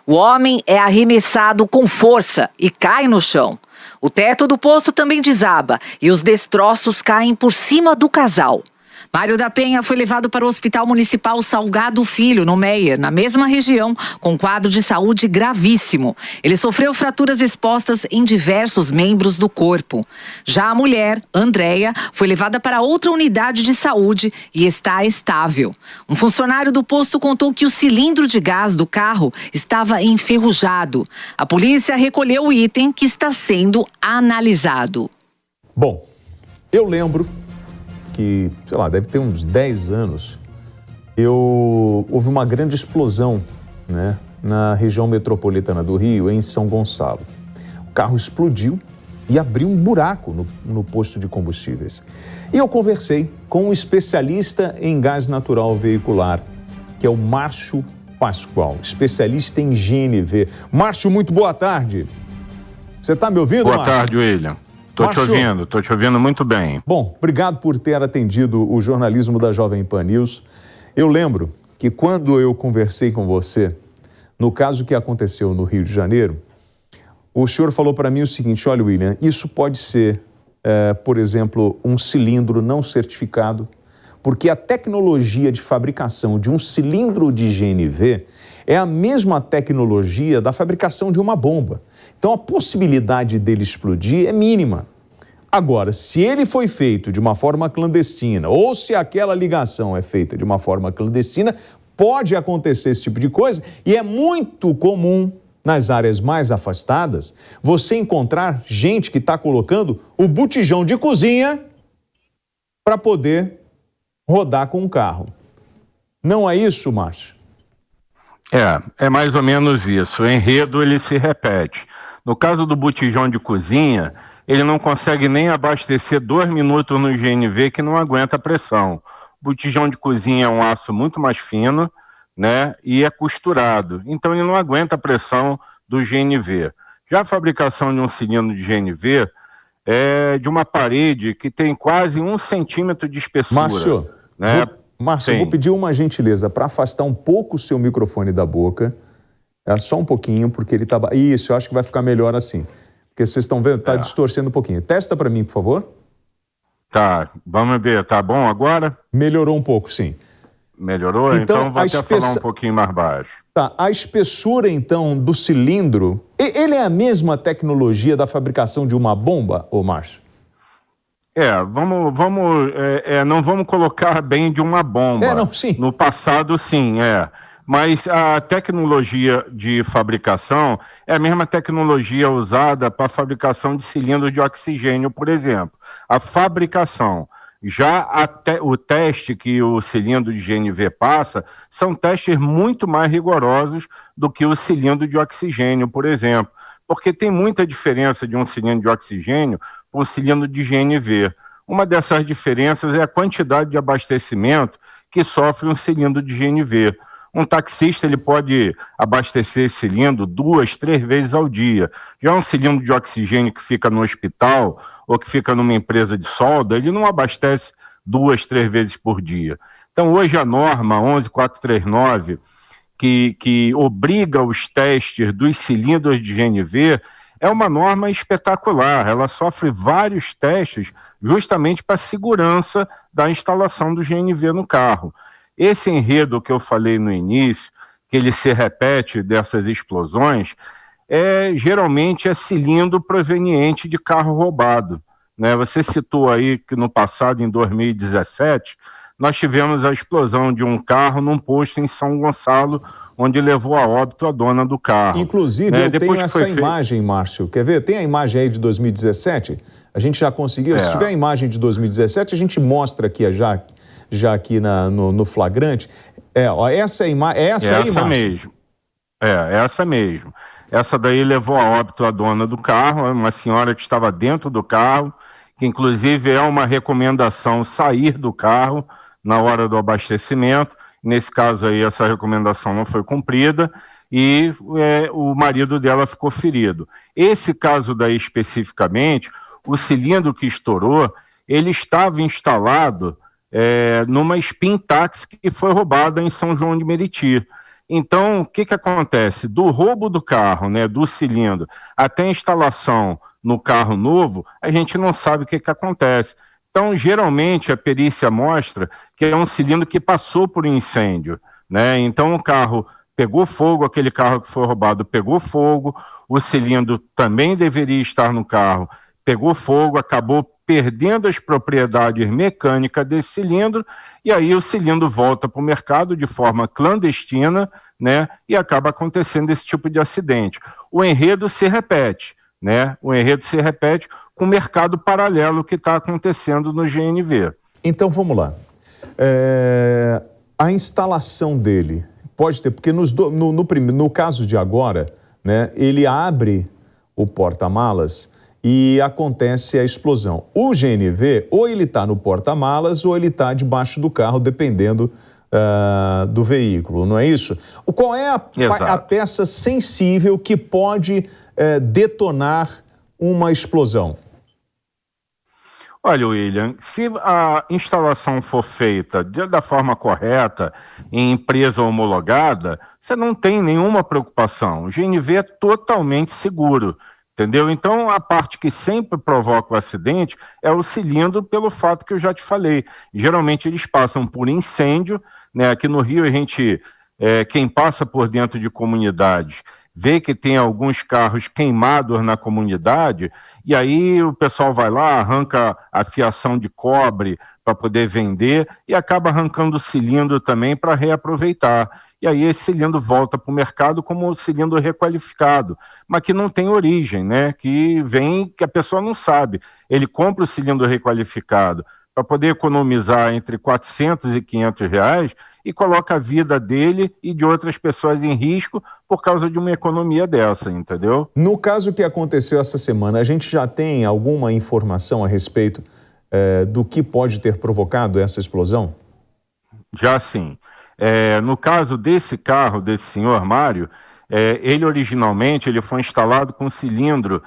O homem é arremessado com força e cai no chão. O teto do posto também desaba e os destroços caem por cima do casal. Mário da Penha foi levado para o Hospital Municipal Salgado Filho, no Meier, na mesma região, com quadro de saúde gravíssimo. Ele sofreu fraturas expostas em diversos membros do corpo. Já a mulher, Andréia, foi levada para outra unidade de saúde e está estável. Um funcionário do posto contou que o cilindro de gás do carro estava enferrujado. A polícia recolheu o item que está sendo analisado. Bom, eu lembro que, sei lá, deve ter uns 10 anos, houve uma grande explosão, né, na região metropolitana do Rio, em São Gonçalo. O carro explodiu e abriu um buraco no posto de combustíveis. E eu conversei com um especialista em gás natural veicular, que é o Márcio Pascoal, especialista em GNV. Márcio, muito boa tarde. Você está me ouvindo, Márcio? Boa tarde, William. Estou te ouvindo muito bem. Bom, obrigado por ter atendido o jornalismo da Jovem Pan News. Eu lembro que quando eu conversei com você, no caso que aconteceu no Rio de Janeiro, o senhor falou para mim o seguinte: olha, William, isso pode ser, por exemplo, um cilindro não certificado, porque a tecnologia de fabricação de um cilindro de GNV é a mesma tecnologia da fabricação de uma bomba. Então, a possibilidade dele explodir é mínima. Agora, se ele foi feito de uma forma clandestina, ou se aquela ligação é feita de uma forma clandestina, pode acontecer esse tipo de coisa, e é muito comum, nas áreas mais afastadas, você encontrar gente que está colocando o botijão de cozinha para poder rodar com o carro. Não é isso, Márcio? É mais ou menos isso. O enredo, ele se repete. No caso do botijão de cozinha, ele não consegue nem abastecer 2 minutos no GNV, que não aguenta a pressão. O botijão de cozinha é um aço muito mais fino, né, e é costurado. Então ele não aguenta a pressão do GNV. Já a fabricação de um cilindro de GNV é de uma parede que tem quase 1 centímetro de espessura. Márcio, né? Márcio, eu vou pedir uma gentileza para afastar um pouco o seu microfone da boca. Só um pouquinho, porque ele tá... Isso, eu acho que vai ficar melhor assim. Porque vocês estão vendo, tá distorcendo um pouquinho. Testa para mim, por favor. Tá, vamos ver. Tá bom agora? Melhorou um pouco, sim. Melhorou? Então vou até falar um pouquinho mais baixo. Tá, a espessura, então, do cilindro, ele é a mesma tecnologia da fabricação de uma bomba, ô Márcio? Não vamos colocar bem de uma bomba. Não, sim. No passado, sim, Mas a tecnologia de fabricação é a mesma tecnologia usada para a fabricação de cilindros de oxigênio, por exemplo. A fabricação. Já o teste que o cilindro de GNV passa são testes muito mais rigorosos do que o cilindro de oxigênio, por exemplo, porque tem muita diferença de um cilindro de oxigênio para um cilindro de GNV. Uma dessas diferenças é a quantidade de abastecimento que sofre um cilindro de GNV. Um taxista ele pode abastecer esse cilindro 2, 3 vezes ao dia. Já um cilindro de oxigênio que fica no hospital ou que fica numa empresa de solda, ele não abastece 2, 3 vezes por dia. Então, hoje a norma 11439, que obriga os testes dos cilindros de GNV, é uma norma espetacular. Ela sofre vários testes justamente para a segurança da instalação do GNV no carro. Esse enredo que eu falei no início, que ele se repete dessas explosões, geralmente é cilindro proveniente de carro roubado, né? Você citou aí que no passado, em 2017, nós tivemos a explosão de um carro num posto em São Gonçalo, onde levou a óbito a dona do carro. Inclusive, eu tenho essa imagem, Márcio. Quer ver? Tem a imagem aí de 2017? A gente já conseguiu. Se tiver a imagem de 2017, a gente mostra aqui já aqui no flagrante. Essa é a imagem. Mesmo. Essa mesmo. Essa daí levou a óbito a dona do carro, uma senhora que estava dentro do carro, que inclusive é uma recomendação sair do carro na hora do abastecimento. Nesse caso aí, essa recomendação não foi cumprida e o marido dela ficou ferido. Esse caso daí especificamente, o cilindro que estourou, ele estava instalado numa Spintax que foi roubada em São João de Meriti. Então, o que acontece? Do roubo do carro, né, do cilindro, até a instalação no carro novo, a gente não sabe o que acontece. Então, geralmente, a perícia mostra que é um cilindro que passou por incêndio, né? Então, o carro pegou fogo, aquele carro que foi roubado pegou fogo, o cilindro também deveria estar no carro, pegou fogo, acabou perdendo as propriedades mecânicas desse cilindro, e aí o cilindro volta para o mercado de forma clandestina, né? E acaba acontecendo esse tipo de acidente. O enredo se repete, né? O enredo se repete com o mercado paralelo que está acontecendo no GNV. Então, vamos lá. A instalação dele pode ter, porque no caso de agora, né, ele abre o porta-malas e acontece a explosão. O GNV, ou ele está no porta-malas ou ele está debaixo do carro, dependendo do veículo, não é isso? Qual é a peça sensível que pode detonar uma explosão? Olha, William, se a instalação for feita da forma correta, em empresa homologada, você não tem nenhuma preocupação. O GNV é totalmente seguro, entendeu? Então, a parte que sempre provoca o acidente é o cilindro, pelo fato que eu já te falei. Geralmente, eles passam por incêndio, né? Aqui no Rio, quem passa por dentro de comunidades vê que tem alguns carros queimados na comunidade, e aí o pessoal vai lá, arranca a fiação de cobre para poder vender e acaba arrancando o cilindro também para reaproveitar. E aí esse cilindro volta para o mercado como cilindro requalificado, mas que não tem origem, né? Que a pessoa não sabe. Ele compra o cilindro requalificado para poder economizar entre R$400 e R$500 e coloca a vida dele e de outras pessoas em risco por causa de uma economia dessa, entendeu? No caso que aconteceu essa semana, a gente já tem alguma informação a respeito do que pode ter provocado essa explosão? Já sim. No caso desse carro, desse senhor Mário, ele originalmente foi instalado com cilindro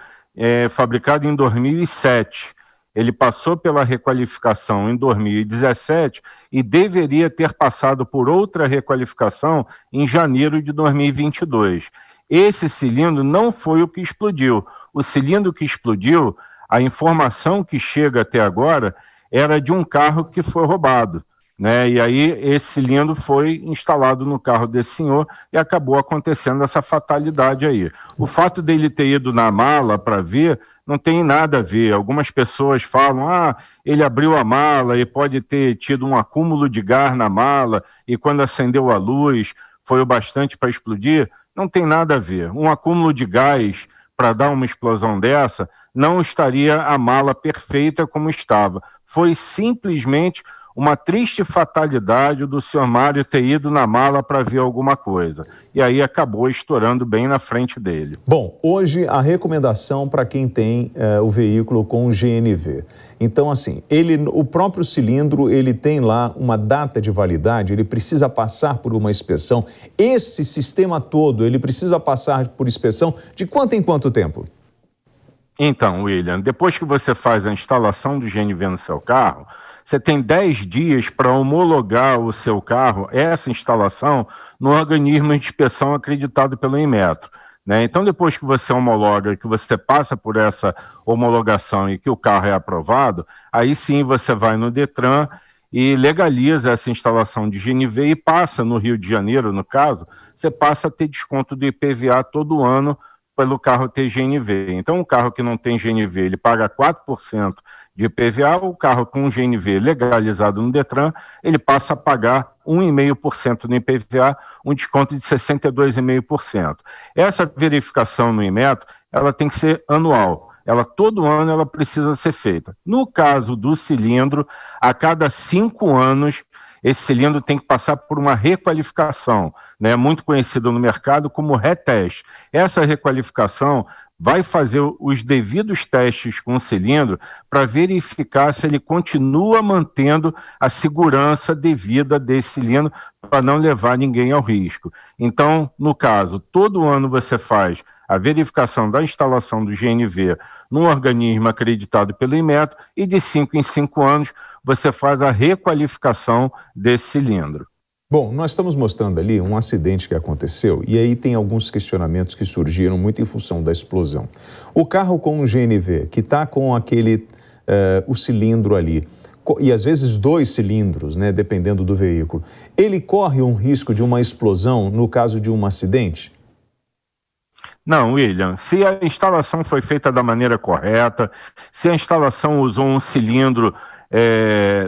fabricado em 2007. Ele passou pela requalificação em 2017 e deveria ter passado por outra requalificação em janeiro de 2022. Esse cilindro não foi o que explodiu. O cilindro que explodiu, a informação que chega até agora, era de um carro que foi roubado, né? E aí esse cilindro foi instalado no carro desse senhor e acabou acontecendo essa fatalidade aí. O fato dele ter ido na mala para ver não tem nada a ver. Algumas pessoas falam, ele abriu a mala e pode ter tido um acúmulo de gás na mala e quando acendeu a luz foi o bastante para explodir. Não tem nada a ver. Um acúmulo de gás para dar uma explosão dessa não estaria a mala perfeita como estava. Foi simplesmente uma triste fatalidade do senhor Mário ter ido na mala para ver alguma coisa. E aí acabou estourando bem na frente dele. Bom, hoje a recomendação para quem tem o veículo com GNV. Então, assim, o próprio cilindro, ele tem lá uma data de validade, ele precisa passar por uma inspeção. Esse sistema todo, ele precisa passar por inspeção de quanto em quanto tempo? Então, William, depois que você faz a instalação do GNV no seu carro, você tem 10 dias para homologar o seu carro, essa instalação, no organismo de inspeção acreditado pelo Inmetro, né? Então, depois que você homologa, que você passa por essa homologação e que o carro é aprovado, aí sim você vai no Detran e legaliza essa instalação de GNV e passa no Rio de Janeiro, no caso, você passa a ter desconto do IPVA todo ano pelo carro ter GNV. Então, o carro que não tem GNV, ele paga 4% de IPVA, o carro com GNV legalizado no Detran, ele passa a pagar 1,5% no IPVA, um desconto de 62,5%. Essa verificação no Inmetro, ela tem que ser anual. Todo ano ela precisa ser feita. No caso do cilindro, a cada 5 anos, esse cilindro tem que passar por uma requalificação, né, muito conhecida no mercado como reteste. Essa requalificação vai fazer os devidos testes com o cilindro para verificar se ele continua mantendo a segurança devida desse cilindro para não levar ninguém ao risco. Então, no caso, todo ano você faz a verificação da instalação do GNV num organismo acreditado pelo Inmetro e de 5 em 5 anos você faz a requalificação desse cilindro. Bom, nós estamos mostrando ali um acidente que aconteceu e aí tem alguns questionamentos que surgiram muito em função da explosão. O carro com o GNV, que está com o cilindro ali, e às vezes 2 cilindros, né, dependendo do veículo, ele corre um risco de uma explosão no caso de um acidente? Não, William, se a instalação foi feita da maneira correta, se a instalação usou um cilindro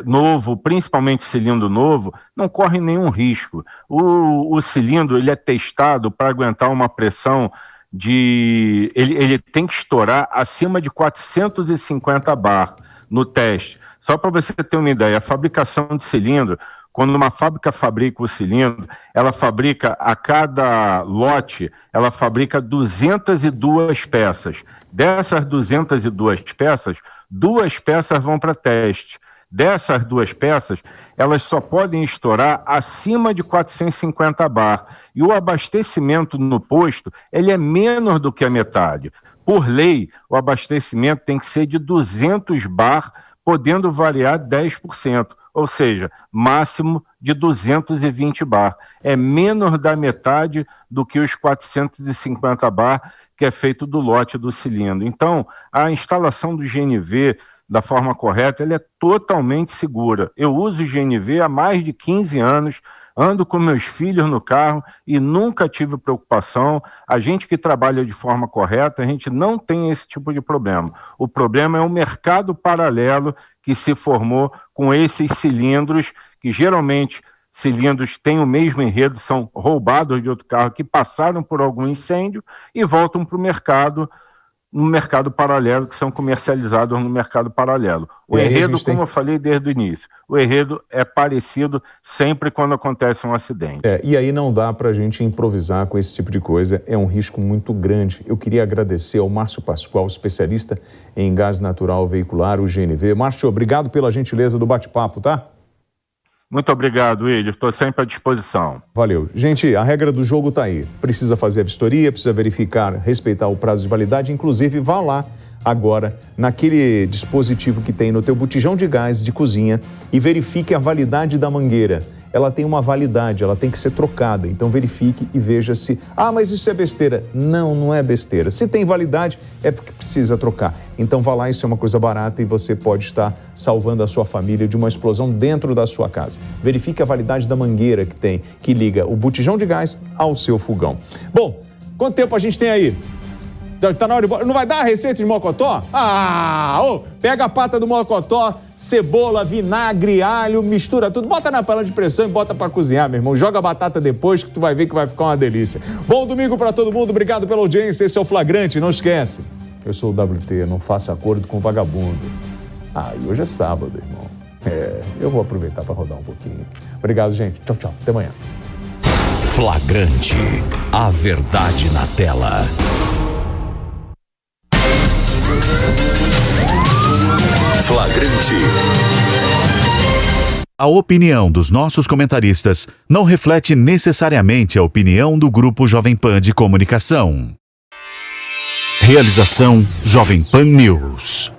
novo, principalmente cilindro novo, não corre nenhum risco. O cilindro ele é testado para aguentar uma pressão ele tem que estourar acima de 450 bar. no teste. Só para você ter uma ideia, a fabricação de cilindro, quando uma fábrica fabrica o cilindro, ela fabrica a cada lote, ela fabrica 202 peças. Dessas 202 peças, 2 peças vão para teste. Dessas 2 peças, elas só podem estourar acima de 450 bar. E o abastecimento no posto, ele é menos do que a metade. Por lei, o abastecimento tem que ser de 200 bar, podendo variar 10%, ou seja, máximo de 220 bar. É menos da metade do que os 450 bar que é feito do lote do cilindro. Então, a instalação do GNV da forma correta, ela é totalmente segura. Eu uso o GNV há mais de 15 anos, ando com meus filhos no carro e nunca tive preocupação. A gente que trabalha de forma correta, a gente não tem esse tipo de problema. O problema é o mercado paralelo que se formou com esses cilindros, que geralmente cilindros têm o mesmo enredo, são roubados de outro carro que passaram por algum incêndio e voltam para o mercado, no mercado paralelo, que são comercializados no mercado paralelo. O enredo, como eu falei desde o início, o enredo é parecido sempre quando acontece um acidente. E aí não dá para a gente improvisar com esse tipo de coisa, é um risco muito grande. Eu queria agradecer ao Márcio Pascoal, especialista em gás natural veicular, o GNV. Márcio, obrigado pela gentileza do bate-papo, tá? Muito obrigado, William. Estou sempre à disposição. Valeu. Gente, a regra do jogo está aí. Precisa fazer a vistoria, precisa verificar, respeitar o prazo de validade. Inclusive, vá lá agora naquele dispositivo que tem no teu botijão de gás de cozinha e verifique a validade da mangueira. Ela tem uma validade, ela tem que ser trocada. Então verifique e veja se... mas isso é besteira. Não, não é besteira. Se tem validade, é porque precisa trocar. Então vá lá, isso é uma coisa barata e você pode estar salvando a sua família de uma explosão dentro da sua casa. Verifique a validade da mangueira que tem, que liga o botijão de gás ao seu fogão. Bom, quanto tempo a gente tem aí? Tá na hora de... Não vai dar a receita de mocotó? Pega a pata do mocotó, cebola, vinagre, alho, mistura tudo, bota na panela de pressão e bota pra cozinhar, meu irmão. Joga a batata depois que tu vai ver que vai ficar uma delícia. Bom domingo pra todo mundo, obrigado pela audiência, esse é o Flagrante, não esquece. Eu sou o WT, não faço acordo com vagabundo. E hoje é sábado, irmão. Eu vou aproveitar pra rodar um pouquinho. Obrigado, gente. Tchau, tchau. Até amanhã. Flagrante, a verdade na tela. Flagrante. A opinião dos nossos comentaristas não reflete necessariamente a opinião do Grupo Jovem Pan de Comunicação. Realização Jovem Pan News.